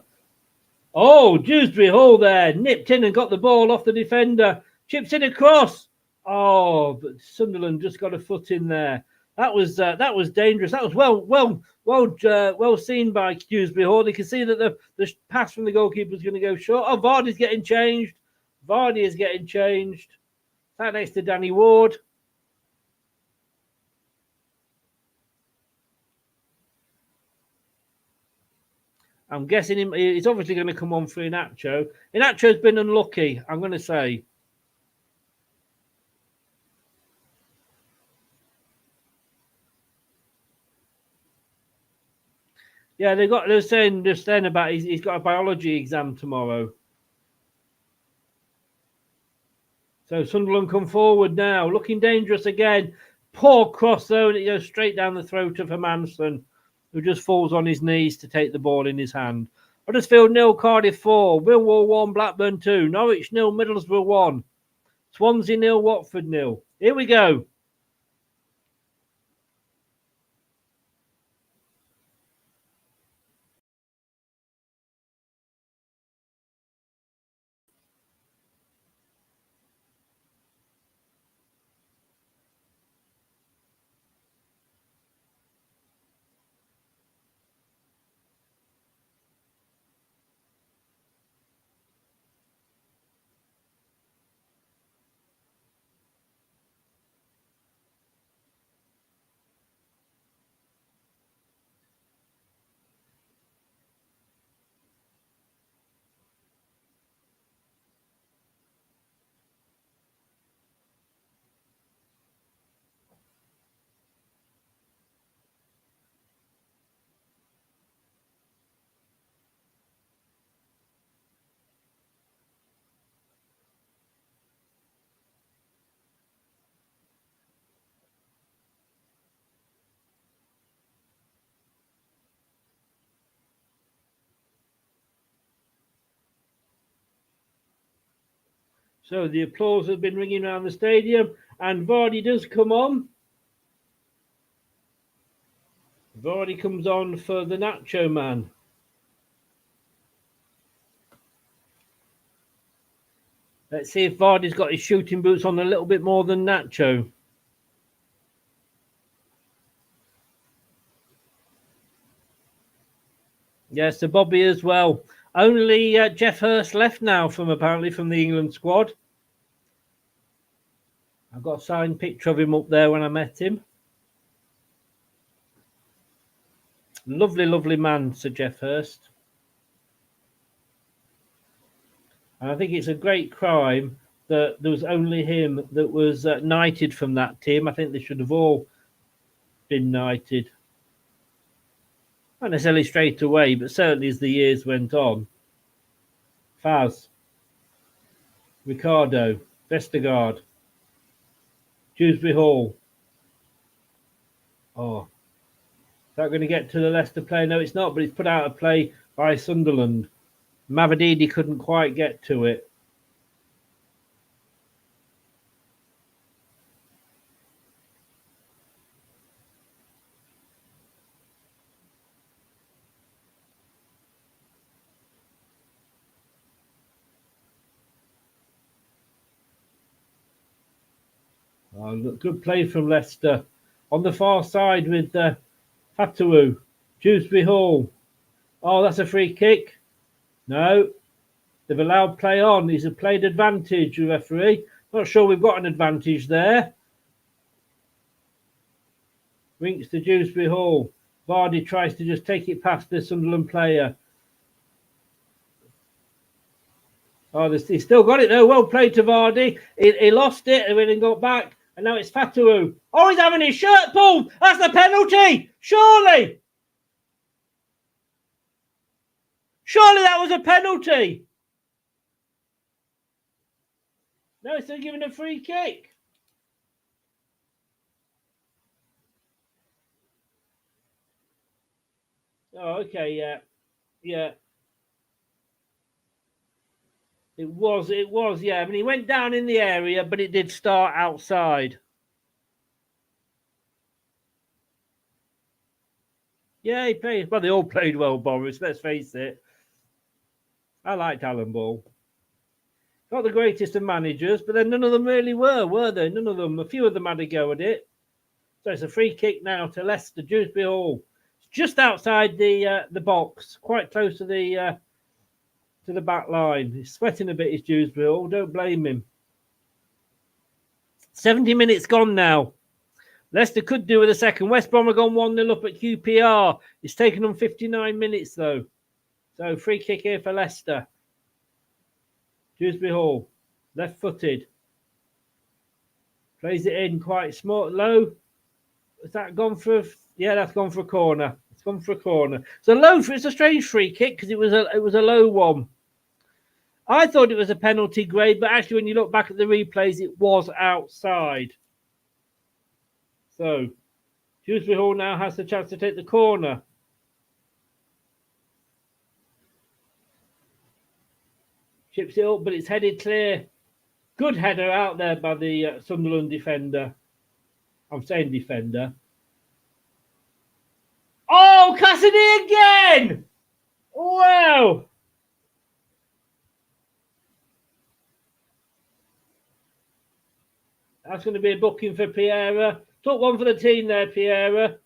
Oh, Dewsbury Hall there. Nipped in and got the ball off the defender. Chips in across. Oh, but Sunderland just got a foot in there. That was dangerous. That was well seen by Dewsbury Hall. You can see that the pass from the goalkeeper is going to go short. Oh, Vardy's getting changed. Vardy is getting changed. Sat next to Danny Ward. I'm guessing he's obviously going to come on for Inacho. Inacho's been unlucky, I'm going to say. Yeah, they're saying just then about he's got a biology exam tomorrow. So Sunderland come forward now, looking dangerous again. Poor cross though, and it goes straight down the throat of Hermansson, who just falls on his knees to take the ball in his hand. Huddersfield 0, Cardiff 4, Millwall 1, Blackburn 2, Norwich 0, Middlesbrough 1, Swansea 0, Watford 0. Here we go. So the applause has been ringing around the stadium, and Vardy does come on. Vardy comes on for the Nacho man. Let's see if Vardy's got his shooting boots on a little bit more than Nacho. Yes, to Bobby as well. Only Jeff Hurst left now from the England squad. I've got a signed picture of him up there when I met him. Lovely, lovely man, Sir Jeff Hurst. And I think it's a great crime that there was only him that was knighted from that team. I think they should have all been knighted. Not necessarily straight away, but certainly as the years went on. Faz, Ricardo, Vestergaard, Dewsbury Hall. Oh, is that going to get to the Leicester play? No, it's not, but it's put out of play by Sunderland. Mavadidi couldn't quite get to it. Oh, good play from Leicester. On the far side with Fatawu. Dewsbury Hall. Oh, that's a free kick. No. They've allowed play on. He's a played advantage, the referee. Not sure we've got an advantage there. Winks to Dewsbury Hall. Vardy tries to just take it past the Sunderland player. Oh, he's still got it though. Well played to Vardy. He lost it and then got back. And now it's Fatawu. Oh, he's having his shirt pulled. That's the penalty. Surely. Surely that was a penalty. No, it's still giving a free kick. Oh, okay, yeah. Yeah. It was, yeah. I mean, he went down in the area, but it did start outside. Yeah, he played. Well, they all played well, Boris, let's face it. I liked Alan Ball. Not the greatest of managers, but then none of them really were they? None of them. A few of them had a go at it. So it's a free kick now to Leicester, Dewsbury Hall. It's just outside the box, quite close to the back line. He's sweating a bit, is Dewsbury Hall. Don't blame him. 70 minutes gone now. Leicester could do with a second. West Brom have gone 1-0 up at QPR. It's taken them 59 minutes, though. So, free kick here for Leicester. Dewsbury Hall, left-footed. Plays it in quite small, low. Has that gone for yeah, that's gone for a corner. It's gone for a corner. So low, it's a strange free kick because it was a low one. I thought it was a penalty grade, but actually when you look back at the replays, it was outside. So, Dewsbury Hall now has the chance to take the corner. Chips it up, but it's headed clear. Good header out there by the Sunderland defender. I'm saying defender. Oh, Cassidy again! Wow! That's going to be a booking for Piera. Took one for the team there, Piera.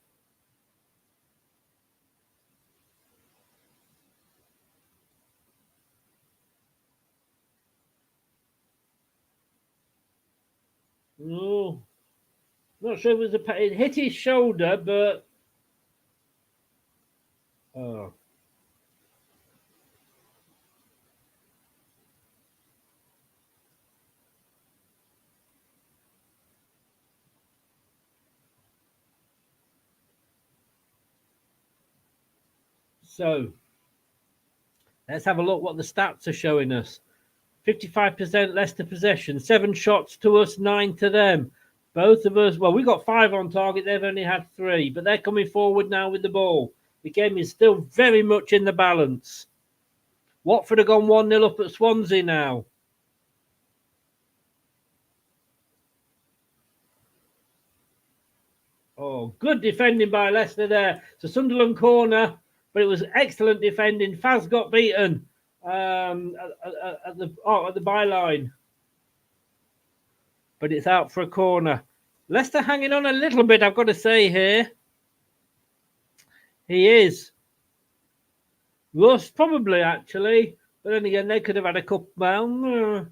No. Not sure if it was it hit his shoulder, but oh. So let's have a look what the stats are showing us. 55% Leicester possession, 7 shots to us, 9 to them. Both of us, well, we got 5 on target. They've only had 3, but they're coming forward now with the ball. The game is still very much in the balance. Watford have gone 1-0 up at Swansea now. Oh, good defending by Leicester there. It's a Sunderland corner, but it was excellent defending. Faz got beaten at the byline. But it's out for a corner. Leicester hanging on a little bit, I've got to say here. He is. Russ, probably, actually. But then again, they could have had a couple down.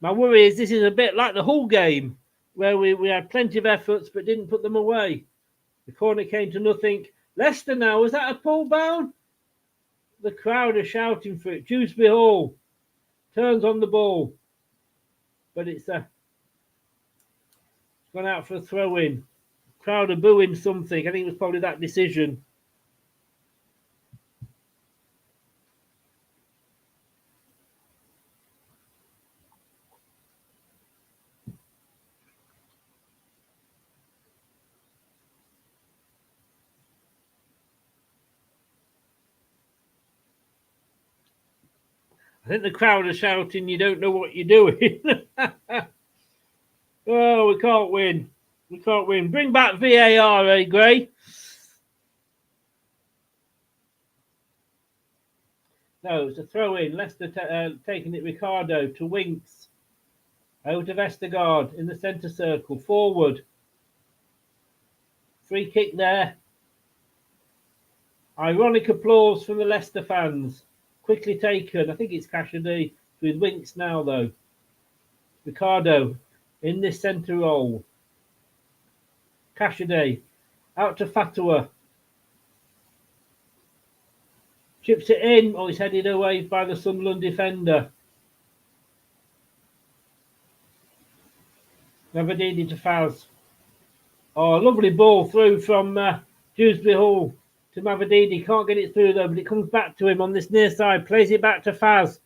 My worry is this is a bit like the Hull game. where we had plenty of efforts but didn't put them away. The corner came to nothing. Leicester now, was that a pull down? The crowd are shouting for it. Dewsbury Hall turns on the ball, but it's gone out for a throw-in. Crowd are booing something. I think it was probably that decision. I think the crowd are shouting, you don't know what you're doing. Oh, we can't win. We can't win. Bring back VAR, eh, Gray? No, it's a throw-in. Leicester taking it Ricardo to Winks. Out of Vestergaard in the centre circle. Forward. Free kick there. Ironic applause from the Leicester fans. Quickly taken. I think it's Cassidy with Winks now, though. Ricardo in this centre role. Cassidy out to Fatua. Chips it in. Oh, he's headed away by the Sunderland defender. Navadini to Faz. Oh, lovely ball through from Dewsbury Hall to Mavadini. Can't get it through though, but it comes back to him on this near side. Plays it back to Faz,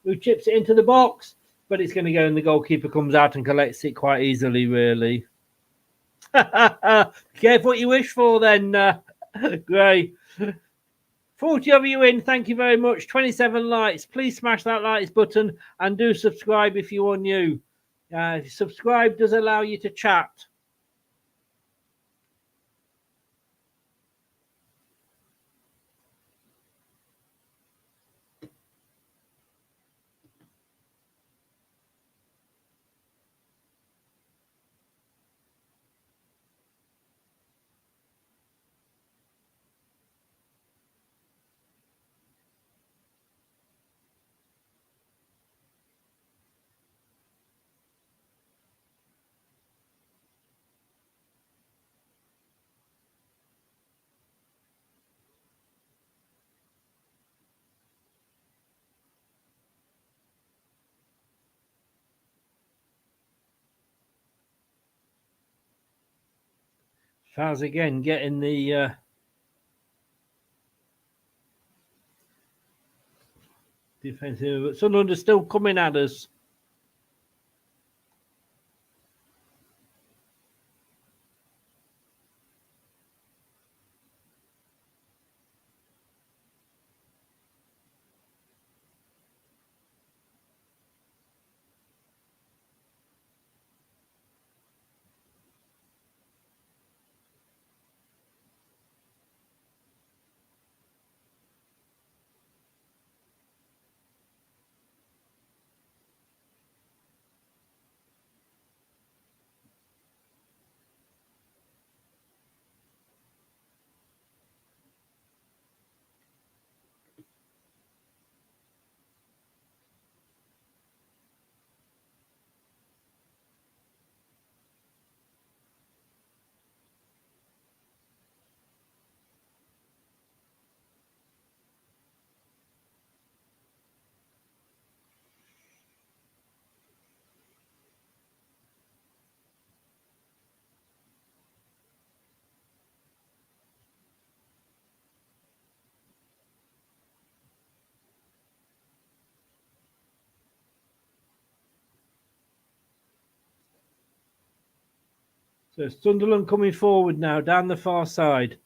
who chips it into the box. But it's going to go and the goalkeeper comes out and collects it quite easily, really. Careful what you wish for then, Gray. 40 of you in, thank you very much. 27 likes. Please smash that likes button and do subscribe if you are new. Subscribe does allow you to chat. Faz again getting the defensive, but Sunderland is still coming at us. So Sunderland coming forward now down the far side.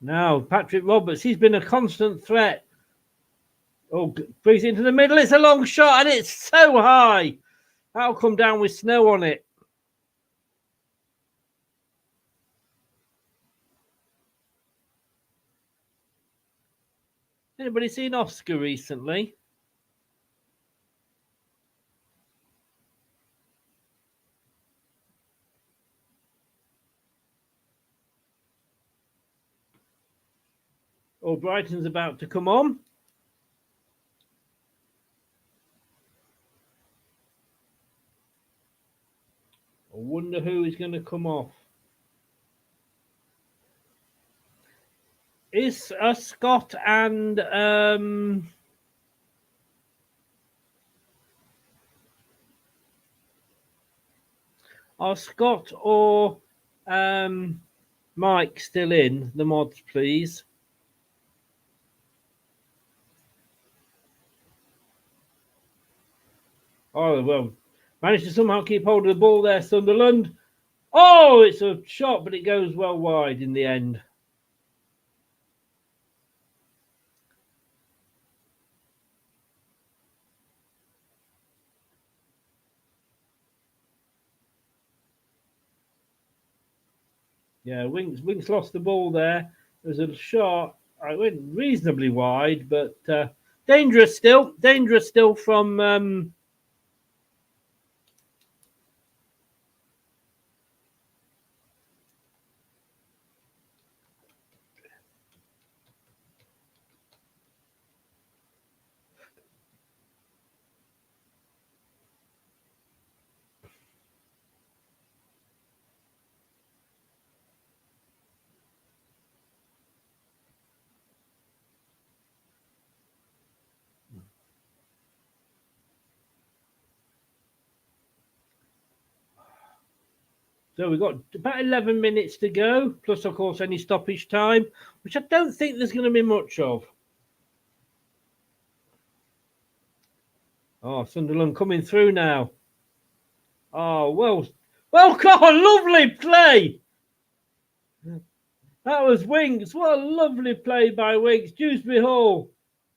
Now Patrick Roberts, he's been a constant threat. Oh, brings it into the middle. It's a long shot and it's so high. That'll come down with snow on it. Anybody seen Oscar recently? or Brighton's about to come on. I wonder who is going to come off. Is Scott and are Scott or Mike still in the mods, please? Oh, well, managed to somehow keep hold of the ball there, Sunderland. Oh, it's a shot, but it goes well wide in the end. Yeah, Winks lost the ball there. There was a shot. I went reasonably wide, but dangerous still. Dangerous still from So we've got about 11 minutes to go, plus, of course, any stoppage time, which I don't think there's going to be much of. Oh, Sunderland coming through now. Oh, well, God, lovely play. That was Winks. What a lovely play by Winks. Dewsbury Hall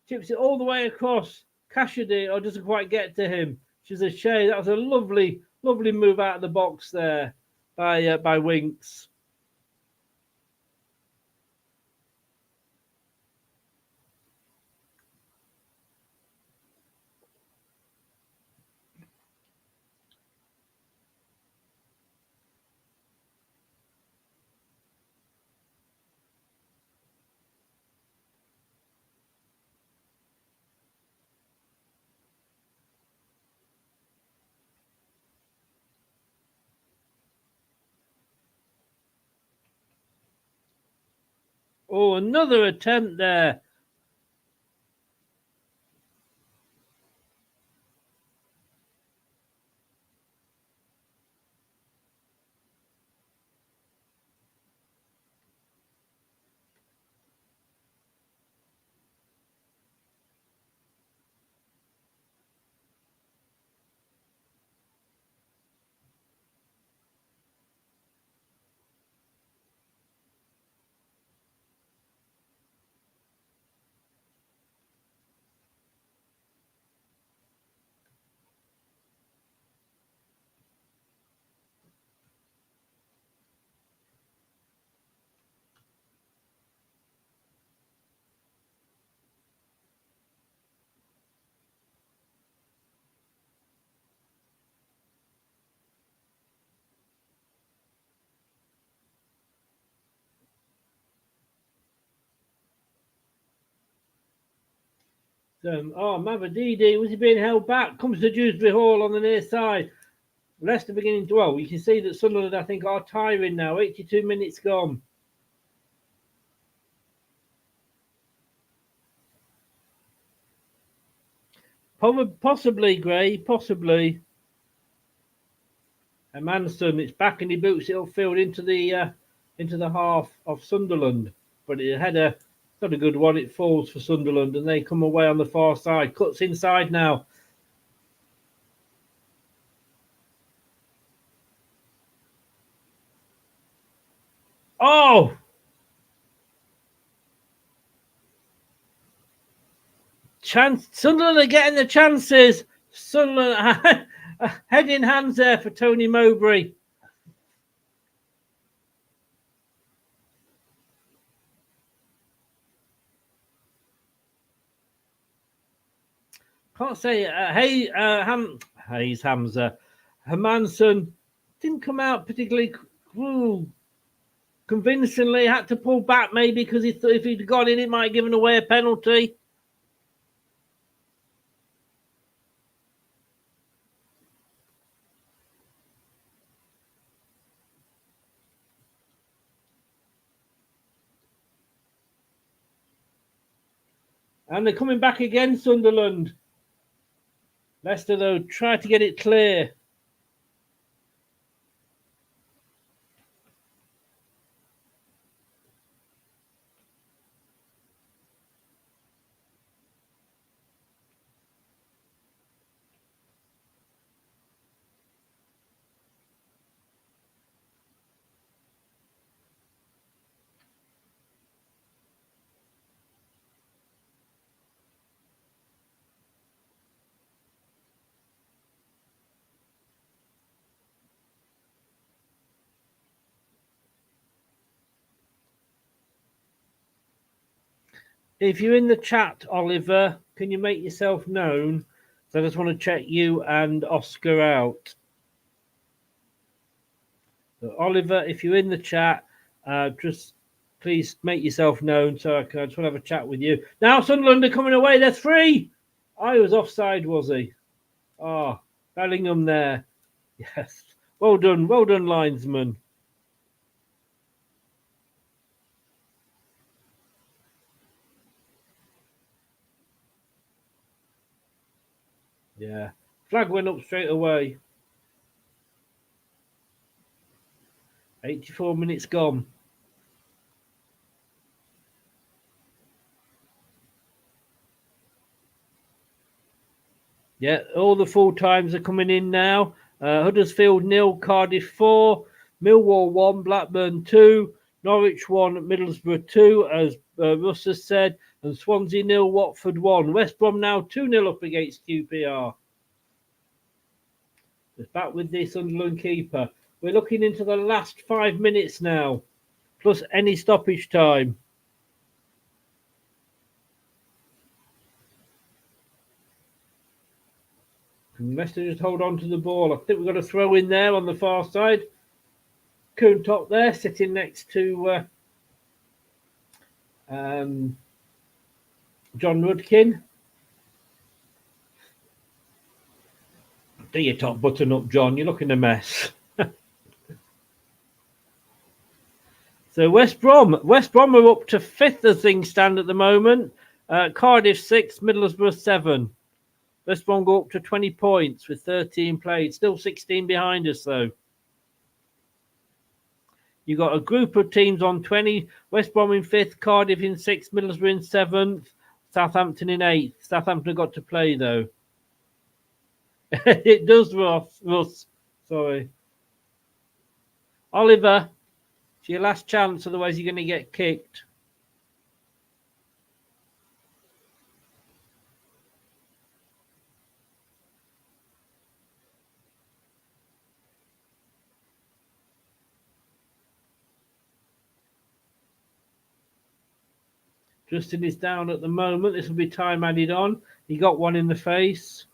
chips it all the way across. Cassidy, or doesn't quite get to him. Which is a shame. That was a lovely, lovely move out of the box there by Winks. Oh, another attempt there. Mavadidi, was he being held back? Comes to Dewsbury Hall on the near side. Leicester beginning to, well, you can see that Sunderland, I think, are tiring now. 82 minutes gone. Possibly, Gray, possibly. And Manson, it's back and he boots it upfield into the half of Sunderland. But it had not a good one. It falls for Sunderland and they come away on the far side. Cuts inside now. Oh! Sunderland are getting the chances. Sunderland head in hands there for Tony Mowbray. Can't say Hayes Hamza. Hermanson didn't come out particularly good convincingly. Had to pull back maybe because he thought if he'd got in, it might have given away a penalty. And they're coming back again, Sunderland. Leicester, though, try to get it clear. If you're in the chat, Oliver, can you make yourself known? So I just want to check you and Oscar out. So Oliver, if you're in the chat, just please make yourself known so I just want to have a chat with you. Now Sunderland are coming away. They're free. I was offside, was he? Oh, Bellingham there. Yes. Well done, linesman. Yeah. Flag went up straight away. 84 minutes gone. Yeah, all the full times are coming in now. Huddersfield 0, Cardiff 4, Millwall 1, Blackburn 2, Norwich 1, Middlesbrough 2, as Russ has said, and Swansea 0, Watford 1. West Brom now 2-0 up against QPR. It's back with the Sunderland keeper. We're looking into the last 5 minutes now, plus any stoppage time. Can Leicester just hold on to the ball? I think we've got a throw in there on the far side. Coontop there, sitting next to John Rudkin. Do your top button up, John. You're looking a mess. So West Brom are up to 5th as things stand at the moment. Cardiff 6, Middlesbrough 7. West Brom go up to 20 points with 13 played. Still 16 behind us, though. You've got a group of teams on 20. West Brom in 5th, Cardiff in 6th, Middlesbrough in 7th, Southampton in 8th. Southampton have got to play, though. It does, Russ. Sorry. Oliver, it's your last chance, otherwise you're going to get kicked. Justin is down at the moment. This will be time added on. He got one in the face.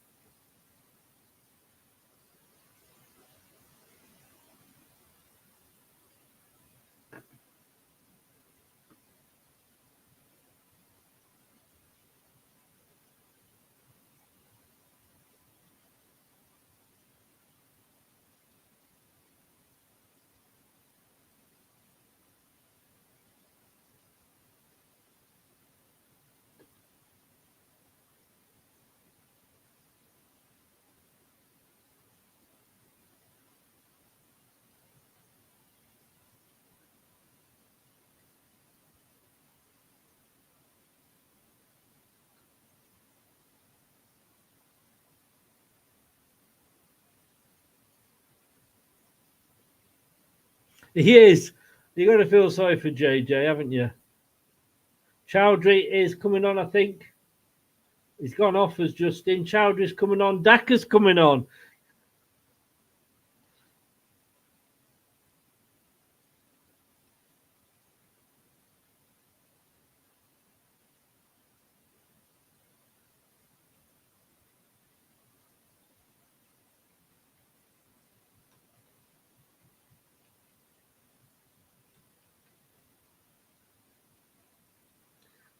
He is. You've got to feel sorry for JJ, haven't you? Chowdhury is coming on, I think. He's gone off as Justin. Chowdhury's coming on. Daka's coming on.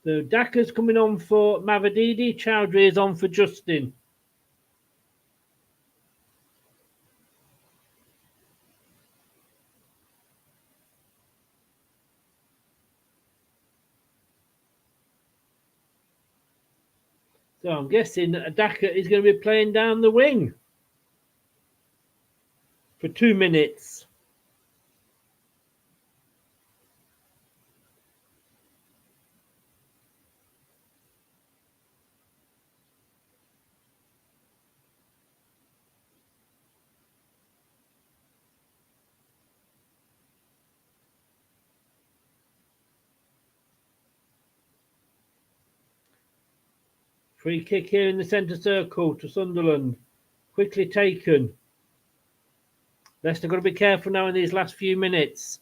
So Daka's coming on for Mavadidi. Chowdhury is on for Justin. So I'm guessing Daka is going to be playing down the wing for 2 minutes. Free kick here in the centre circle to Sunderland. Quickly taken. Leicester got to be careful now in these last few minutes.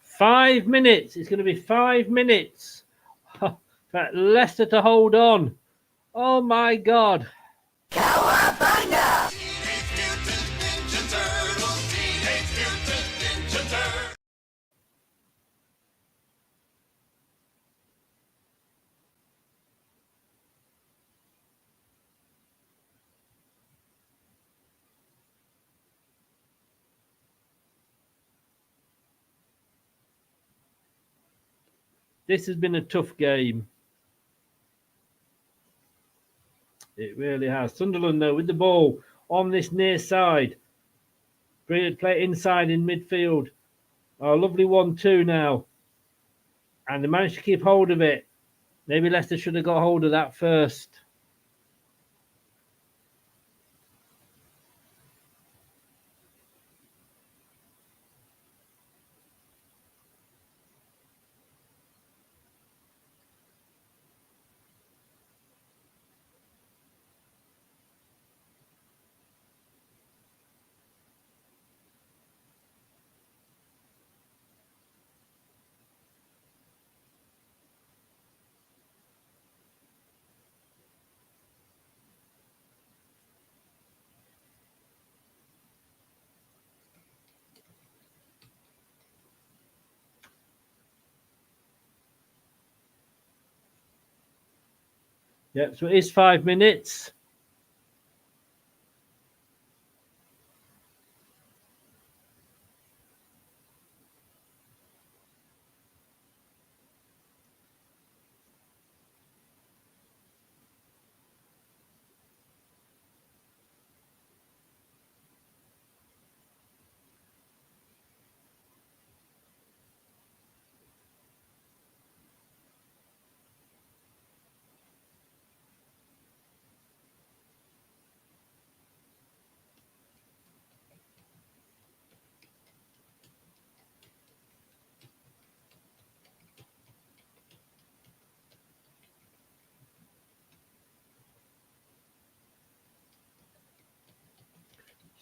Five minutes. It's going to be 5 minutes. For Leicester to hold on. Oh my God. This has been a tough game. It really has. Sunderland, though, with the ball on this near side. Brilliant play inside in midfield. Oh, lovely 1-2 now. And they managed to keep hold of it. Maybe Leicester should have got hold of that first. Yep, so it is 5 minutes.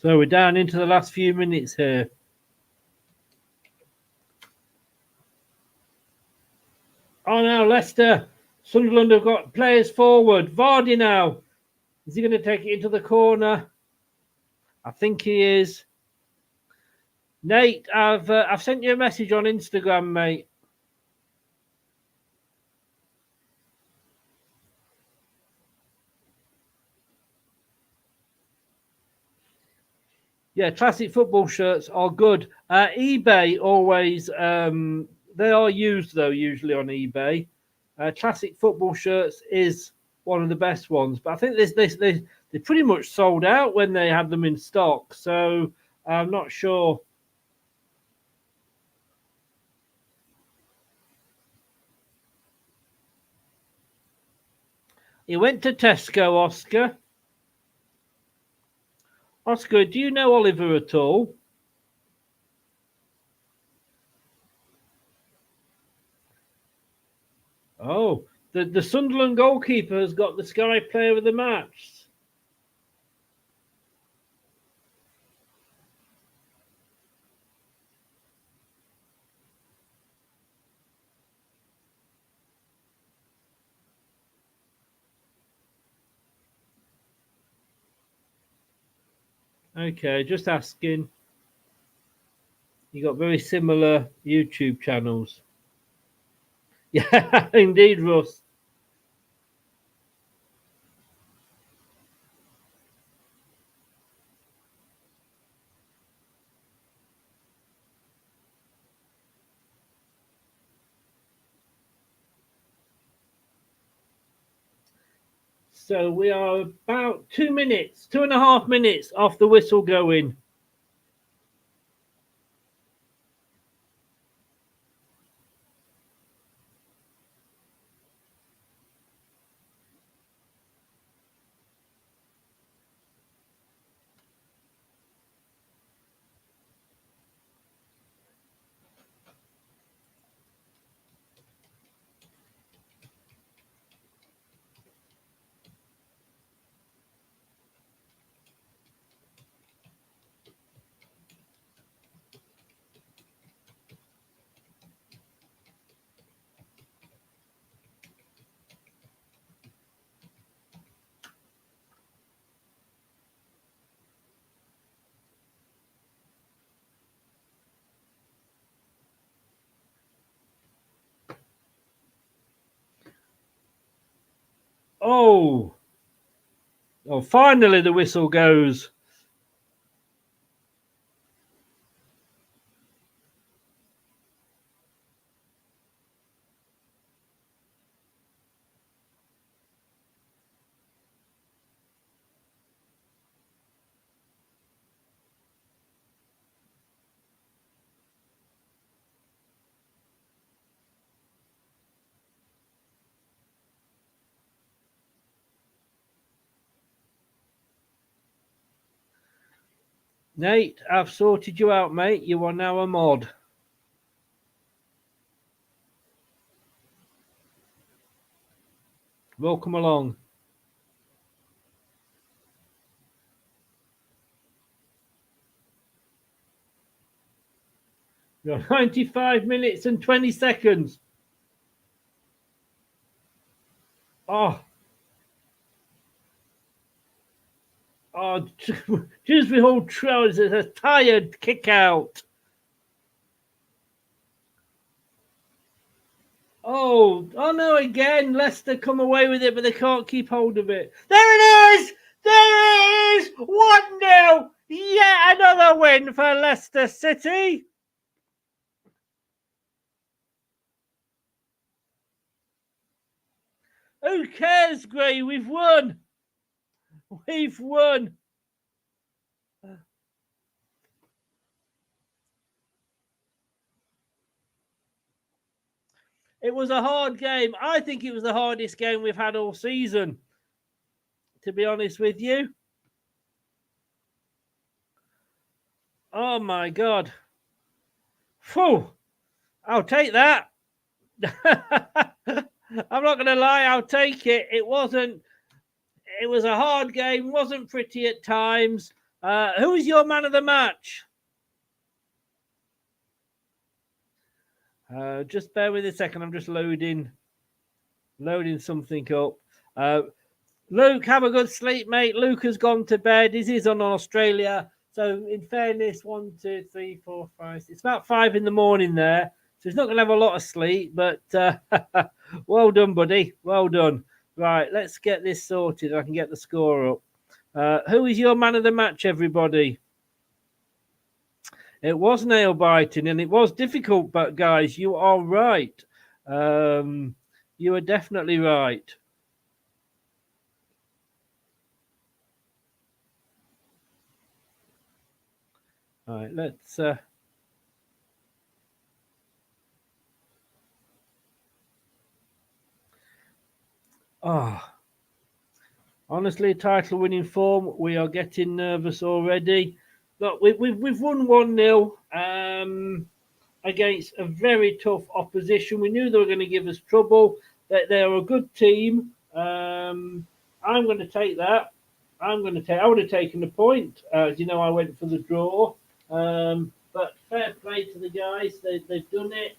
So we're down into the last few minutes here. Oh, now Leicester. Sunderland have got players forward. Vardy now. Is he going to take it into the corner? I think he is. Nate, I've sent you a message on Instagram, mate. Yeah, classic football shirts are good. eBay always, they are used though, usually on eBay. Classic football shirts is one of the best ones, but I think they pretty much sold out when they had them in stock, so I'm not sure. He went to Tesco, Oscar. Oscar, do you know Oliver at all? Oh, the Sunderland goalkeeper has got the Sky Player of the Match. Okay, just asking. You got very similar YouTube channels. Yeah, indeed, Russ. So we are about 2 minutes, 2.5 minutes off the whistle going. Oh, finally the whistle goes. Nate, I've sorted you out, mate. You are now a mod. Welcome along. You're 95 minutes and 20 seconds. Oh, Dewsbury Hall Trails is a tired kick out. Oh no, again. Leicester come away with it, but they can't keep hold of it. There it is! There it is! 1-0! Yet another win for Leicester City. Who cares, Gray? We've won. We've won. It was a hard game. I think it was the hardest game we've had all season, to be honest with you. Oh, my God. Phew. I'll take that. I'm not going to lie. I'll take it. It was a hard game. Wasn't pretty at times. Who is your man of the match? Just bear with a second. I'm just loading something up. Luke, have a good sleep, mate. Luke has gone to bed. This is on Australia. So, in fairness, 1, 2, 3, 4, 5. It's about 5 in the morning there. So, he's not going to have a lot of sleep. But well done, buddy. Well done. Right, let's get this sorted. I can get the score up. Who is your man of the match, everybody? It was nail biting and it was difficult, but guys, you are right. You are definitely right. All right, let's. Honestly, title winning form. We are getting nervous already. Look, we've won 1-0 against a very tough opposition. We knew they were going to give us trouble. That they're a good team. I'm going to take that. I would have taken the point. As you know, I went for the draw. But fair play to the guys. They've done it.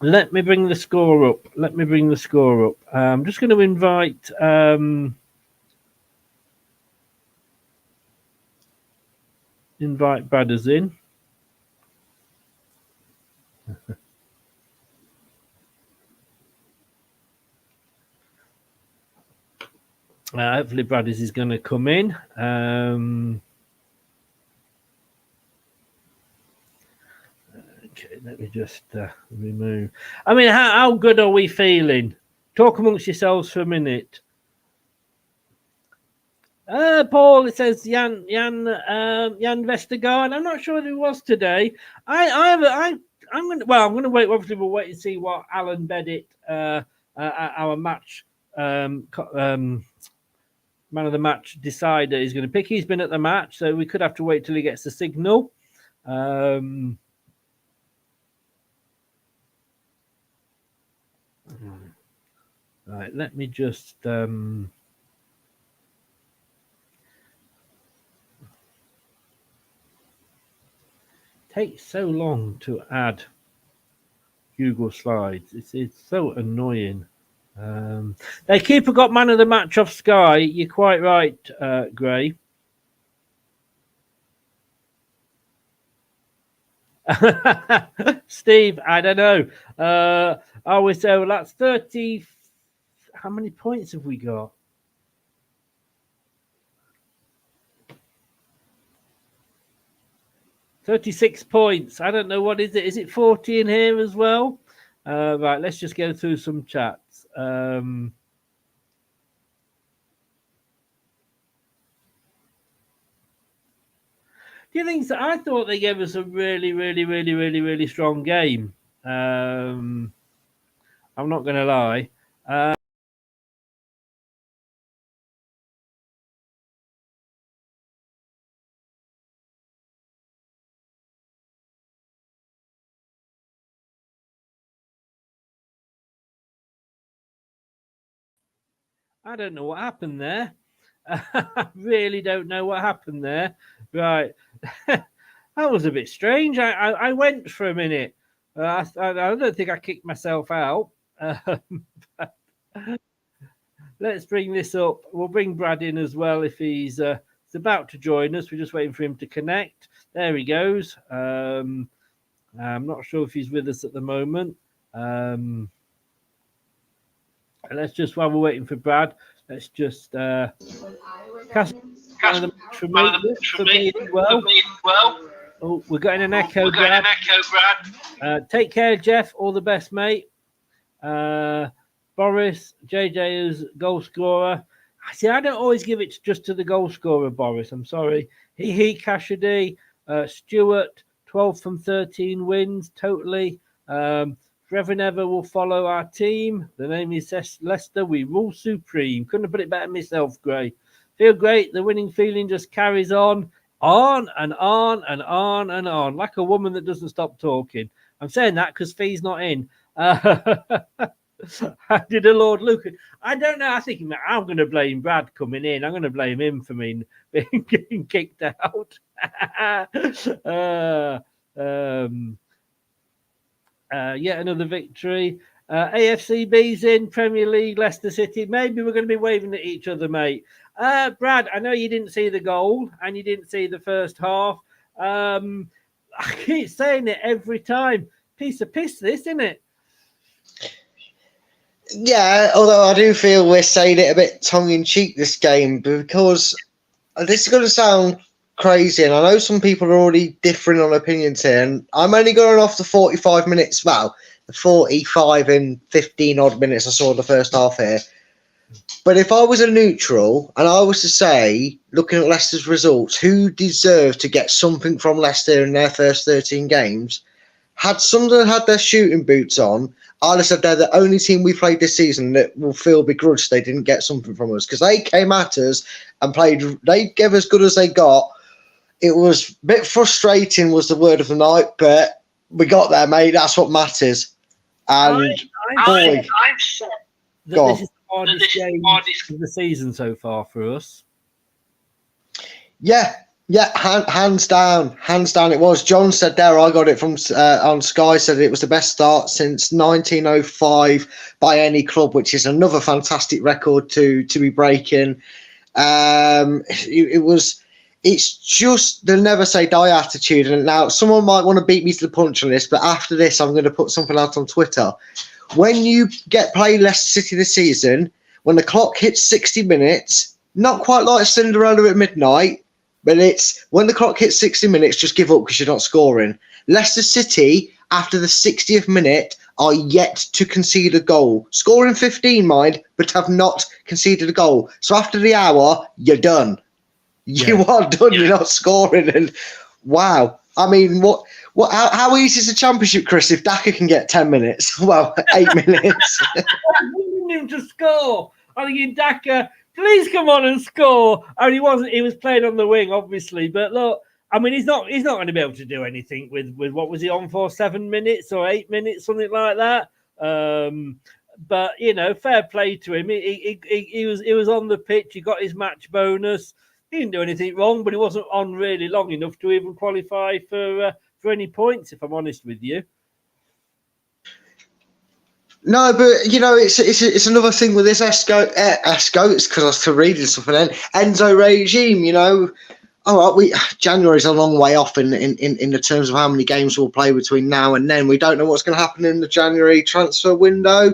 Let me bring the score up. I'm just going to invite. invite Bradders in. Hopefully Bradders is going to come in. Okay, let me just remove. I mean, how good are we feeling? Talk amongst yourselves for a minute. Paul, it says Jan Vestergaard. I'm not sure who it was today. I'm going to wait. Obviously, we'll wait and see what Alan Beddett, our match man of the match decider, is going to pick. He's been at the match, so we could have to wait till he gets the signal. Right, let me just takes so long to add Google Slides. It's so annoying. Their keeper got man of the match off Sky. You're quite right, Gray. Steve, I don't know. So that's 30. How many points have we got? $36 points. I don't know, what is it? Is it 40 in here as well? Right, let's just go through some chats. Do you think so? I thought they gave us a really strong game. I'm not going to lie. I don't know what happened there. I really don't know what happened there. Right. That was a bit strange. I went for a minute. I don't think I kicked myself out. Let's bring this up. We'll bring Brad in as well if he's about to join us. We're just waiting for him to connect. There he goes. I'm not sure if he's with us at the moment. Let's just, while we're waiting for Brad, let's just cast the match for me as well. Oh, we're getting an echo, Brad. Take care, Jeff. All the best, mate. Boris, JJ is goal scorer. See, I don't always give it just to the goal scorer, Boris. I'm sorry. He Cassidy, Stewart, 12 from 13 wins totally. Forever and ever will follow our team. The name is Leicester. We rule supreme. Couldn't have put it better myself, Gray. Feel great. The winning feeling just carries on and on, like a woman that doesn't stop talking. I'm saying that because Fee's not in. Did a Lord Luke? I don't know. I think I'm going to blame Brad coming in. I'm going to blame him for me being getting kicked out. Yet another victory. AFCB's in, Premier League, Leicester City. Maybe we're going to be waving at each other, mate. Brad, I know you didn't see the goal and you didn't see the first half. I keep saying it every time. Piece of piss, this, isn't it? Yeah, although I do feel we're saying it a bit tongue-in-cheek this game, because this is going to sound crazy, and I know some people are already differing on opinions here, and I'm only going off the 45 minutes, well, the 45 and 15 odd minutes I saw the first half here. But if I was a neutral and I was to say, looking at Leicester's results, who deserved to get something from Leicester in their first 13 games, had Sunderland had their shooting boots on, I'd have said they're the only team we played this season that will feel begrudged they didn't get something from us, because they came at us and played, they gave as good as they got. It was a bit frustrating was the word of the night, but we got there, mate. That's what matters. And I've said that this is the hardest game of the season so far for us. Yeah, hands down it was. John said there, I got it from on Sky, said it was the best start since 1905 by any club, which is another fantastic record to be breaking. it's just the never say die attitude. And now someone might want to beat me to the punch on this, but after this, I'm going to put something out on Twitter. When you play Leicester City this season, when the clock hits 60 minutes, not quite like Cinderella at midnight, but it's when the clock hits 60 minutes, just give up because you're not scoring. Leicester City, after the 60th minute, are yet to concede a goal. Scoring 15, mind, but have not conceded a goal. So after the hour, you're done. You are done. You're not scoring. And wow. I mean, how easy is the championship, Chris, if Daka can get 10 minutes? Well, 8 minutes. I wanted him to score. I think Daka, please come on and score. And he was playing on the wing, obviously. But look, I mean, he's not going to be able to do anything with what was he on for, 7 minutes or 8 minutes, something like that. But fair play to him. He was on the pitch. He got his match bonus. He didn't do anything wrong, but he wasn't on really long enough to even qualify for any points, if I'm honest with you. No, but it's another thing with this Esco. It's because I was reading something. Then Enzo regime. All right, January's a long way off in the terms of how many games we'll play between now and then. We don't know what's going to happen in the January transfer window,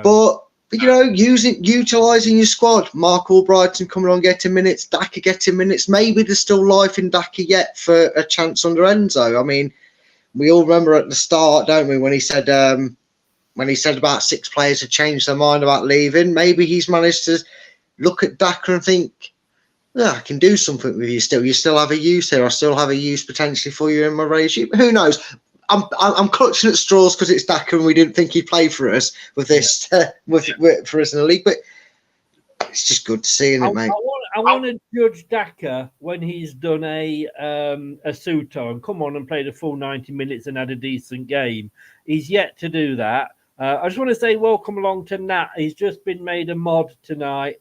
but utilising your squad. Mark Albrighton coming on, getting minutes. Daka getting minutes. Maybe there's still life in Daka yet for a chance under Enzo. I mean, we all remember at the start, don't we, when he said about 6 players had changed their mind about leaving. Maybe he's managed to look at Daka and think, yeah, I can do something with you still. You still have a use here. I still have a use potentially for you in my regime. Who knows? I'm clutching at straws because it's Daka and we didn't think he'd play for us with this for us in the league. But it's just good to see, isn't it, mate? I want to judge Daka when he's done a Suto and come on and played a full 90 minutes and had a decent game. He's yet to do that. I just want to say welcome along to Nat. He's just been made a mod tonight.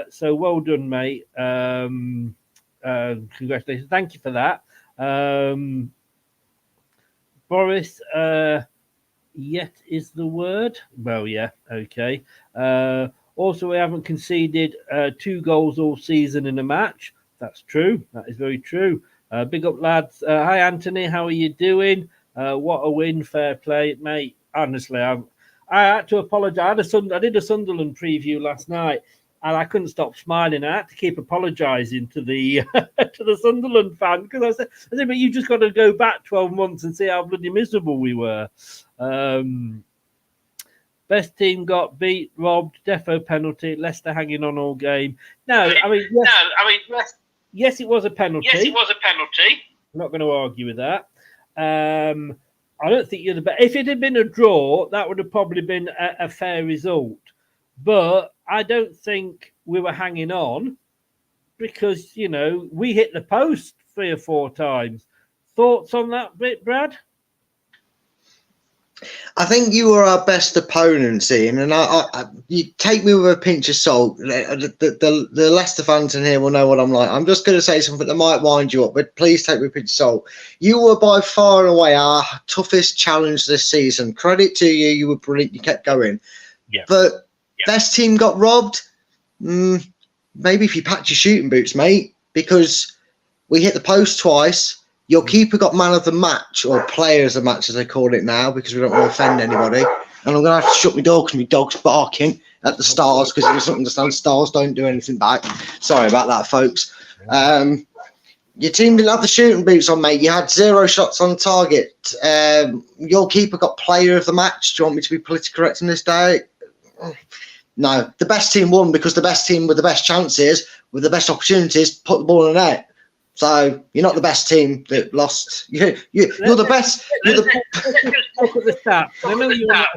So well done, mate. Congratulations. Thank you for that. Boris, yet is the word. Well, yeah, okay. Also, we haven't conceded 2 goals all season in a match. That's true. That is very true. Big up, lads. Hi, Anthony. How are you doing? What a win. Fair play, mate. Honestly, I had to apologise. I did a Sunderland preview last night, and I couldn't stop smiling. I had to keep apologising to the to the Sunderland fan because I said, but you just got to go back 12 months and see how bloody miserable we were. Best team got beat, robbed, defo penalty, Leicester hanging on all game. Yes, it was a penalty. Yes, it was a penalty. I'm not going to argue with that. I don't think you're the best. If it had been a draw, that would have probably been a fair result. But I don't think we were hanging on because, we hit the post 3 or 4 times. Thoughts on that bit, Brad? I think you were our best opponent, Ian, and you take me with a pinch of salt. The Leicester fans in here will know what I'm like. I'm just going to say something that might wind you up, but please take me with a pinch of salt. You were by far and away our toughest challenge this season. Credit to you, you were brilliant. You kept going. Yeah. But best team got robbed. Maybe if you packed your shooting boots, mate, because we hit the post twice. Your keeper got man of the match, or player of the match, as they call it now, because we don't want to offend anybody. And I'm going to have to shut my door because my dog's barking at the Stars because he doesn't understand Stars don't do anything back. Sorry about that, folks. Your team didn't have the shooting boots on, mate. You had 0 shots on target. Your keeper got player of the match. Do you want me to be politically correct in this day? No. The best team won because the best team with the best chances, with the best opportunities, put the ball in the net. So you're not the best team that lost. You're the best. You're the. Look at the stats. I know you're not,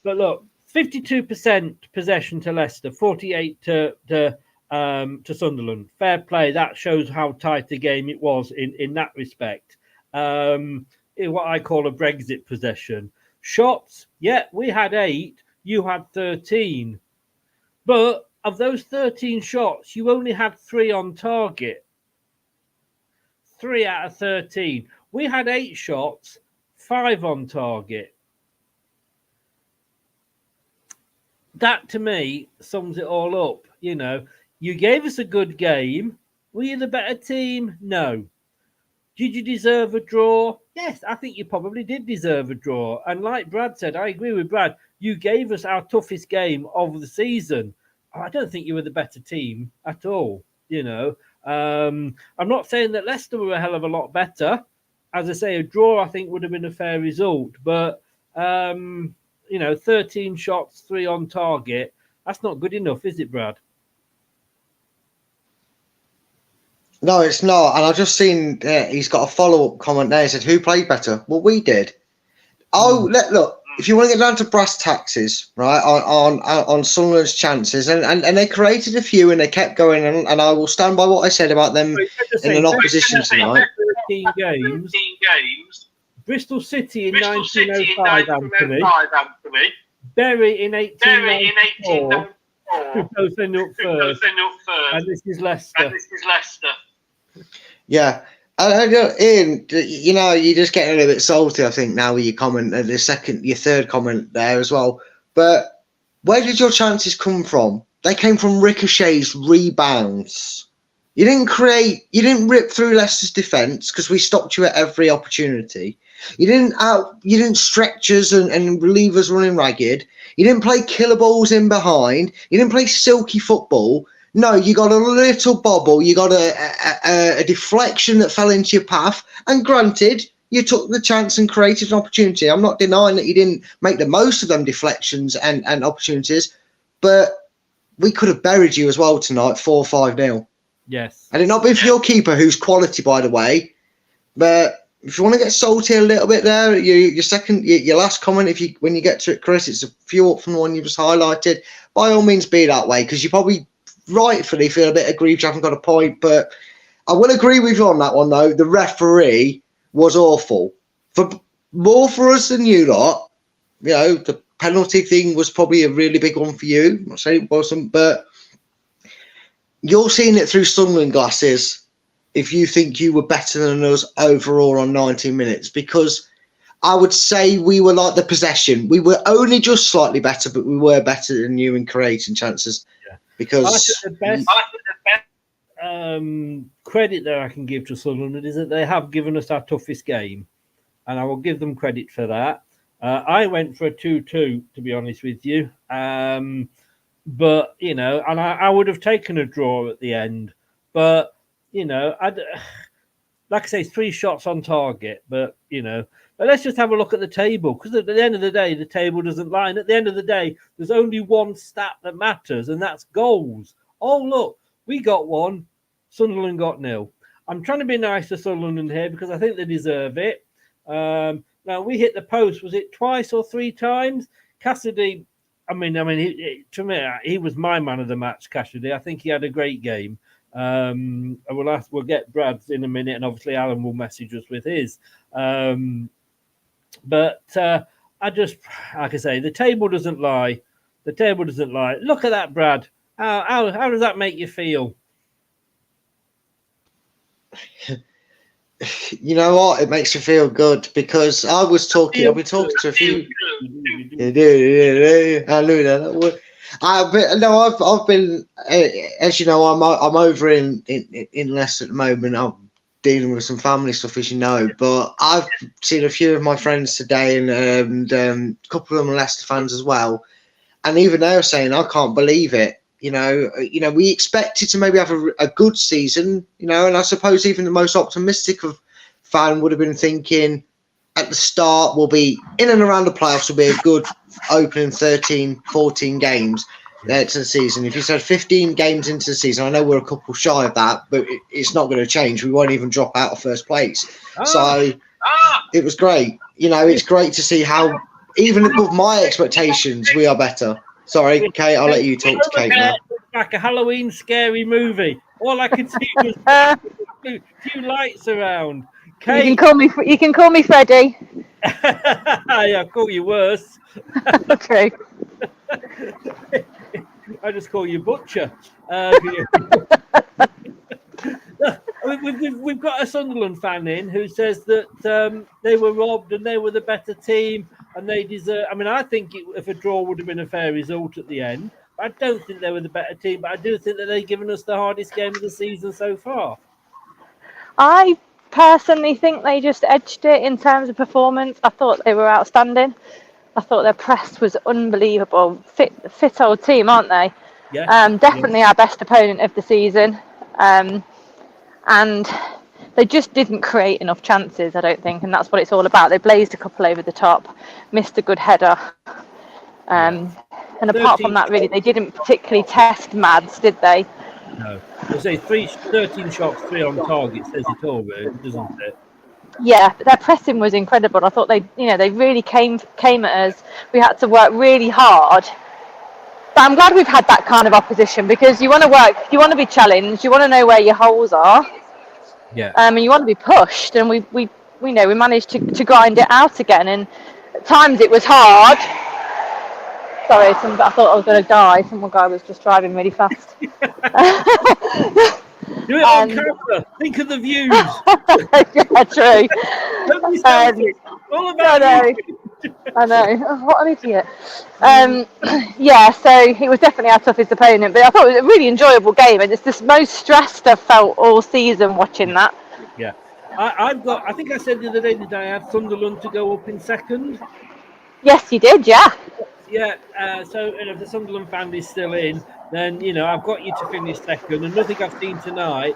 but look, 52% possession to Leicester, 48 to Sunderland. Fair play. That shows how tight a game it was in that respect. In what I call a Brexit possession. Shots, yeah, we had 8. You had 13, but of those 13 shots, you only had 3 on target. 3 out of 13. We had 8 shots, 5 on target. That, to me, sums it all up. You gave us a good game. Were you the better team? No. Did you deserve a draw? Yes, I think you probably did deserve a draw. And like Brad said, I agree with Brad. You gave us our toughest game of the season. I don't think you were the better team at all. I'm not saying that Leicester were a hell of a lot better. As I say, a draw I think would have been a fair result. But 13 shots, 3 on target. That's not good enough, is it, Brad? No, it's not. And I've just seen he's got a follow-up comment there. He said, who played better? Well, we did. Look, if you want to get down to brass taxes, right, on Sunderland's chances, and they created a few and they kept going, and I will stand by what I said about them in an opposition tonight. 13 games. Bristol City in 1905, Anthony. Bury in 1894. Both end up first. And this is Leicester. Yeah. Ian, you're just getting a little bit salty, I think, now with your comment, your third comment there as well. But where did your chances come from? They came from ricochets, rebounds. You didn't rip through Leicester's defence because we stopped you at every opportunity. You didn't stretch us and leave us running ragged. You didn't play killer balls in behind. You didn't play silky football. No, you got a little bobble. You got a deflection that fell into your path. And granted, you took the chance and created an opportunity. I'm not denying that you didn't make the most of them deflections and opportunities, but we could have buried you as well tonight, 4-5-0. Yes. And it not been for your keeper, who's quality, by the way. But if you want to get salty a little bit there, your last comment, when you get to it, Chris, it's a few up from the one you just highlighted. By all means, be that way, because you probably rightfully feel a bit aggrieved you haven't got a point. But I will agree with you on that one, though. The referee was awful. More for us than you lot. The penalty thing was probably a really big one for you. I'm not saying it wasn't, but you're seeing it through Sunderland glasses if you think you were better than us overall on 90 minutes, because I would say we were like the possession. We were only just slightly better, but we were better than you in creating chances. Yeah. Because I think the best credit that I can give to Sunderland is that they have given us our toughest game, and I will give them credit for that. I went for a 2-2, to be honest with you. But, and I would have taken a draw at the end. But, like I say, 3 shots on target. But, but let's just have a look at the table, because at the end of the day, the table doesn't lie. And at the end of the day, there's only one stat that matters, and that's goals. Oh, look, we got 1. Sunderland got 0. I'm trying to be nice to Sunderland here because I think they deserve it. Now, we hit the post, was it twice or 3 times? Cassidy, to me, he was my man of the match, Cassidy. I think he had a great game. We'll get Brad's in a minute, and obviously Alan will message us with his. But I just, like I say, the table doesn't lie. The table doesn't lie. Look at that, Brad. How does that make you feel? You know what? It makes me feel good, because I've been talking to a few. I knew that. I've been, as you know, I'm over in Leicester at the moment. I'm dealing with some family stuff, as you know. But I've seen a few of my friends today, and a couple of them are Leicester fans as well. And even they were saying, "I can't believe it." We expected to maybe have a good season, and I suppose even the most optimistic of fan would have been thinking at the start we'll be in and around the playoffs, will be a good opening 13, 14 games to the season. If you said 15 games into the season, I know we're a couple shy of that, but it's not going to change. We won't even drop out of first place. So it was great. It's great to see how, even above my expectations, we are better. Sorry, Kate, I'll let you talk to Kate now. Like a Halloween scary movie. All I could see was a few lights around. Kate, you can call me Freddie. Yeah, I'll call you worse. Okay. I just call you Butcher. We've got a Sunderland fan in who says that they were robbed and they were the better team and they deserve. I think if a draw would have been a fair result at the end. I don't think they were the better team, but I do think that they've given us the hardest game of the season so far. I personally think they just edged it in terms of performance. I thought they were outstanding. I thought their press was unbelievable. Fit old team, aren't they? Yeah. Definitely our best opponent of the season. And they just didn't create enough chances, I don't think, and that's what it's all about. They blazed a couple over the top, missed a good header. And apart from that, really, they didn't particularly test Mads, did they? No. They say 13 shots, 3 on target says it all, really, doesn't it? Yeah, but their pressing was incredible. I thought they really came at us. We had to work really hard. But I'm glad we've had that kind of opposition, because you want to work, you want to be challenged, you want to know where your holes are. Yeah. And you want to be pushed, and we managed to grind it out again. And at times it was hard. Sorry, I thought I was going to die. Some guy was just driving really fast. Do it on camera. Think of the views. Yeah, true. All about you. I know. Oh, what an idiot. Yeah, so it was definitely our toughest opponent, but I thought it was a really enjoyable game, and it's the most stressed I've felt all season watching that. Yeah. I think I said the other day that I had Sunderland to go up in second. Yes, you did, yeah. Yeah, so if the Sunderland family is still in, then, I've got you to finish second, and nothing I've seen tonight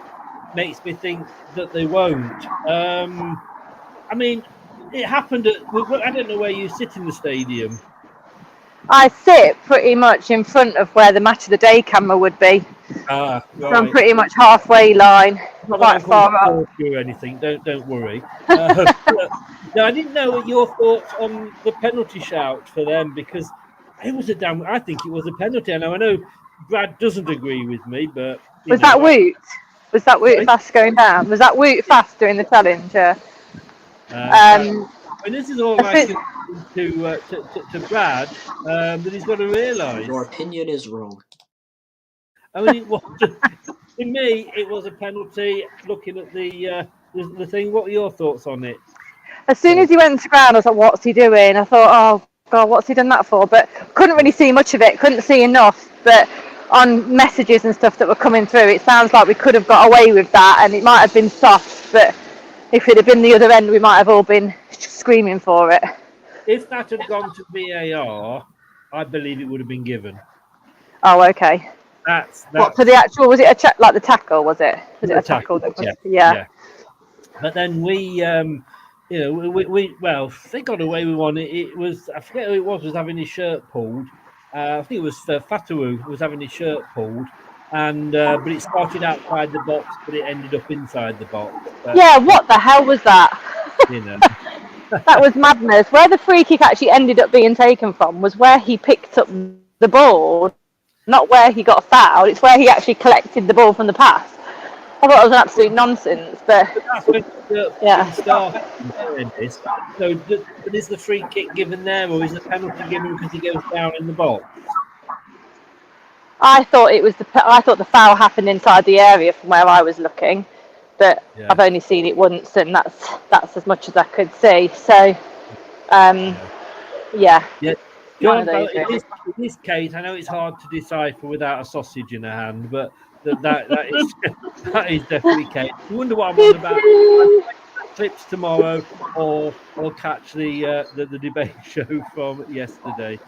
makes me think that they won't. I mean, it happened I don't know where you sit in the stadium. I sit pretty much in front of where the Match of the Day camera would be. Right. So I'm pretty much halfway line, quite far up. Or anything, don't worry. No, I didn't know your thoughts on the penalty shout for them, because it was I think it was a penalty. And I know Brad doesn't agree with me, but was that Woot? Was that Woot fast going down? Was that Woot fast doing the challenge? And this is all like to Brad, that he's got to realise. Your opinion is wrong. I mean, to me, it was a penalty. Looking at the thing, what were your thoughts on it? As soon as he went to ground, I was like, "What's he doing?" I thought, "Oh God, what's he done that for?" But couldn't really see much of it. Couldn't see enough. But on messages and stuff that were coming through, it sounds like we could have got away with that, and it might have been soft. But if it had been the other end, we might have all been screaming for it. If that had gone to VAR, I believe it would have been given. Oh, okay. That's what for the actual? Was it a like the tackle? Was it? Was it a tackle? That was, yeah. But then we they got away with one. It was, I forget who it was having his shirt pulled. I think it was Fatawu was having his shirt pulled, and but it started outside the box, but it ended up inside the box. But, yeah, what the hell was that? That was madness. Where the free kick actually ended up being taken from was where he picked up the ball, not where he got fouled. It's where he actually collected the ball from the pass. I thought it was an absolute nonsense, but that's when started. So, but is the free kick given there, or is the penalty given because he goes down in the box? I thought the foul happened inside the area from where I was looking, but I've only seen it once, and that's as much as I could see. So, yeah. John, in this case, I know it's hard to decipher without a sausage in a hand, but that is definitely the case. You wonder what I'm on about. Clips tomorrow, or catch the debate show from yesterday.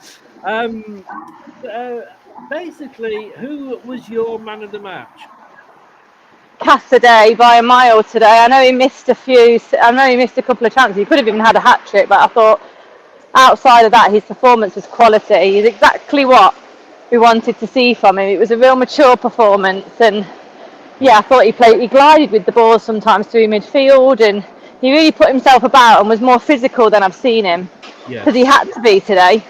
Basically, who was your man of the match? Cassidy by a mile today. I know he missed a couple of chances. He could have even had a hat trick, but I thought outside of that, his performance was quality. He's exactly what we wanted to see from him. It was a real mature performance, and I thought he glided with the ball sometimes through midfield, and he really put himself about and was more physical than I've seen him, because he had to be today.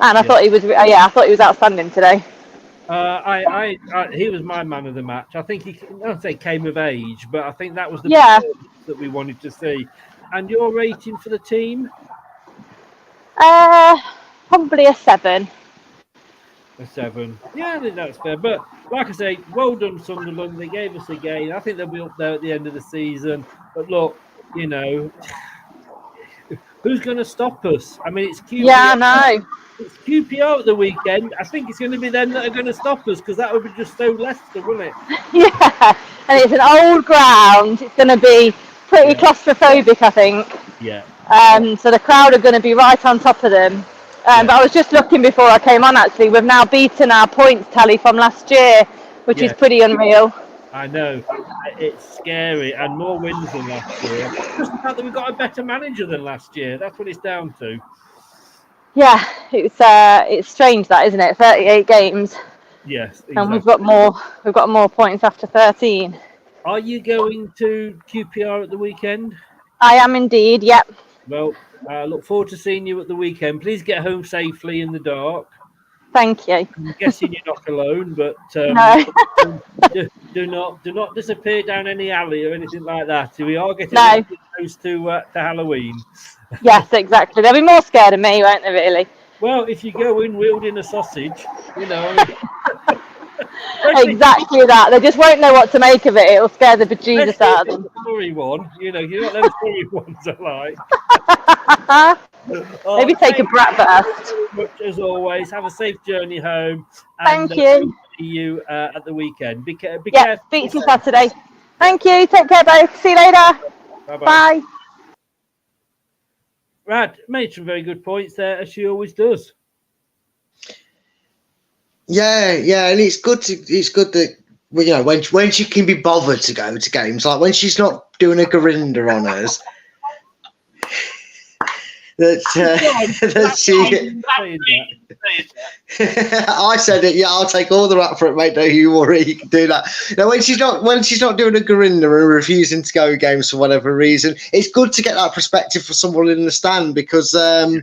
And I thought he was outstanding today. He was my man of the match. I think I don't say came of age, but I think that was the performance that we wanted to see. And your rating for the team? Probably a 7. A 7. Yeah, I think that's fair. But like I say, well done, Sunderland. They gave us a game. I think they'll be up there at the end of the season. But look, who's going to stop us? I mean, it's QPR. Yeah, I know. It's QPR at the weekend. I think it's going to be them that are going to stop us because that would be just so Leicester, wouldn't it? Yeah, and it's an old ground. It's going to be pretty claustrophobic, I think. Yeah. So the crowd are going to be right on top of them. But I was just looking before I came on, actually. We've now beaten our points tally from last year, which is pretty unreal. I know. It's scary. And more wins than last year. Just the fact that we've got a better manager than last year. That's what it's down to. Yeah, it's strange that, isn't it? 38 games. Yes, exactly. And we've got more points after 13. Are you going to QPR at the weekend? I am indeed, yep. Well, I look forward to seeing you at the weekend. Please get home safely in the dark. Thank you. I'm guessing you're not alone, but no. do not disappear down any alley or anything like that. We are getting close to Halloween. Yes, exactly. They'll be more scared of me, won't they, really? Well, if you go in wielding a sausage, Exactly that. They just won't know what to make of it. It'll scare the bejesus out of them. Furry one, you know what those furry ones are like. Maybe take a breakfast. As always, have a safe journey home. And, Thank you. See you at the weekend. Be careful. Speak to you Saturday. Thank you. Take care, both. See you later. Bye-bye. Bye. Rad made some very good points there, as she always does. Yeah, and it's good that when she can be bothered to go to games, like when she's not doing a grinda on us. That she. I said it. Yeah, I'll take all the rap for it, mate. Don't you worry. You can do that. Now, when she's not doing a grinda and refusing to go games for whatever reason, it's good to get that perspective for someone in the stand because we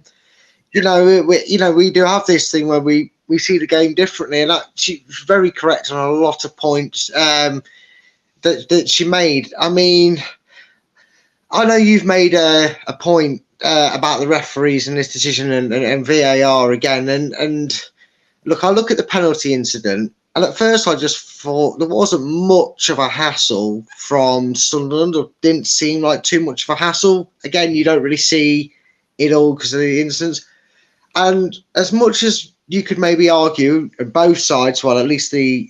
do have this thing where we see the game differently, and she's very correct on a lot of points that she made. I mean, I know you've made a point about the referees and this decision and VAR again, and look, I look at the penalty incident, and at first I just thought there wasn't much of a hassle from Sunderland. It didn't seem like too much of a hassle. Again, you don't really see it all because of the instance, and as much as you could maybe argue on both sides, well, at least the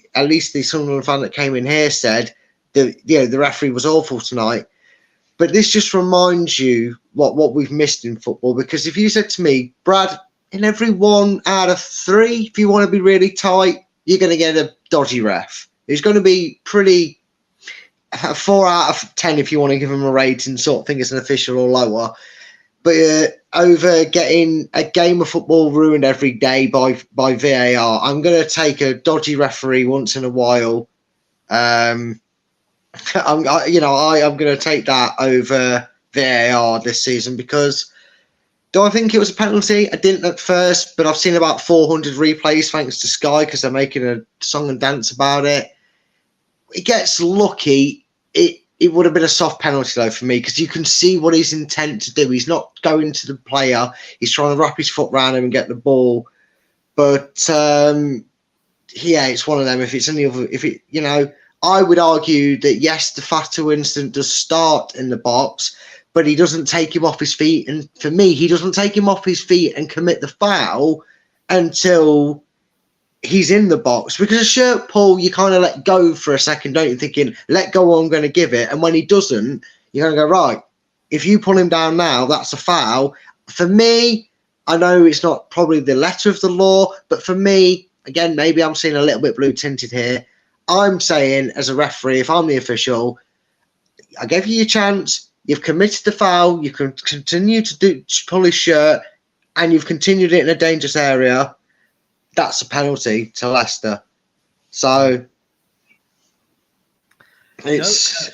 Sunderland fan that came in here said the referee was awful tonight. But this just reminds you what we've missed in football. Because if you said to me, Brad, in every 1 out of 3, if you want to be really tight, you're going to get a dodgy ref. It's going to be pretty 4 out of 10 if you want to give him a rating, sort of thing as an official or lower. But over getting a game of football ruined every day by VAR, I'm going to take a dodgy referee once in a while. I'm going to take that over VAR this season because do I think it was a penalty? I didn't at first, but I've seen about 400 replays thanks to Sky because they're making a song and dance about it. It gets lucky. It would have been a soft penalty though for me because you can see what his intent to do. He's not going to the player. He's trying to wrap his foot around him and get the ball. But it's one of them. I would argue that yes, the Fatu incident does start in the box, but he doesn't take him off his feet. And for me, he doesn't take him off his feet and commit the foul until he's in the box. Because a shirt pull, you kind of let go for a second, don't you? Thinking, let go, I'm going to give it. And when he doesn't, you're going to go, right, if you pull him down now, that's a foul. For me, I know it's not probably the letter of the law, but for me, again, maybe I'm seeing a little bit blue tinted here. I'm saying, as a referee, if I'm the official, I gave you your chance, you've committed the foul, you can continue to pull his shirt, and you've continued it in a dangerous area, that's a penalty to Leicester. So, it's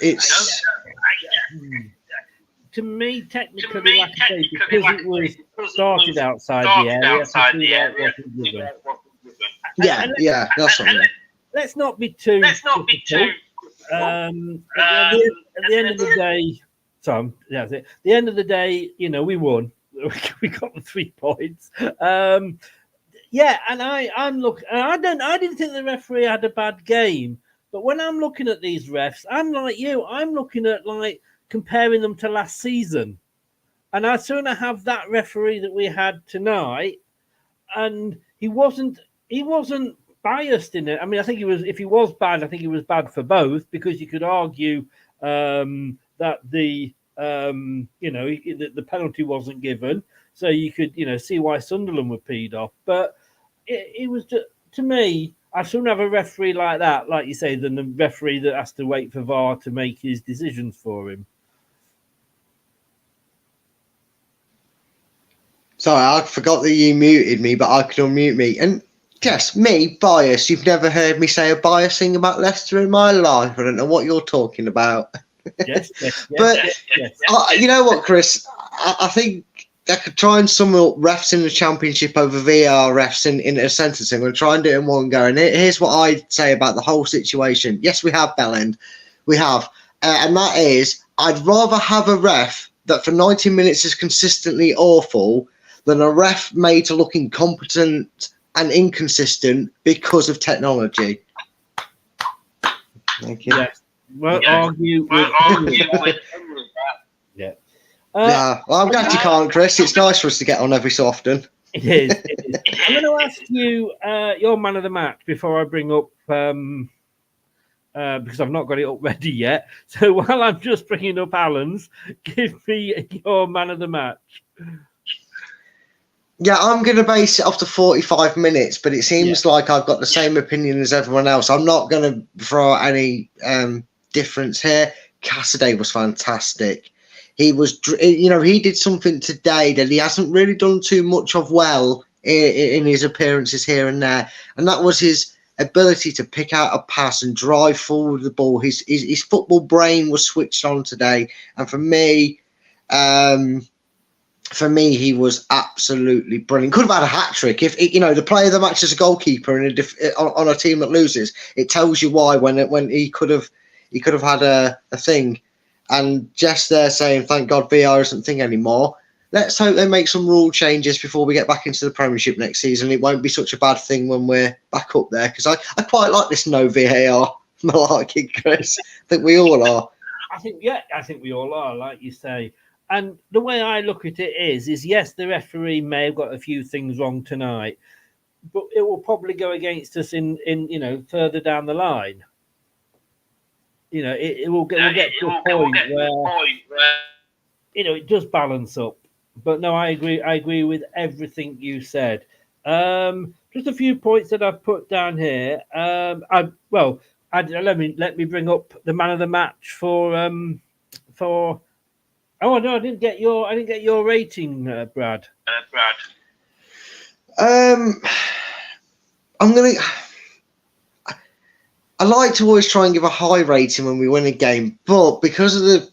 to me, technically, like I say, because it was started outside the area. Yeah, that's what I mean. Let's not be too. At the end of the day, Tom. That's it. At the end of the day, we won. We got the 3 points. And I'm looking. I didn't think the referee had a bad game, but when I'm looking at these refs, I'm like you. I'm looking at comparing them to last season, and I'd sooner have that referee that we had tonight and he wasn't biased in it. I mean, I think he was. If he was bad, I think he was bad for both, because you could argue that the the penalty wasn't given, so you could see why Sunderland were peed off. But it was just, to me, I'd sooner have a referee like that, like you say, than the referee that has to wait for VAR to make his decisions for him. Sorry, I forgot that you muted me, but I could unmute me. And yes, me, bias. You've never heard me say a bias thing about Leicester in my life. I don't know what you're talking about. Yes. But you know what, Chris? I think I could try and sum up refs in the Championship over VAR refs in a sentence. I'm going to try and do it in one go. And here's what I'd say about the whole situation. Yes, we have Bellend. We have. And that is, I'd rather have a ref that for 90 minutes is consistently awful than a ref made to look incompetent and inconsistent because of technology. Thank you. Yes. Won't argue with yeah. Well, I'm glad you can't, Chris. It's nice for us to get on every so often. It is. I'm going to ask you your man of the match before I bring up, because I've not got it up ready yet. So while I'm just bringing up Alan's, give me your man of the match. Yeah, I'm going to base it off the 45 minutes, but it seems like I've got the same opinion as everyone else. I'm not going to throw out any difference here. Cassidy was fantastic. He was, he did something today that he hasn't really done too much of well in his appearances here and there, and that was his ability to pick out a pass and drive forward the ball. His football brain was switched on today, and for me, he was absolutely brilliant. Could have had a hat trick if the player of the match is a goalkeeper on a team that loses. It tells you why when he could have had a thing. And Jess there saying, "Thank God VAR isn't a thing anymore." Let's hope they make some rule changes before we get back into the Premiership next season. It won't be such a bad thing when we're back up there, because I quite like this no VAR malarkey, Chris. I think we all are. I think we all are, like you say. And the way I look at it is yes, the referee may have got a few things wrong tonight, but it will probably go against us in further down the line. We'll get to a point where it does balance up. But no, I agree with everything you said. Just a few points that I've put down here. Let me bring up the man of the match for. Oh no, I didn't get your rating, Brad. I like to always try and give a high rating when we win a game, but because of the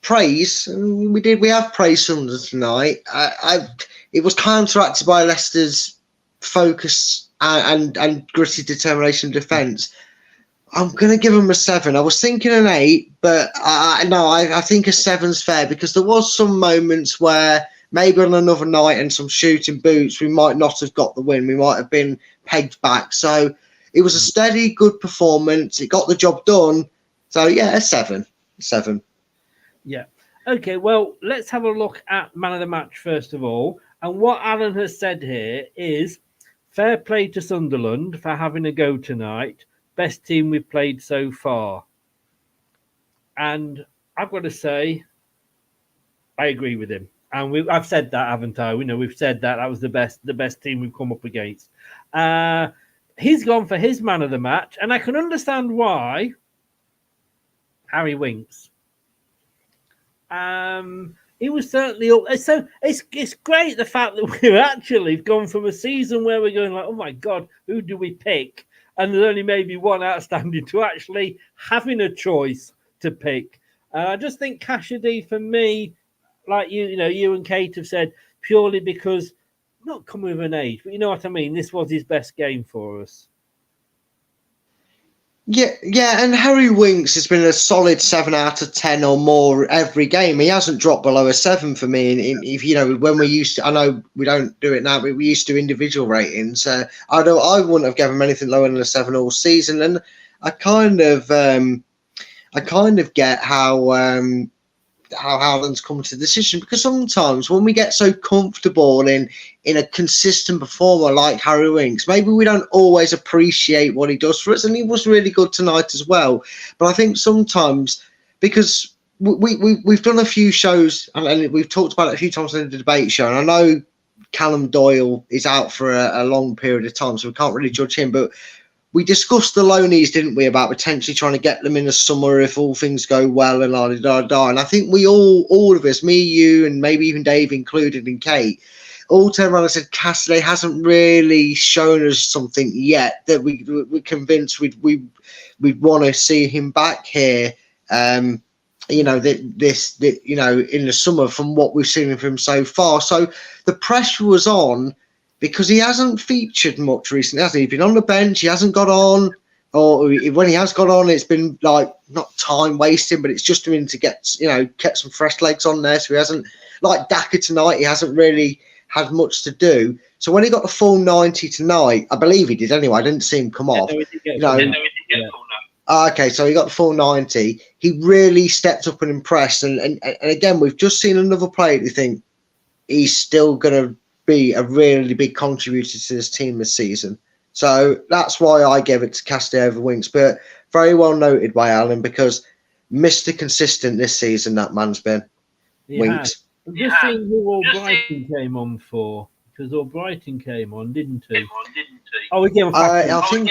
praise we have praised Sunderland tonight, it was counteracted by Leicester's focus and gritty determination defence. I'm going to give them a 7. I was thinking an 8, but I think a 7's fair, because there was some moments where maybe on another night and some shooting boots, we might not have got the win. We might have been pegged back. So it was a steady, good performance. It got the job done. So, yeah, a 7. 7. Yeah. Okay, well, let's have a look at man of the match first of all. And what Alan has said here is fair play to Sunderland for having a go tonight. Best team we've played so far. And I've got to say, I agree with him. And I've said that, haven't I? We've said that was the best team we've come up against. He's gone for his man of the match, and I can understand why. Harry Winks. He was certainly up. So it's great the fact that we've actually gone from a season where we're going like, oh my God, who do we pick? And there's only maybe one outstanding to actually having a choice to pick. I just think Cassidy, for me, like you and Kate have said, purely because not coming with an age, but you know what I mean. This was his best game for us. Yeah, and Harry Winks has been a solid 7 out of 10 or more every game. He hasn't dropped below a 7 for me. And when we used to, I know we don't do it now, but we used to do individual ratings. I wouldn't have given him anything lower than a 7 all season. And I kind of get how how Haaland's come to the decision, because sometimes when we get so comfortable in a consistent performer like Harry Winks, maybe we don't always appreciate what he does for us, and he was really good tonight as well. But I think sometimes, because we've done a few shows and we've talked about it a few times in the debate show, and I know Callum Doyle is out for a long period of time, so we can't really judge him, but we discussed the loanies, didn't we, about potentially trying to get them in the summer if all things go well and and I think we all of us, me, you, and maybe even Dave included and Kate, all turned around and said Cassidy hasn't really shown us something yet that we're convinced we'd want to see him back here. You know, this you know, in the summer from what we've seen of him so far. So the pressure was on, because he hasn't featured much recently, has he? He's been on the bench, he hasn't got on, or when he has got on, it's been like not time wasting, but it's just him to get some fresh legs on there. So he hasn't, like Daka tonight, he hasn't really had much to do. So when he got the full 90 tonight, I believe he did anyway, I didn't see him come off. Okay, so he got the full 90. He really stepped up and impressed. And again, we've just seen another player that you think he's still going to be a really big contributor to this team this season. So that's why I gave it to Cassidy over Winks. But very well noted by Alan, because Mr. Consistent this season, that man's been. Winks. I'm just seeing who Albrighton came on for, because Albrighton came on, didn't he? Oh, we gave him I think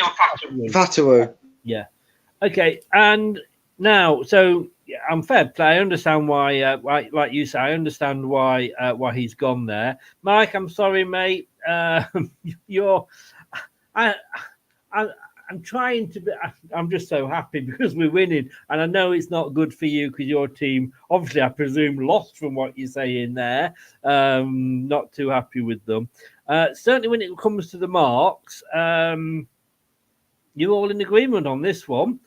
Fatawu. Yeah. Okay, and now, so I'm fair play. I understand why, like you say, I understand why he's gone there. Mike, I'm sorry, mate. I'm trying to be. I'm just so happy because we're winning, and I know it's not good for you because your team, obviously, I presume, lost from what you're saying there. Not too happy with them. Certainly, when it comes to the marks, you're all in agreement on this one.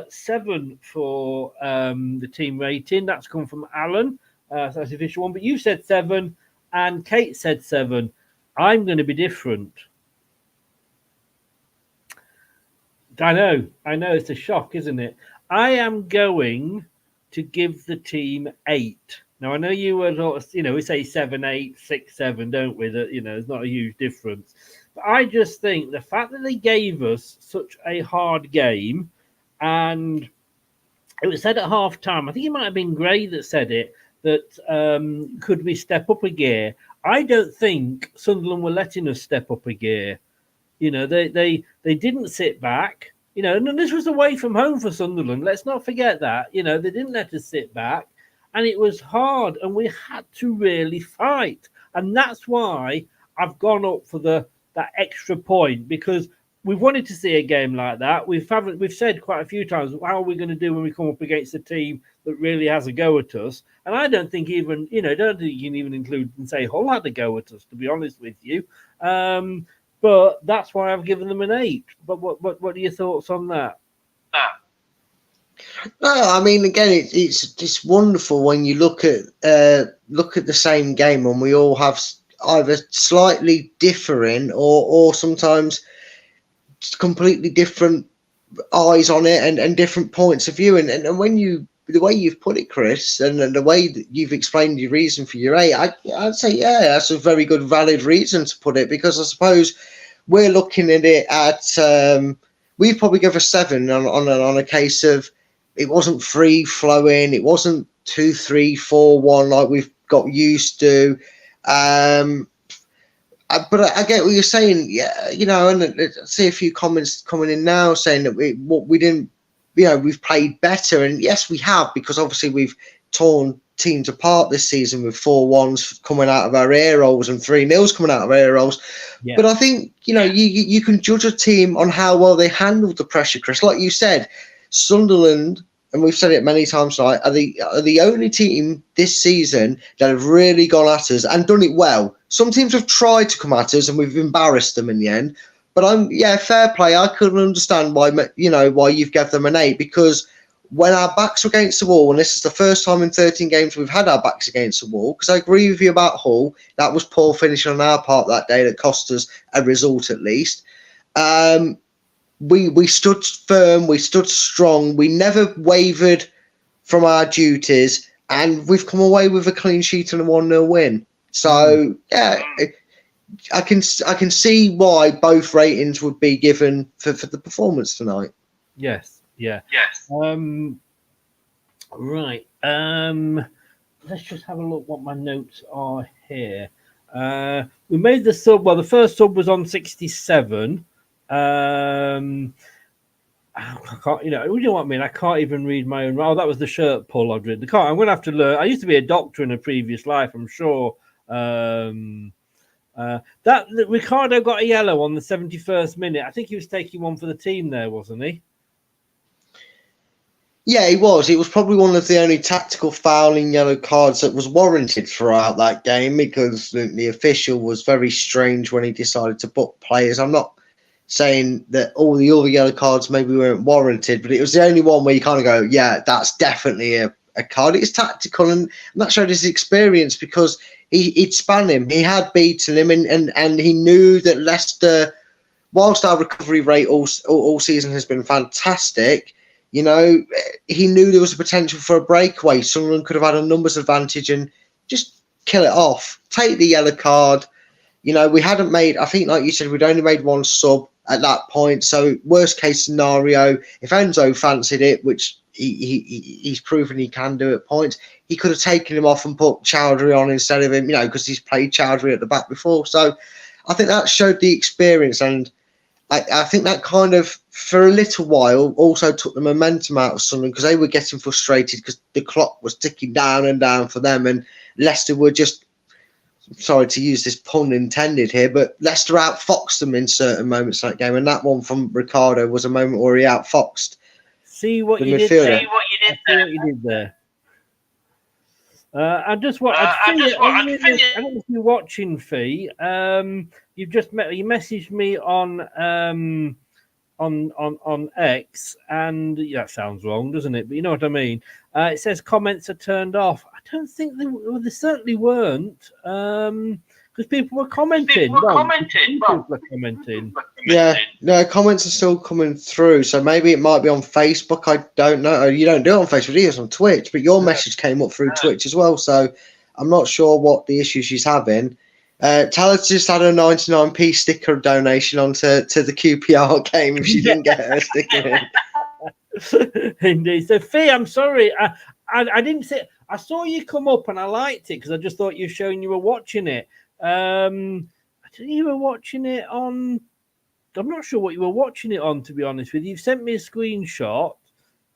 7 for the team rating. That's come from Alan. So that's the official one. But you said 7 and Kate said 7. I'm going to be different. I know. It's a shock, isn't it? I am going to give the team 8. Now, I know you were, we say 7, 8, 6, 7, don't we? That, it's not a huge difference. But I just think the fact that they gave us such a hard game, and it was said at half time, I think it might have been Gray that said it, that could we step up a gear? I don't think Sunderland were letting us step up a gear. They didn't sit back. And this was away from home for Sunderland. Let's not forget that. They didn't let us sit back, and it was hard, and we had to really fight. And that's why I've gone up for that extra point, because we've wanted to see a game like that. We've said quite a few times, how are we going to do when we come up against a team that really has a go at us? And I don't think even, don't think you can even include and say Hull had a go at us, to be honest with you. But that's why I've given them an 8. But what are your thoughts on that? No, I mean, again, it's wonderful when you look at the same game and we all have either slightly differing or sometimes completely different eyes on it and different points of view. And when the way you've put it, Chris, and the way that you've explained your reason for your 8, I'd say, yeah, that's a very good, valid reason to put it, because I suppose we're looking at it at, we'd probably give a 7 on a case of it wasn't free flowing, it wasn't 2-3-4-1 like we've got used to. But I get what you're saying, yeah. And I see a few comments coming in now saying that we didn't, we've played better, and yes, we have, because obviously we've torn teams apart this season with 4-1s coming out of our ear holes and 3-0s coming out of our ear holes. Yeah. But I think you can judge a team on how well they handled the pressure, Chris. Like you said, Sunderland, and we've said it many times tonight, are the only team this season that have really gone at us and done it well. Some teams have tried to come at us and we've embarrassed them in the end. But fair play. I couldn't understand why you've given them an 8, because when our backs were against the wall, and this is the first time in 13 games we've had our backs against the wall, because I agree with you about Hull, that was poor finishing on our part that day that cost us a result at least. We stood firm, we stood strong, we never wavered from our duties, and we've come away with a clean sheet and a 1-0 win. So yeah, I can see why both ratings would be given for the performance tonight. Yes. Right. Let's just have a look what my notes are here. We made the sub. Well, the first sub was on 67. I can't, you know what I mean? I can't even read my own. Oh, that was the shirt pull I did. I'm going to have to learn. I used to be a doctor in a previous life, I'm sure. That Ricardo got a yellow on the 71st minute. I think he was taking one for the team there, wasn't he? Yeah, he was. It was probably one of the only tactical fouling yellow cards that was warranted throughout that game, because the official was very strange when he decided to book players. I'm not saying that all the other yellow cards maybe weren't warranted, but it was the only one where you kind of go, yeah, that's definitely a card. It's tactical, and that showed his experience, because he'd span him. He had beaten him, and he knew that Leicester, whilst our recovery rate all season has been fantastic, you know, he knew there was a potential for a breakaway. Sunderland could have had a numbers advantage and just kill it off. Take the yellow card. You know, we hadn't made, I think, like you said, we'd only made one sub at that point. So worst case scenario, if Enzo fancied it, which he's proven he can do at points, he could have taken him off and put Chowdhury on instead of him, you know, because he's played Chowdhury at the back before. So I think that showed the experience, and I think that kind of, for a little while, also took the momentum out of Sunderland, because they were getting frustrated because the clock was ticking down and down for them, and Leicester were just, sorry to use this pun intended here, but Leicester outfoxed them in certain moments of that game, and that one from Ricardo was a moment where he outfoxed. See what you did there. I don't know if you're watching, Fee. You messaged me on X, and that sounds wrong, doesn't it? But you know what I mean. It says comments are turned off. I don't think they certainly weren't, because people were commenting. People were commenting. Yeah, no, comments are still coming through. So maybe it might be on Facebook. I don't know. You don't do it on Facebook, it's on Twitch. But your message came up through Twitch as well. So I'm not sure what the issue she's having. Talis just had a 99p sticker donation onto the QPR game if she didn't get her sticker in. Indeed. So, Fee, I'm sorry. I didn't say. I saw you come up and I liked it because I just thought you were showing you were watching it. I think you were watching it on. I'm not sure what you were watching it on, to be honest with you. You've sent me a screenshot,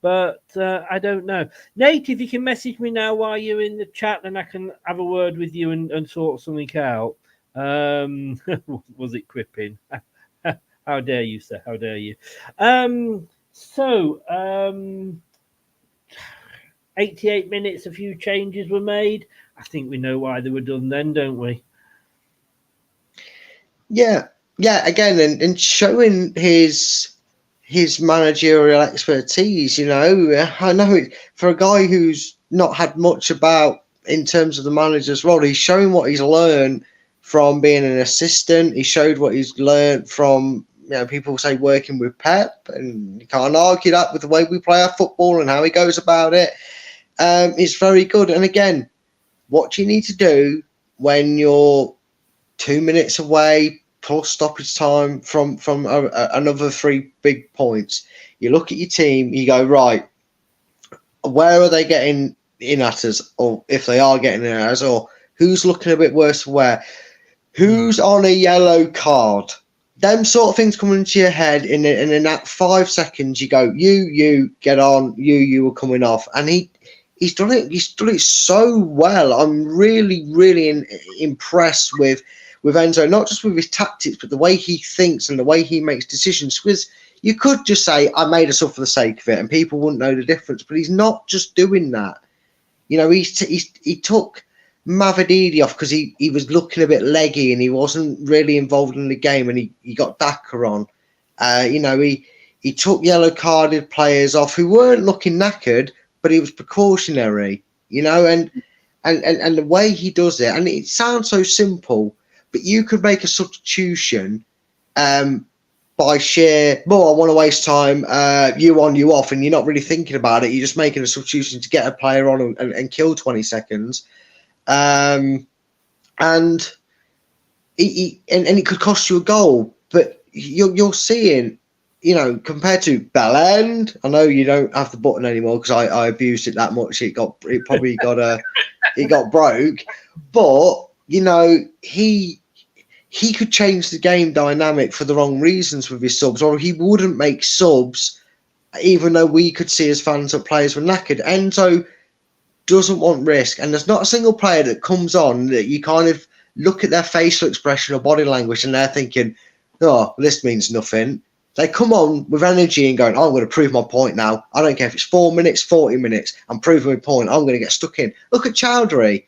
but I don't know. Nate, if you can message me now while you're in the chat, then I can have a word with you and sort something out. Was it quipping? How dare you, sir? How dare you? 88 minutes, a few changes were made. I think we know why they were done then, don't we? Yeah, again, and showing his managerial expertise, you know. I know for a guy who's not had much about in terms of the manager's role, he's showing what he's learned from being an assistant. He showed what he's learned from, you know, people say working with Pep, and you can't argue that with the way we play our football and how he goes about it. It's very good. And again, what you need to do when you're 2 minutes away plus stoppage time from another 3 big points, you look at your team, you go, right, where are they getting in at us, or if they are getting in at us, or who's looking a bit worse for wear, who's on a yellow card. Them sort of things come into your head, and in that 5 seconds you go, you get on, you were coming off, and he's done it. He's done it so well. I'm really, really impressed with Enzo, not just with his tactics, but the way he thinks and the way he makes decisions. Because you could just say, I made us up for the sake of it, and people wouldn't know the difference. But he's not just doing that. You know, he took Mavididi off because he was looking a bit leggy and he wasn't really involved in the game, and he got Daka on. You know, he took yellow-carded players off who weren't looking knackered, but he was precautionary, you know, and the way he does it, and it sounds so simple, but you could make a substitution by sheer, I want to waste time, you on, you off, and you're not really thinking about it. You're just making a substitution to get a player on and kill 20 seconds. And it could cost you a goal. But you're seeing, compared to Bellend, I know you don't have the button anymore because I abused it that much. It probably got broke. But, he could change the game dynamic for the wrong reasons with his subs, or he wouldn't make subs, even though we could see as fans that players were knackered. Enzo doesn't want risk, and there's not a single player that comes on that you kind of look at their facial expression or body language and they're thinking, oh, this means nothing. They come on with energy and going, I'm going to prove my point now. I don't care if it's 4 minutes, 40 minutes. I'm proving my point. I'm going to get stuck in. Look at Chowdhury.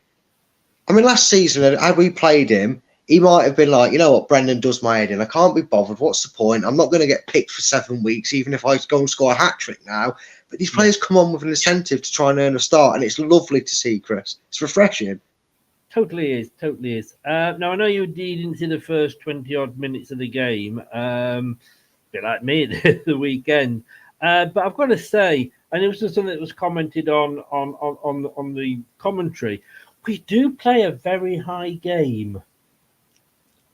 I mean, last season, had we played him, he might have been like, you know what, Brendan does my head in. I can't be bothered. What's the point? I'm not going to get picked for 7 weeks, even if I go and score a hat-trick now. But these players come on with an incentive to try and earn a start, and it's lovely to see, Chris. It's refreshing. Totally is. Now, I know you didn't see the first 20-odd minutes of the game, a bit like me at the weekend. But I've got to say, and it was just something that was commented on the commentary, we do play a very high game.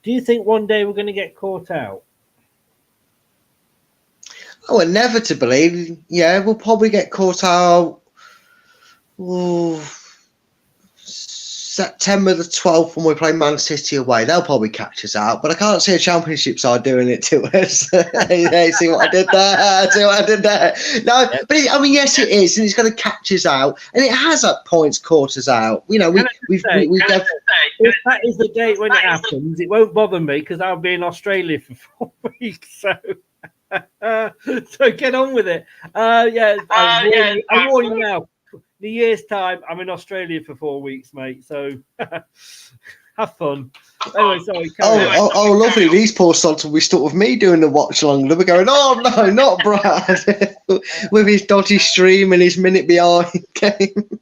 Do you think one day we're going to get caught out? Oh, inevitably, yeah, we'll probably get caught out. September the 12th when we play Man City away. They'll probably catch us out, but I can't see a Championship side doing it to us. Hey, see what I did there? No, but yes, it is, and it's going to catch us out, and it has at points caught us out. If that is the date when it happens, it won't bother me because I'll be in Australia for 4 weeks. So get on with it. I'm warning you now. The year's time, I'm in Australia for 4 weeks, mate. So have fun. Anyway, sorry. Oh, lovely. These poor sods will be stuck with me doing the watch along. They'll be going, oh, no, not Brad. With his dodgy stream and his minute behind game.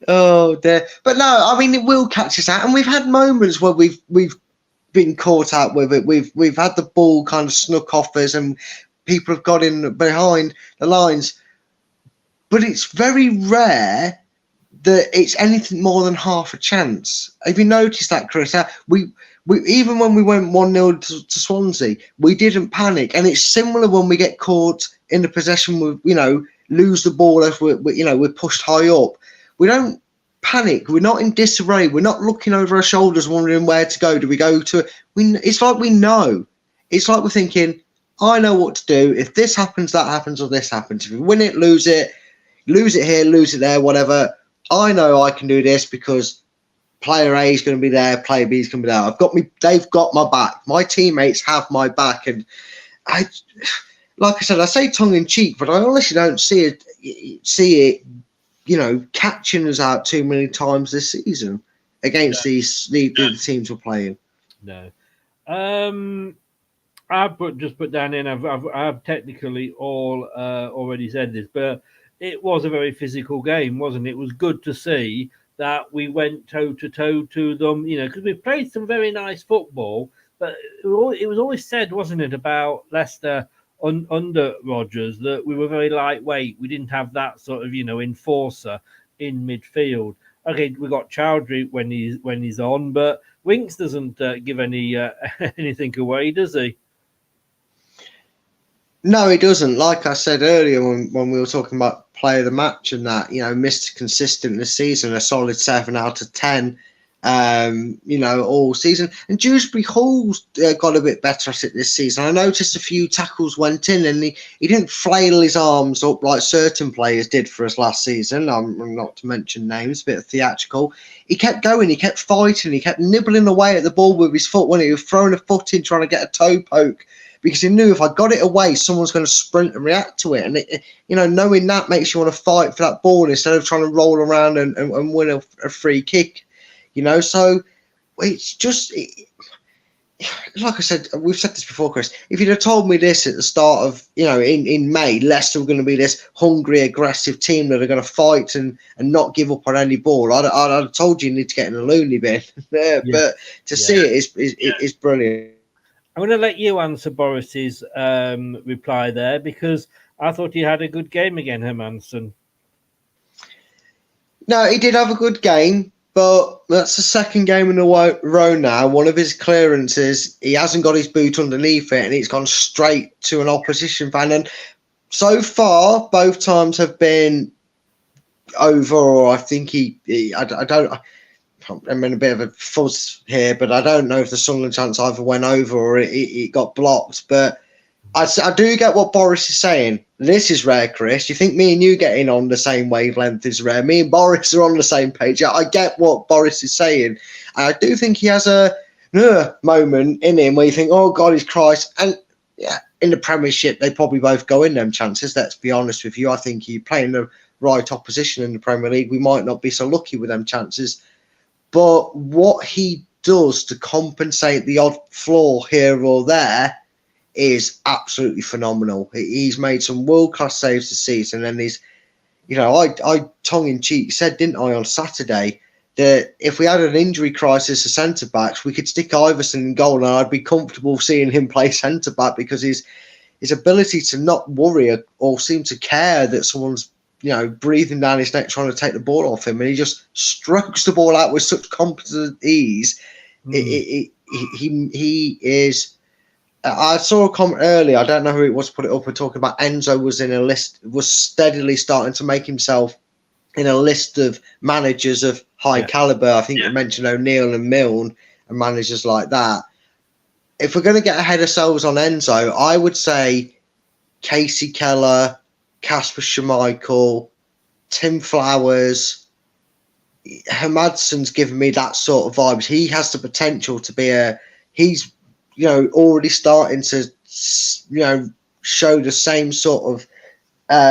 Oh, dear. But no, I mean, it will catch us out. And we've had moments where we've been caught out with it. We've had the ball kind of snuck off us and people have got in behind the lines. But it's very rare that it's anything more than half a chance. Have you noticed that, Chris? We even when we went 1-0 to Swansea, we didn't panic. And it's similar when we get caught in the possession with, lose the ball if we're pushed high up. We don't panic. We're not in disarray. We're not looking over our shoulders wondering where to go. Do we go to it's like we know. It's like we're thinking, I know what to do. If this happens, that happens, or this happens. If we win it, lose it here, lose it there, whatever. I know I can do this because player A is going to be there, player B is going to be there. They've got my back. My teammates have my back, and I say tongue in cheek, but I honestly don't see it, catching us out too many times this season against the teams we're playing. No. I've just put down in. I've technically already said this, but it was a very physical game, wasn't it? It was good to see that we went toe-to-toe to them, because we played some very nice football, but it was always said, wasn't it, about Leicester under Rodgers, that we were very lightweight. We didn't have that sort of, enforcer in midfield. Okay, we got Chowdhury when he's on, but Winks doesn't give anything away, does he? No, he doesn't. Like I said earlier when we were talking about player of the match and that, Mr. Consistent this season, a solid 7 out of 10, all season. And Dewsbury Hall's got a bit better at it this season. I noticed a few tackles went in and he didn't flail his arms up like certain players did for us last season. I'm not to mention names, a bit theatrical. He kept going, he kept fighting, he kept nibbling away at the ball with his foot when he was throwing a foot in trying to get a toe poke. Because he knew if I got it away, someone's going to sprint and react to it. And, knowing that makes you want to fight for that ball instead of trying to roll around and win a free kick. So it's just, like I said, we've said this before, Chris. If you'd have told me this at the start of, in May, Leicester were going to be this hungry, aggressive team that are going to fight and not give up on any ball, I'd have told you need to get in a loony bin. But to see it is brilliant. I'm going to let you answer Boris's reply there, because I thought he had a good game again, Hermansen. No, he did have a good game, but that's the second game in a row now. One of his clearances, he hasn't got his boot underneath it, and it's gone straight to an opposition fan. And so far, both times have been over, or I think I'm in a bit of a fuzz here, but I don't know if the Sunderland chance either went over or it got blocked. But I do get what Boris is saying. This is rare, Chris. You think me and you getting on the same wavelength is rare? Me and Boris are on the same page. I get what Boris is saying. I do think he has a moment in him where you think, oh, God, he's Christ. And yeah, in the Premiership, they probably both go in them chances. Let's be honest with you. I think you playing the right opposition in the Premier League, we might not be so lucky with them chances. But what he does to compensate the odd flaw here or there is absolutely phenomenal. He's made some world-class saves this season, and he's, I tongue-in-cheek said, didn't I, on Saturday, that if we had an injury crisis of centre-backs, we could stick Iverson in goal, and I'd be comfortable seeing him play centre-back, because his ability to not worry or seem to care that someone's breathing down his neck trying to take the ball off him, and he just strokes the ball out with such competent ease. He is. I saw a comment earlier. I don't know who it was put it up. We're talking about Enzo was steadily starting to make himself in a list of managers of high caliber. I think you mentioned O'Neill and Milne and managers like that. If we're going to get ahead of ourselves on Enzo, I would say Casey Keller, Kasper Schmeichel, Tim Flowers. Hermadsen's given me that sort of vibes. He has the potential to be he's already starting to show the same sort of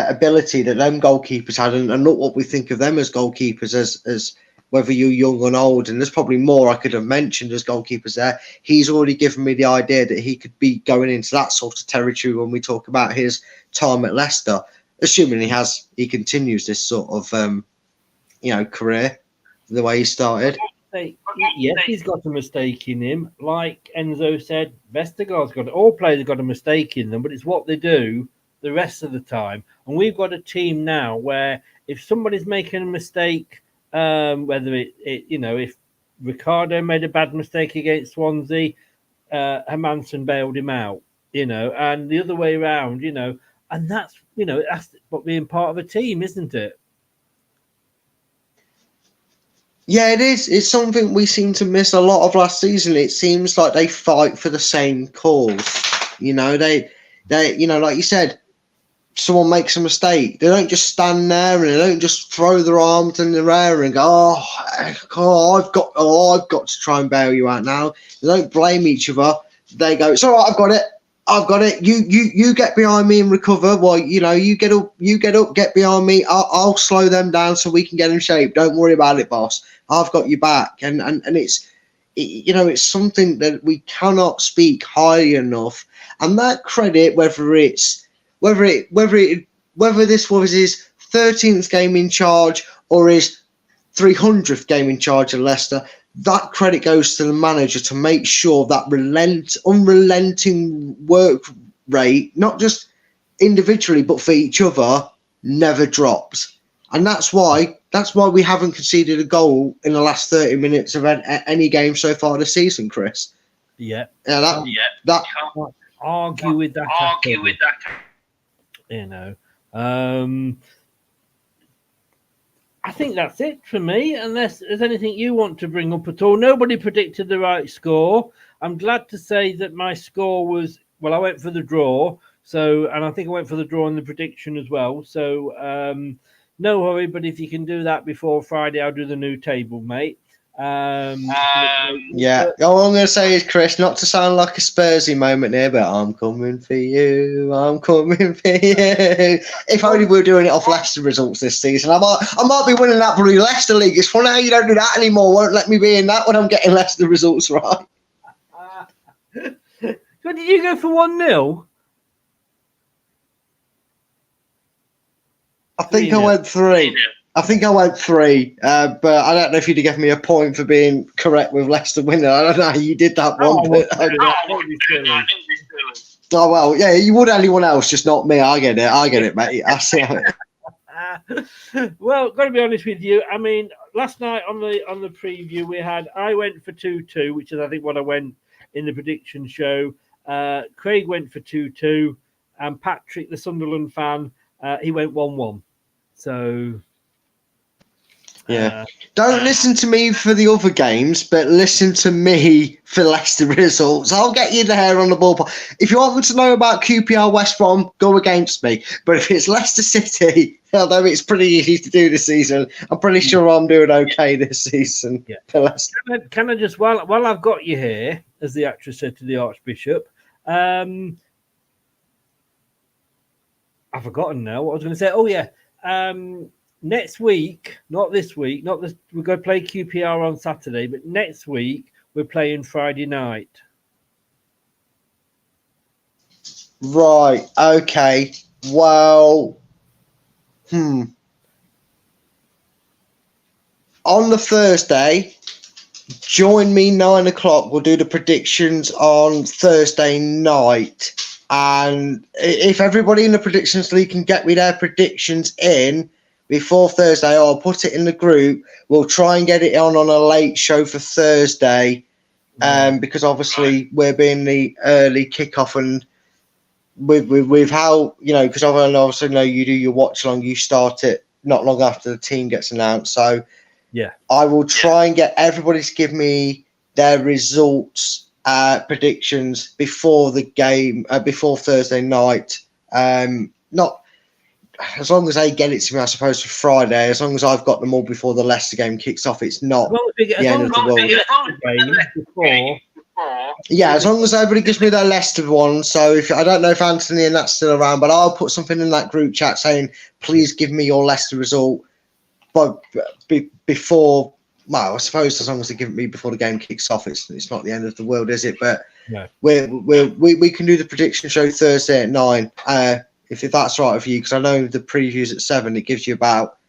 ability that them goalkeepers had, and look what we think of them as goalkeepers, as whether you're young or old, and there's probably more I could have mentioned as goalkeepers there. He's already given me the idea that he could be going into that sort of territory when we talk about his time at Leicester, assuming he continues this sort of career the way he started. Yes, he's got a mistake in him. Like Enzo said, Vestergaard's all players have got a mistake in them, but it's what they do the rest of the time. And we've got a team now where if somebody's making a mistake, whether if Ricardo made a bad mistake against Swansea, Hermansen bailed him out, and the other way around, and that's what being part of a team, isn't it? Yeah, it is. It's something we seem to miss a lot of last season. It seems like they fight for the same cause. They like you said, someone makes a mistake. They don't just stand there and they don't just throw their arms in the air and go, I've got to try and bail you out now. They don't blame each other. They go, it's all right, I've got it. You get behind me and recover. Well, you get up, get behind me. I'll slow them down so we can get in shape. Don't worry about it, boss. I've got you back. And it's something that we cannot speak highly enough. And that credit, whether this was his 13th game in charge or his 300th game in charge of Leicester, that credit goes to the manager to make sure that unrelenting work rate, not just individually but for each other, never drops. And that's why we haven't conceded a goal in the last 30 minutes of any game so far this season, Chris. Yeah. That argue with that. I think that's it for me, unless there's anything you want to bring up at all. Nobody predicted the right score. I'm glad to say that my score was, I went for the draw. And I think I went for the draw in the prediction as well. So no hurry, but if you can do that before Friday, I'll do the new table, mate. Yeah. All I'm going to say is, Chris, not to sound like a Spursy moment here, but I'm coming for you. I'm coming for you. If only we were doing it off Leicester results this season, I might be winning that bloody Leicester League. It's funny how you don't do that anymore. Won't let me be in that when I'm getting Leicester results right. But did you go for 1-0? I think I went 3. I think I went 3, but I don't know if you'd have given me a point for being correct with Leicester winning. I don't know how you did that one. Oh, well, yeah, you would anyone else, just not me. I get it, mate. I see it. Well, got to be honest with you. I mean, last night on the preview, I went for 2-2, which is I think what I went in the prediction show. Craig went for 2-2, and Patrick, the Sunderland fan, he went 1-1. So. Yeah. Don't listen to me for the other games, but listen to me for Leicester results. I'll get you the hair on the ball. If you want to know about QPR West Brom, go against me. But if it's Leicester City, although it's pretty easy to do this season, I'm pretty sure I'm doing okay this season. Yeah. Can I just, while I've got you here, as the actress said to the Archbishop, I've forgotten now what I was going to say. Oh, yeah. Next week, not this week, we're going to play QPR on Saturday, but next week we're playing Friday night. Right. Okay. Well, on the Thursday, join me 9 o'clock. We'll do the predictions on Thursday night. And if everybody in the predictions league can get me their predictions in before Thursday, I'll put it in the group. We'll try and get it on a late show for Thursday, because obviously we're being the early kickoff, and with how, because I obviously know you do your watch along, you start it not long after the team gets announced. So yeah, I will try and get everybody to give me their results, predictions before the game, before Thursday night. Not as long as they get it to me, I suppose, for Friday. As long as I've got them all before the Leicester game kicks off, it's not the end of the world. Yeah, as long as everybody gives me their Leicester one. So if I don't know if Anthony and that's still around, but I'll put something in that group chat saying, please give me your Leicester result, but before. Well, I suppose as long as they give it me before the game kicks off, it's not the end of the world, is it? But no. we can do the prediction show Thursday at 9. If that's right with you, because I know the preview's at 7, it gives you about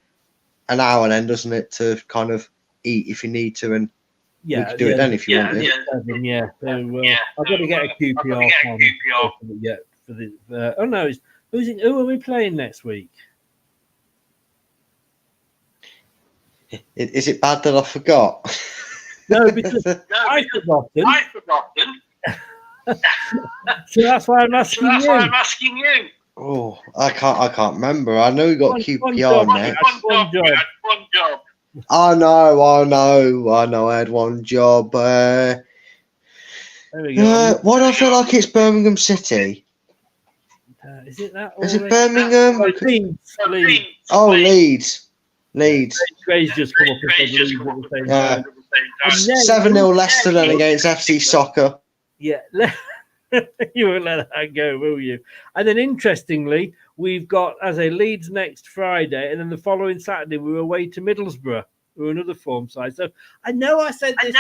an hour then, doesn't it, to kind of eat if you need to, and we could do it then if you want it. Yeah. So I've got to get a QPR one. Yeah, for the. Oh no, who are we playing next week? Is it bad that I forgot? No, because I've forgotten. So that's why I'm asking you. Oh, I can't remember. I know we got QPR next. One job. I know. I had one job. There we go. Why do I feel like it's Birmingham City? Is it that? Is it Birmingham? Leeds. Oh, Leeds. Gray's just come up and said Leeds at the same time. 7-0 Leicester then against FC Soccer. Yeah. You won't let that go, will you? And then, interestingly, we've got as a Leeds next Friday, and then the following Saturday we're away to Middlesbrough, who are another form side. So I know I said this,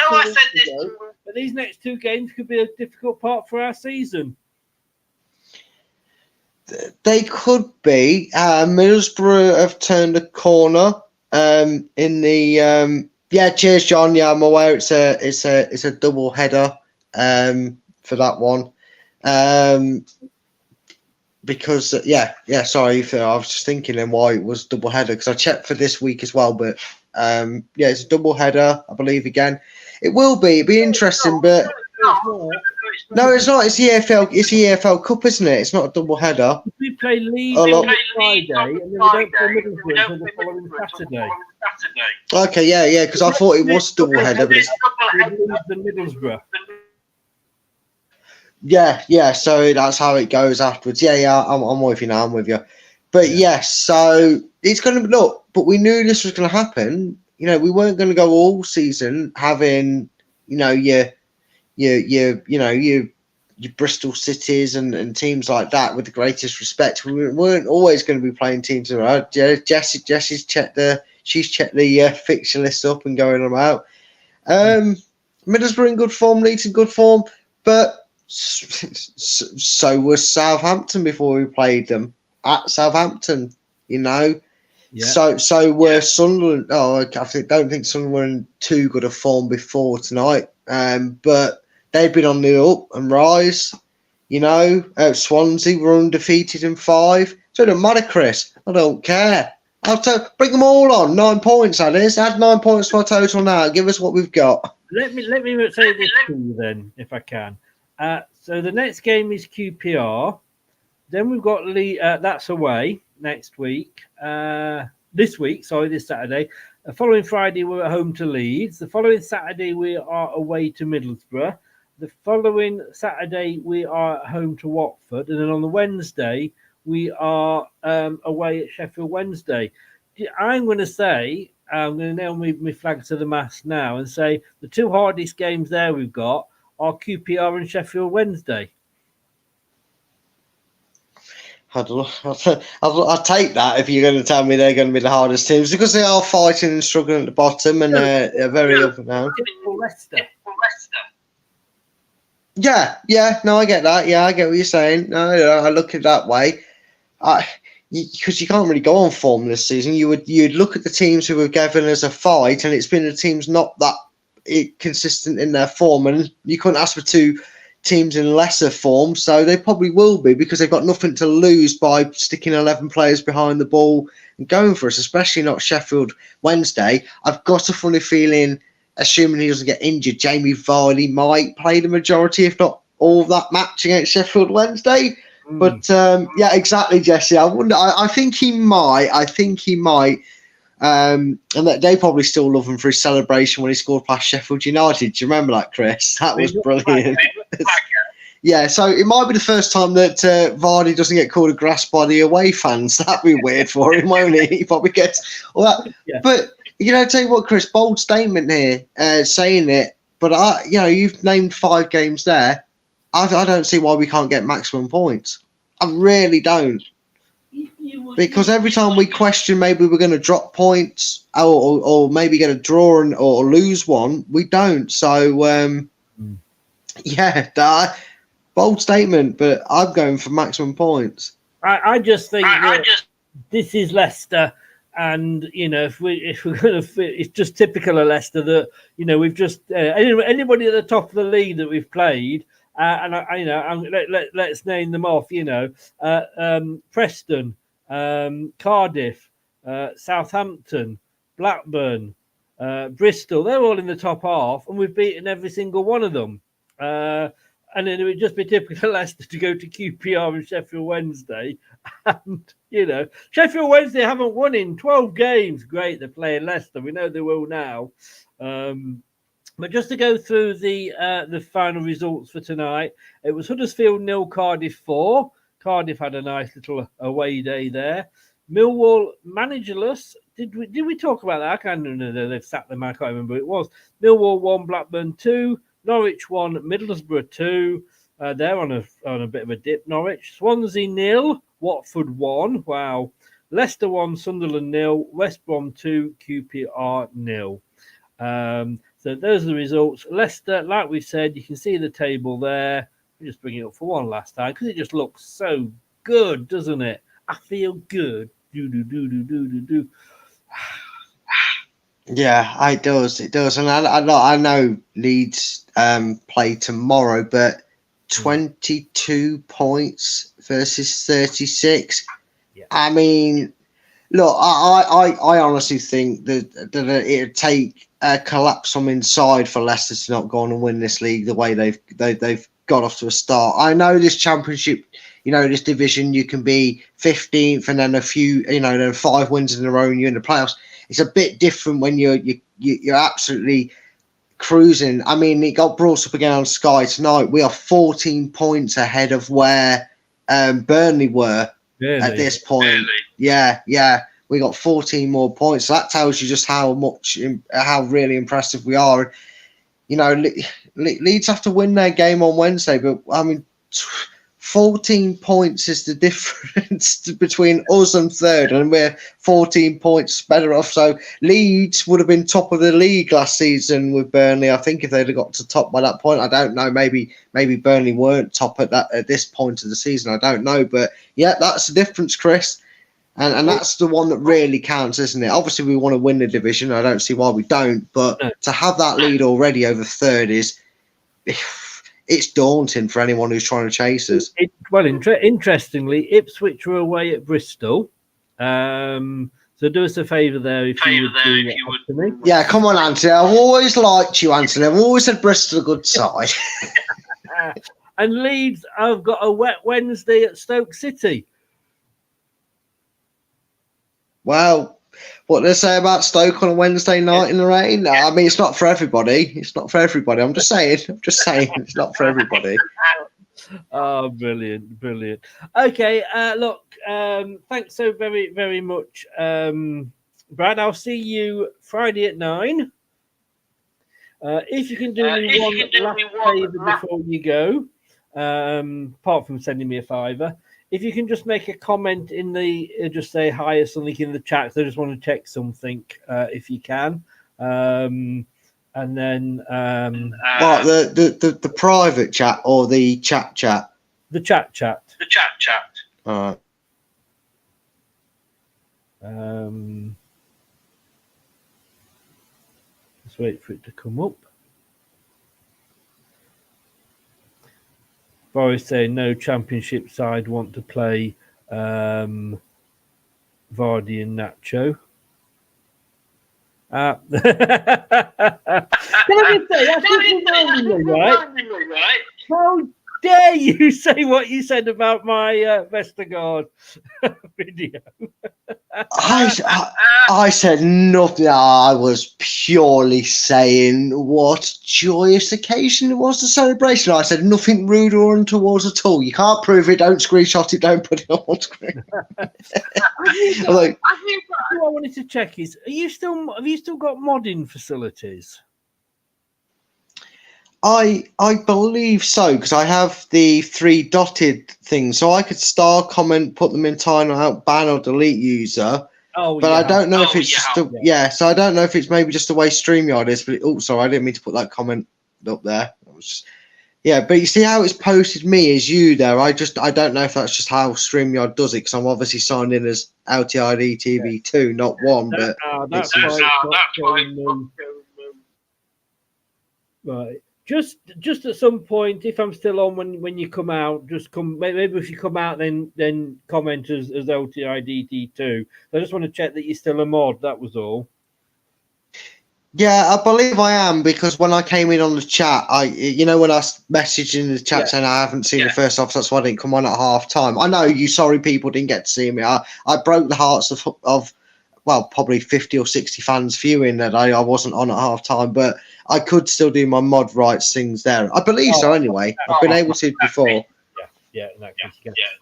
but these next 2 games could be a difficult part for our season. They could be. Middlesbrough have turned a corner. In the cheers, John. Yeah, I'm aware it's a double header for that one. Because sorry, I was just thinking then why it was double header, because I checked for this week as well, but it's a double header, I believe. Again, it'd be interesting, but no, it's not. It's the EFL Cup, isn't it? It's not a double header. We play Leeds on Friday, and then we don't play Middlesbrough until the following Saturday. Okay, yeah, because I thought it was a double header, but it's Middlesbrough. Yeah, so that's how it goes afterwards. Yeah, I'm with you now. I'm with you. But yes, so it's going to look. But we knew this was going to happen. We weren't going to go all season having, your Bristol Cities and teams like that. With the greatest respect, we weren't always going to be playing teams around. Jessie's checked the fixture list up and going about. Middlesbrough in good form, Leeds in good form, but. So was Southampton before we played them at Southampton. Yeah. So were Sunderland. Oh, I don't think Sunderland were in too good a form before tonight. But they've been on the up and rise. You know, Swansea were undefeated in 5. So it doesn't matter, Chris. I don't care. Bring them all on. 9 points, that is. Add 9 points to our total now. Give us what we've got. Let me say this to you then, if I can. So the next game is QPR. Then we've got that's away next week. This Saturday. The following Friday, we're at home to Leeds. The following Saturday, we are away to Middlesbrough. The following Saturday, we are at home to Watford. And then on the Wednesday, we are away at Sheffield Wednesday. I'm going to nail my flag to the mast now and say the 2 hardest games there we've got are QPR and Sheffield Wednesday. I'll take that if you're going to tell me they're going to be the hardest teams, because they are fighting and struggling at the bottom and they're very up and down. Leicester. Yeah, no, I get that. Yeah, I get what you're saying. No, I look at it that way. Because you can't really go on form this season. You'd look at the teams who have given us a fight, and it's been the teams not that consistent in their form, and you couldn't ask for 2 teams in lesser form, so they probably will be, because they've got nothing to lose by sticking 11 players behind the ball and going for us, especially not Sheffield Wednesday. I've got a funny feeling, assuming he doesn't get injured, Jamie Vardy might play the majority, if not all of that match against Sheffield Wednesday. But yeah, exactly, Jesse. I think he might. And that they probably still love him for his celebration when he scored past Sheffield United. Do you remember that, Chris? That was brilliant. Yeah, so it might be the first time that Vardy doesn't get called a grass by the away fans. That'd be weird for him, won't it? He probably gets all that. Yeah. But, tell you what, Chris, bold statement here, saying it. But, you've named 5 games there. I don't see why we can't get maximum points. I really don't. Because every time we question maybe we're going to drop points or maybe get a draw or lose one, we don't. So, bold statement, but I'm going for maximum points. I just think this is Leicester, and if we're going to fit, it's just typical of Leicester that we've just anybody at the top of the league that we've played, let's name them off. Preston, Cardiff, Southampton, Blackburn, Bristol. They're all in the top half, and we've beaten every single one of them. And then it would just be typical Leicester to go to QPR and Sheffield Wednesday. And, Sheffield Wednesday haven't won in 12 games. Great, they're playing Leicester. We know they will now. But just to go through the final results for tonight, it was Huddersfield 0, Cardiff 4. Cardiff had a nice little away day there. Millwall managerless. Did we talk about that? I can't remember. They've sacked them. I can't remember who it was. Millwall 1, Blackburn 2. Norwich 1, Middlesbrough 2. They're on a bit of a dip. Norwich. Swansea 0, Watford 1. Wow. Leicester 1, Sunderland 0. West Brom 2, QPR 0. So those are the results. Leicester, like we said, you can see the table there. We'll just bring it up for one last time because it just looks so good, doesn't it? I feel good. Do. Yeah, it does. It does. And I know Leeds play tomorrow, but 22 points versus 36. Yeah. I mean, look, I honestly think that it'd take a collapse from inside for Leicester to not go on and win this league the way they've got off to a start. I know this championship, this division, you can be 15th and then a few, then 5 wins in a row and you're in the playoffs. It's a bit different when you're absolutely cruising. I mean, it got brought up again on Sky tonight. We are 14 points ahead of where Burnley were at this point. Really? Yeah. We got 14 more points. So that tells you just how really impressive we are. Leeds have to win their game on Wednesday, but I mean, 14 points is the difference between us and third, and we're 14 points better off. So Leeds would have been top of the league last season with Burnley, I think, if they'd have got to top by that point. I don't know. Maybe Burnley weren't top at this point of the season. I don't know. But yeah, that's the difference, Chris. And that's the one that really counts, isn't it? Obviously, we want to win the division. I don't see why we don't. But to have that lead already over third it's daunting for anyone who's trying to chase us. Interestingly, Ipswich were away at Bristol. So do us a favour there if you would do that. Yeah, come on, Anthony. I've always liked you, Anthony. I've always said Bristol a good side. And Leeds have got a wet Wednesday at Stoke City. Well, what do they say about Stoke on a Wednesday night in the rain? I mean, it's not for everybody. It's not for everybody. I'm just saying. It's not for everybody. Oh, brilliant. Okay, look, thanks so very, very much, Brad. I'll see you Friday at 9. If you can do me one last favour before you go, apart from sending me a £5, if you can just make a comment in the, just say hi or something in the chat. So I just want to check something, if you can. And then what, the private chat or the chat? The chat. The chat. All right. Let's wait for it to come up. Boris saying no Championship side want to play Vardy and Nacho. Can I just say, that's right? How dare you say what you said about my Vestergaard video? I said nothing. I was purely saying what joyous occasion it was, the celebration. I said nothing rude or untoward at all. You can't prove it. Don't screenshot it. Don't put it on screen. What I wanted to check is: have you still got modding facilities? I believe so, because I have the 3 dotted things, so I could star, comment, put them in timeout, ban or delete user. But I don't know if it's so I don't know if it's maybe just the way StreamYard is. But sorry, I didn't mean to put that comment up there. It was just, but you see how it's posted me as you there. I don't know if that's just how StreamYard does it, because I'm obviously signed in as LTID TV 2, not 1. But that's right. Just at some point, if I'm still on when you come out, just come. Maybe if you come out, then comment as LTIDT2. I just want to check that you're still a mod. That was all. Yeah, I believe I am, because when I came in on the chat, when I messaged in the chat saying I haven't seen the first half, that's why I didn't come on at half time. I know you sorry people didn't get to see me. I broke the hearts of probably 50 or 60 fans viewing that I wasn't on at half time, but I could still do my mod rights things there. I believe so anyway. I've been able to before. Yeah, in that case,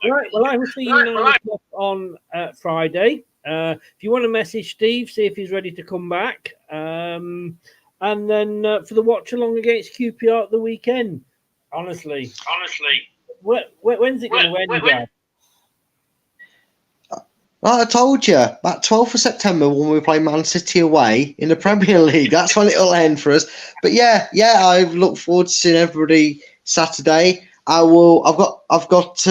Right, well, I will see you 9 o'clock on Friday. If you want to message Steve, see if he's ready to come back. And then for the watch along against QPR at the weekend. Honestly. When's it going to end, Brad? Well, I told you, about 12th of September when we play Man City away in the Premier League. That's when it'll end for us. But yeah, I look forward to seeing everybody Saturday. I've got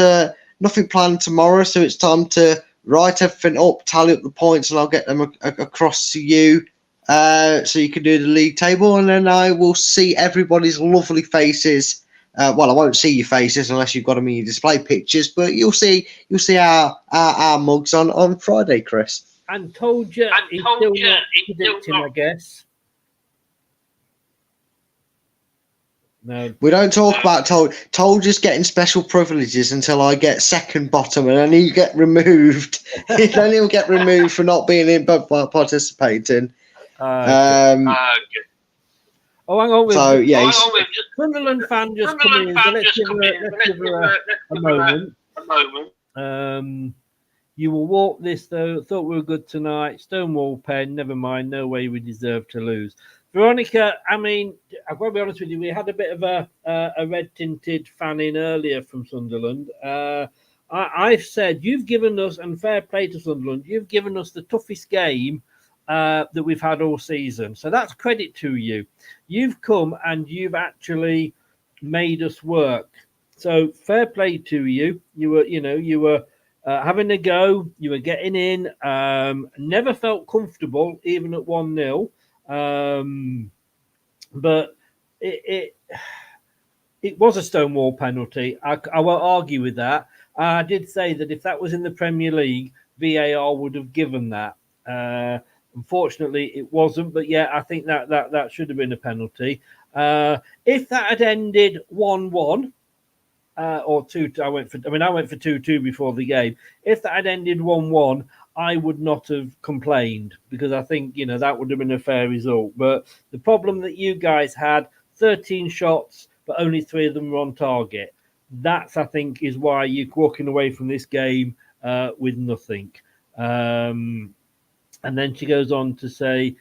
nothing planned tomorrow, so it's time to write everything up, tally up the points, and I'll get them across to you, so you can do the league table, and then I will see everybody's lovely faces. I won't see your faces unless you've got them in your display pictures, but you'll see our mugs on Friday, Chris. And told you, he's still not predicting, I guess. No, we don't talk about Told just getting special privileges until I get second bottom, and then you get removed. Then he'll get removed for not being in but participating. Oh, hang on. Sunderland fan just come in. So let's give her a moment. You will walk this, though. Thought we were good tonight. Stonewall Pen, never mind. No way we deserve to lose. Veronica, I mean, I've got to be honest with you. We had a bit of a red-tinted fan in earlier from Sunderland. I've said, you've given us, and fair play to Sunderland, you've given us the toughest game that we've had all season. So that's credit to you. You've come and you've actually made us work. So fair play to you. You were having a go. You were getting in. Never felt comfortable, even at 1-0. But it was a stonewall penalty. I won't argue with that. I did say that if that was in the Premier League, VAR would have given that. Unfortunately, it wasn't. But yeah, I think that should have been a penalty. If that had ended 1-1 or 2, I went for 2-2 before the game. If that had ended 1-1, I would not have complained because I think that would have been a fair result. But the problem that you guys had, 13 shots, but only 3 of them were on target. That's, I think, is why you're walking away from this game with nothing. And then she goes on to say,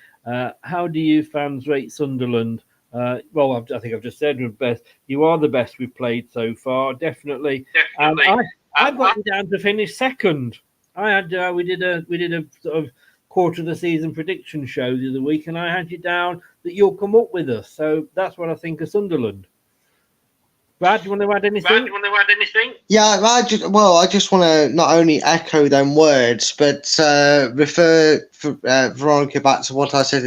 how do you fans rate Sunderland? Well, I think I've just said best. You are the best we've played so far, definitely. I've gotten down to finish second. We did a sort of quarter of the season prediction show the other week, and I had you down that you'll come up with us. So that's what I think of Sunderland. Brad, do you want to add anything? Yeah, I just want to not only echo them words, but refer Veronica back to what I said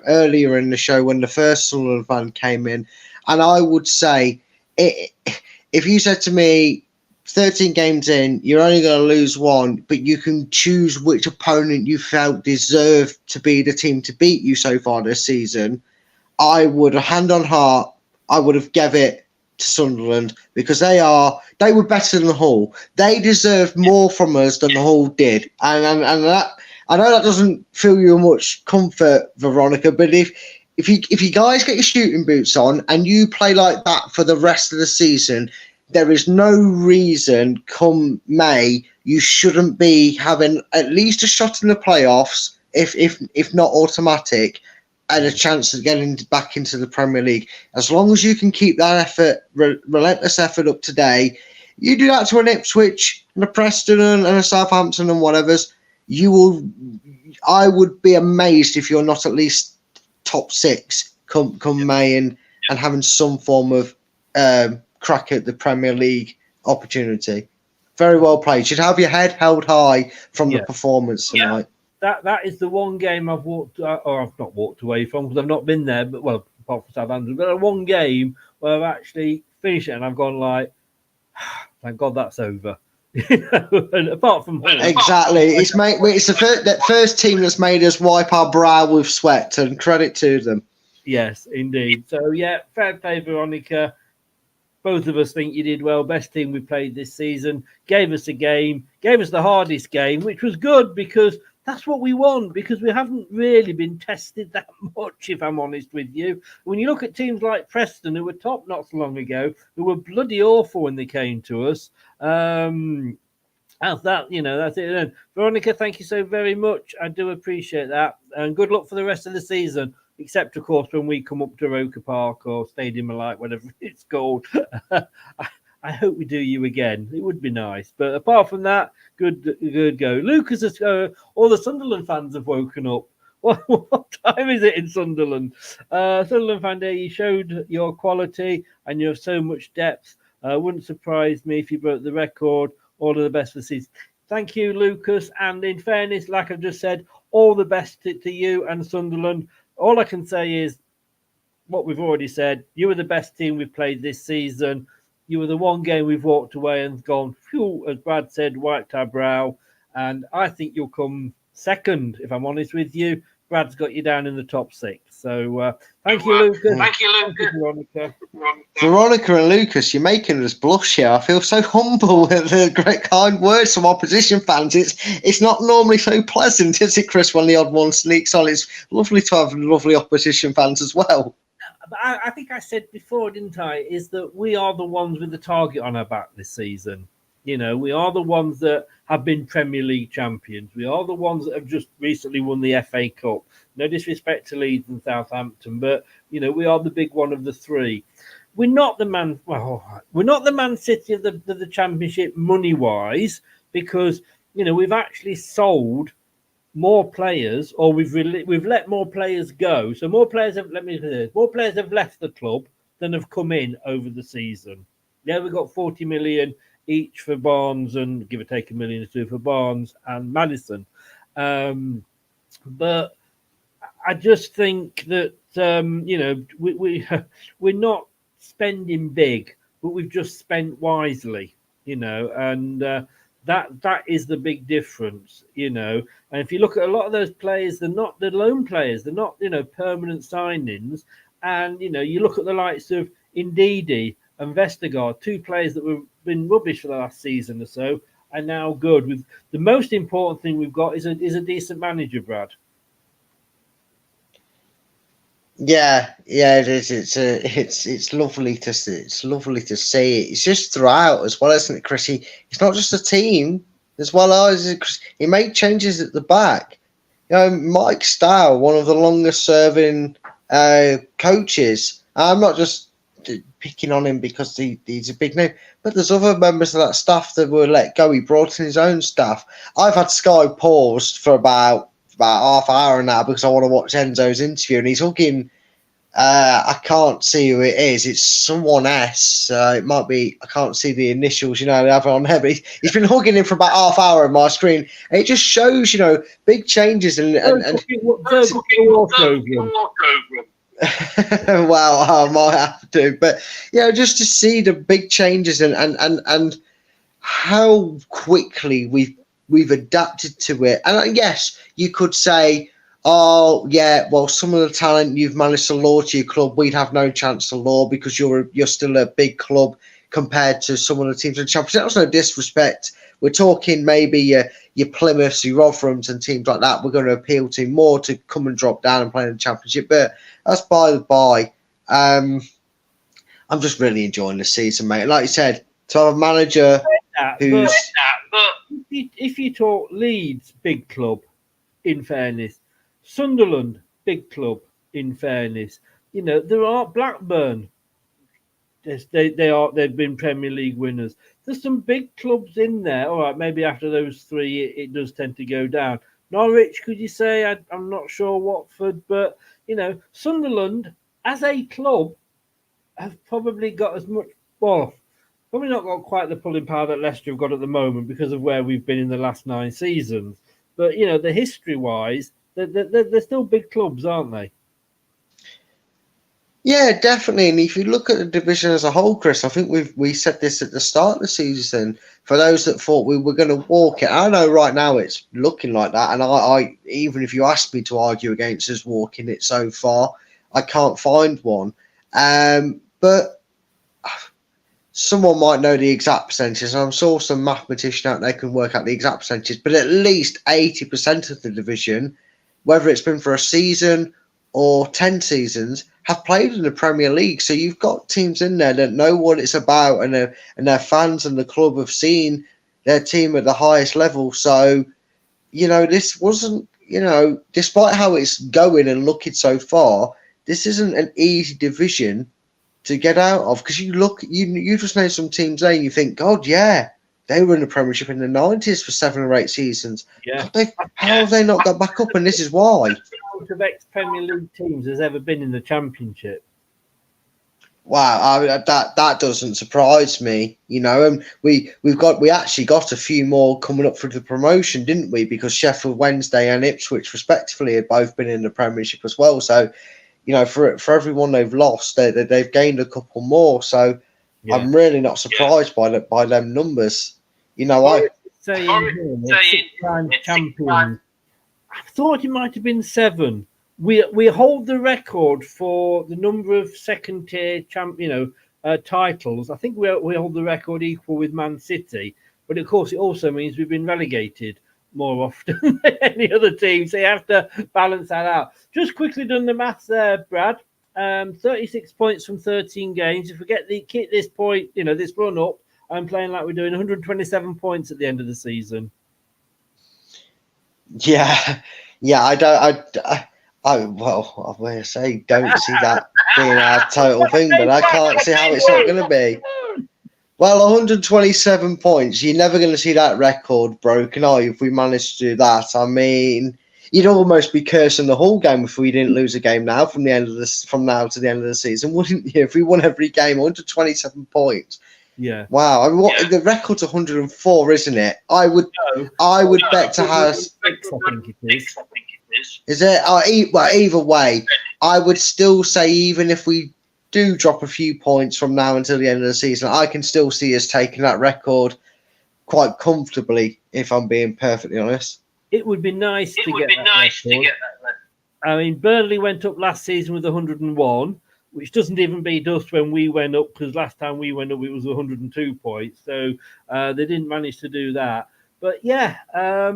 earlier in the show when the first Sunderland fan came in. And I would say, if you said to me, 13 games in, you're only going to lose 1, but you can choose which opponent you felt deserved to be the team to beat you so far this season, I would, hand on heart, I would have gave it to Sunderland because they were better than Hull. They deserved more from us than Hull did, and that, I know that doesn't fill you much comfort, Veronica. But if you guys get your shooting boots on and you play like that for the rest of the season, there is no reason come May you shouldn't be having at least a shot in the playoffs, if not automatic, and a chance of getting back into the Premier League. As long as you can keep that effort, relentless effort up today, you do that to an Ipswich and a Preston and a Southampton and whatever's, I would be amazed if you're not at least top 6 come May and having some form of crack at the Premier League opportunity. Very well played. Should have your head held high from the performance tonight. That is the one game I've I've not walked away from because I've not been there, but apart from Southampton, but one game where I've actually finished it and I've gone like, thank God that's over. And apart from exactly, it's the first team that's made us wipe our brow with sweat, and credit to them. Yes, indeed. So yeah, fair play, Veronica. Both of us think you did well. Best team we played this season. Gave us a game. Gave us the hardest game, which was good because that's what we want, because we haven't really been tested that much, if I'm honest with you. When you look at teams like Preston, who were top not so long ago, who were bloody awful when they came to us. That's it. And Veronica, thank you so very much. I do appreciate that. And good luck for the rest of the season, except, of course, when we come up to Roker Park or Stadium of Light, whatever it's called. I hope we do you again. It would be nice. But apart from that, good go. Lucas, all the Sunderland fans have woken up. What time is it in Sunderland? Sunderland fan day, you showed your quality and you have so much depth. Wouldn't surprise me if you broke the record. All of the best for the season. Thank you, Lucas. And in fairness, like I've just said, all the best to you and Sunderland. All I can say is what we've already said. You were the best team we've played this season. You were the one game we've walked away and gone, phew, as Brad said, wiped our brow. And I think you'll come second, if I'm honest with you. Brad's got you down in the top 6. So thank you, Lucas. Thank you, Lucas. Veronica. Veronica and Lucas, you're making us blush here. I feel so humble with the great kind words from opposition fans. It's not normally so pleasant, is it, Chris, when the odd one sneaks on? It's lovely to have lovely opposition fans as well. I think I said before, didn't I, is that we are the ones with the target on our back this season. You know, we are the ones that have been Premier League champions. We are the ones that have just recently won the FA Cup. No disrespect to Leeds and Southampton, but, you know, we are the big one of the 3. We're not the Man City of the Championship money-wise because, you know, we've actually sold more players, or we've let more players go. So more players have left the club than have come in over the season. Yeah, we got 40 million each for Barnes and give or take $1 million or two for Barnes and Maddison. But I just think that we're not spending big, but we've just spent wisely, and that is the big difference, And if you look at a lot of those players, they're not the loan players, they're not permanent signings, and you look at the likes of Ndidi and Vestergaard, two players that have been rubbish for the last season or so, are now good. With the most important thing we've got is a decent manager, Brad. Yeah, it is. It's lovely to see. It's lovely to see it. It's just throughout as well, isn't it, Chrissy? It's not just a team as well as he made changes at the back. Mike Stow, one of the longest serving coaches. I'm not just picking on him because he's a big name, but there's other members of that staff that were let go. He brought in his own staff. I've had Sky paused for about half hour now because I want to watch Enzo's interview, and he's hugging. I can't see who it is. It's someone S. It might be. I can't see the initials. They have it on there, but he's been hugging him for about half hour on my screen. And it just shows, big changes and well, I might have to, but just to see the big changes and how quickly we've adapted to it. And yes, you could say, oh yeah, well, some of the talent you've managed to lure to your club, we'd have no chance to lure because you're still a big club compared to some of the teams in the Championship. That's no disrespect. We're talking maybe your Plymouths, your Rotherhams and teams like that. We're going to appeal to more to come and drop down and play in the Championship. But that's by the by. I'm just really enjoying the season, mate. Like you said, to have a manager who's... But if you talk Leeds, big club, in fairness, Sunderland, big club, in fairness, there are Blackburn. They've been Premier League winners. There's some big clubs in there. All right, maybe after those three, it does tend to go down. Norwich, could you say? I'm not sure. Watford, but Sunderland as a club have probably got as much. Well, probably not got quite the pulling power that Leicester have got at the moment because of where we've been in the last 9 seasons. But the history-wise, they're still big clubs, aren't they? Yeah, definitely. And if you look at the division as a whole, Chris, I think we said this at the start of the season. For those that thought we were going to walk it, I know right now it's looking like that. And I even if you asked me to argue against us walking it so far, I can't find one. But someone might know the exact percentages. I'm sure some mathematician out there can work out the exact percentages. But at least 80% of the division, whether it's been for a season or 10 seasons, have played in the Premier League. So you've got teams in there that know what it's about, and their fans and the club have seen their team at the highest level. So, this wasn't, despite how it's going and looking so far, this isn't an easy division to get out of. Because you just know some teams there and you think, God, yeah, they were in the Premiership in the 90s for 7 or 8 seasons. Yeah. God, how have they not got back up? And this is why. Of ex-Premier League teams has ever been in the Championship. Wow, that doesn't surprise me, And we actually got a few more coming up for the promotion, didn't we? Because Sheffield Wednesday and Ipswich, respectively, have both been in the Premiership as well. So, for everyone they've lost, they've gained a couple more. So, yeah. I'm really not surprised by them numbers. Six-time champions. I thought it might have been 7. We hold the record for the number of second-tier titles. I think we hold the record equal with Man City, but of course it also means we've been relegated more often than any other team. So you have to balance that out. Just quickly done the maths there, Brad. 36 points from 13 games. If we keep this point, this run up, I'm playing like we're doing 127 points at the end of the season. Yeah, I will say don't see that being our total thing, but I can't see how it's not going to be. Well, 127 points. You're never going to see that record broken, are you? If we manage to do that, I mean, you'd almost be cursing the whole game if we didn't lose a game now from now to the end of the season, wouldn't you? If we won every game, 127 points. Yeah. Wow. I mean, the record's 104, isn't it? I would bet to have. 6, I think it is. Is it? Well, either way, I would still say even if we do drop a few points from now until the end of the season, I can still see us taking that record quite comfortably, if I'm being perfectly honest. It would be nice to get that. I mean, Burnley went up last season with 101, which doesn't even beat us when we went up, because last time we went up it was 102 points. So they didn't manage to do that. But yeah, I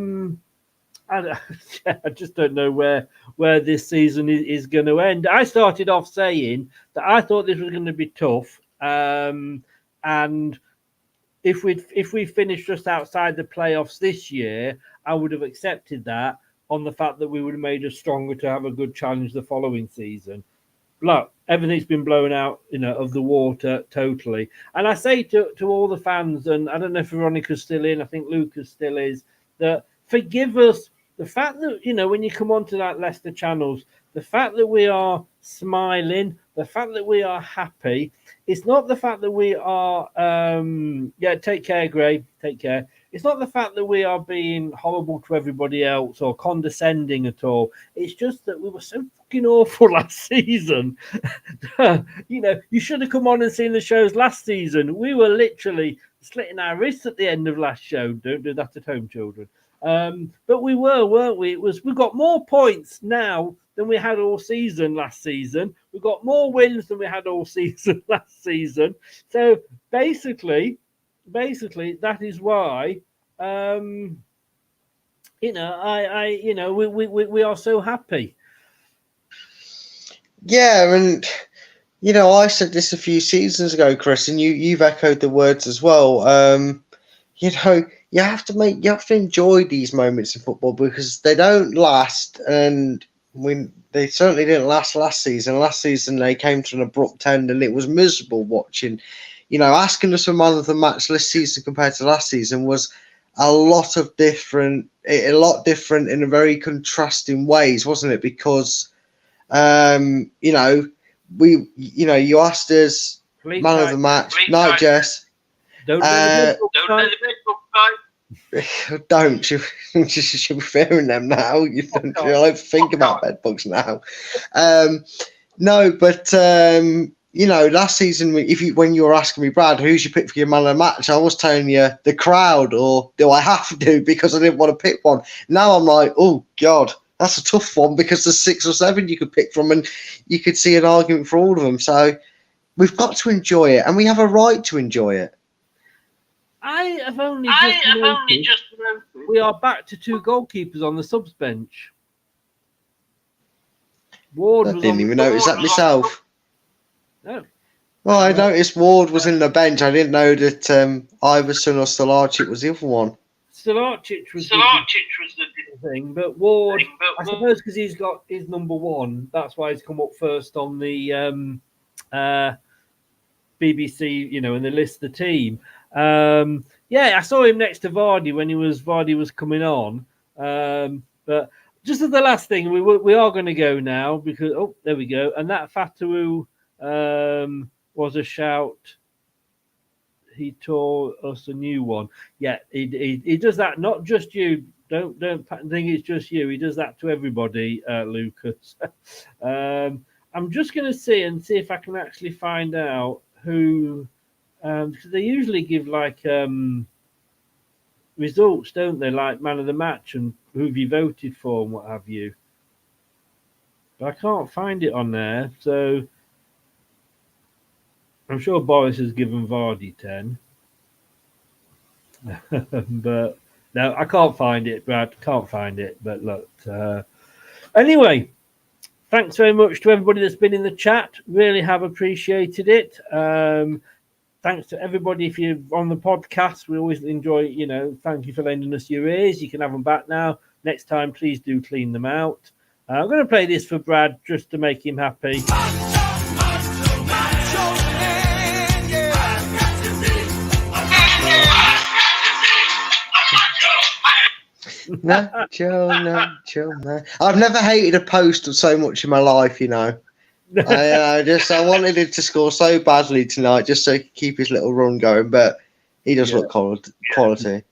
just don't know where this season is going to end. I started off saying that I thought this was going to be tough, and if we finished just outside the playoffs this year, I would have accepted that on the fact that we would have made us stronger to have a good challenge the following season. Look, everything's been blown out, of the water totally. And I say to all the fans, and I don't know if Veronica's still in, I think Lucas still is, that forgive us. The fact that, when you come onto that Leicester channels, the fact that we are smiling, the fact that we are happy, it's not the fact that we are, take care, Gray, take care. It's not the fact that we are being horrible to everybody else or condescending at all. It's just that we were so fucking awful last season. You should have come on and seen the shows last season. We were literally slitting our wrists at the end of last show. Don't do that at home, children. But we were, weren't we? We've got more points now than we had all season last season. We've got more wins than we had all season last season. So basically, that is why, we are so happy. Yeah, and I said this a few seasons ago, Chris, and you've echoed the words as well. You have to enjoy these moments in football because they don't last, and they certainly didn't last last season. Last season they came to an abrupt end, and it was miserable watching. Asking us for man of the match this season compared to last season was a lot different in a very contrasting ways, wasn't it? Because, you asked us man of the match, night, Jess. Don't don't. She'll be fearing them now. You don't think about bed bugs now. No, but last season, when you were asking me, Brad, who's your pick for your man of the match, I was telling you the crowd, or do I have to because I didn't want to pick one. Now I'm like, oh God, that's a tough one because there's 6 or 7 you could pick from, and you could see an argument for all of them. So we've got to enjoy it, and we have a right to enjoy it. I have only just noticed we are back to 2 goalkeepers on the subs bench. I didn't even notice that myself. No. Well, I noticed Ward was in the bench. I didn't know that Iverson or Stolarczyk was the other one. Stolarczyk was the thing, but Ward, I suppose because he's got his number 1, that's why he's come up first on the BBC, and they list the team. I saw him next to Vardy when Vardy was coming on. But just as the last thing, we are going to go now because there we go. And that Fatawu was a shout. He tore us a new one. Yeah, he does that. Not just you. Don't think it's just you. He does that to everybody, Lucas. I'm just going to see if I can actually find out who. Because they usually give results, don't they? Like man of the match and who have you voted for and what have you. But I can't find it on there, so I'm sure Boris has given Vardy 10. But no, I can't find it, Brad. Can't find it. But look, anyway, thanks very much to everybody that's been in the chat. Really have appreciated it. Thanks to everybody if you're on the podcast. We always enjoy, thank you for lending us your ears. You can have them back now. Next time, please do clean them out. I'm going to play this for Brad just to make him happy. Nacho, man. I've never hated a post so much in my life, I wanted him to score so badly tonight, just so he could keep his little run going. But he does look quality.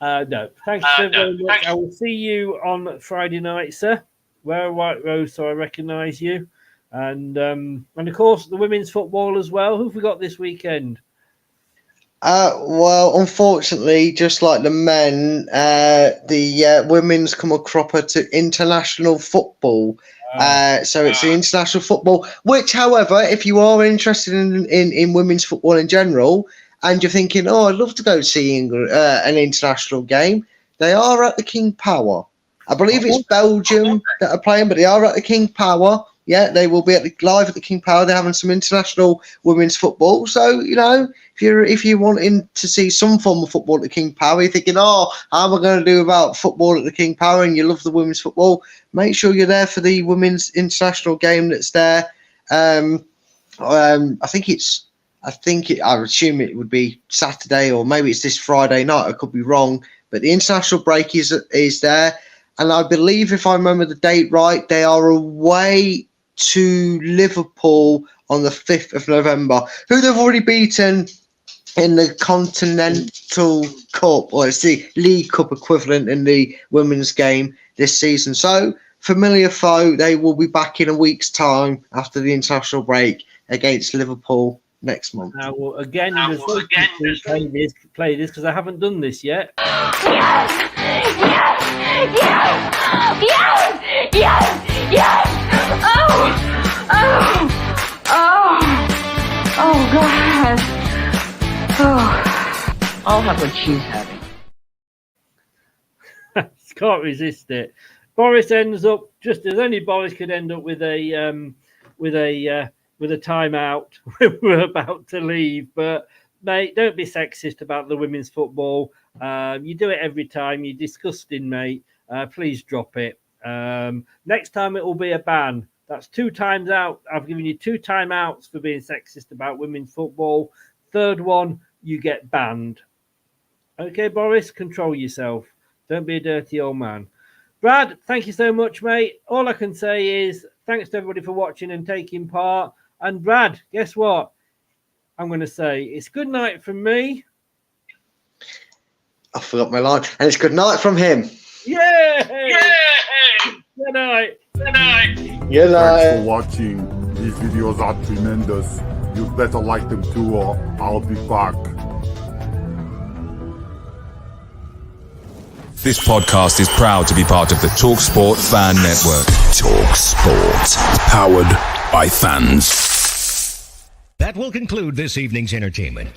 No, thanks so very much. I will see you on Friday night, sir. Wear a white rose so I recognise you. And of course, the women's football as well. Who've we got this weekend? Well, unfortunately, just like the men, the women's come a cropper to international football. So it's the international football, which, however, if you are interested in women's football in general, and you're thinking, oh, I'd love to go see an international game, they are at the King Power. I believe it's Belgium that are playing, but they are at the King Power. Yeah, they will be live at the King Power. They're having some international women's football. So, if you're wanting to see some form of football at the King Power, you're thinking, oh, how am I going to do about football at the King Power? And you love the women's football, make sure you're there for the women's international game that's there. I assume it would be Saturday, or maybe it's this Friday night. I could be wrong, but the international break is there, and I believe, if I remember the date right, they are away to Liverpool on the 5th of November, who they've already beaten in the Continental Cup, or it's the League Cup equivalent in the women's game this season. So, familiar foe. They will be back in a week's time after the international break against Liverpool next month. Now, again, play this because I haven't done this yet. Yes! Oh, God. Oh, I'll have what she's having. Can't resist it. Boris ends up just as only Boris could end up with a timeout when we're about to leave. But mate, don't be sexist about the women's football. You do it every time. You're disgusting, mate. Please drop it. Next time it will be a ban. That's 2 times out. I've given you 2 timeouts for being sexist about women's football. Third one, you get banned. Okay, Boris, control yourself. Don't be a dirty old man. Brad, thank you so much, mate. All I can say is thanks to everybody for watching and taking part. And Brad, guess what? I'm going to say it's good night from me. I forgot my line. And it's good night from him. Yay! Good night. Good night. Good night. Thanks for watching. These videos are tremendous. You better like them too, or I'll be back. This podcast is proud to be part of the TalkSport Fan Network. TalkSport. Powered by fans. That will conclude this evening's entertainment.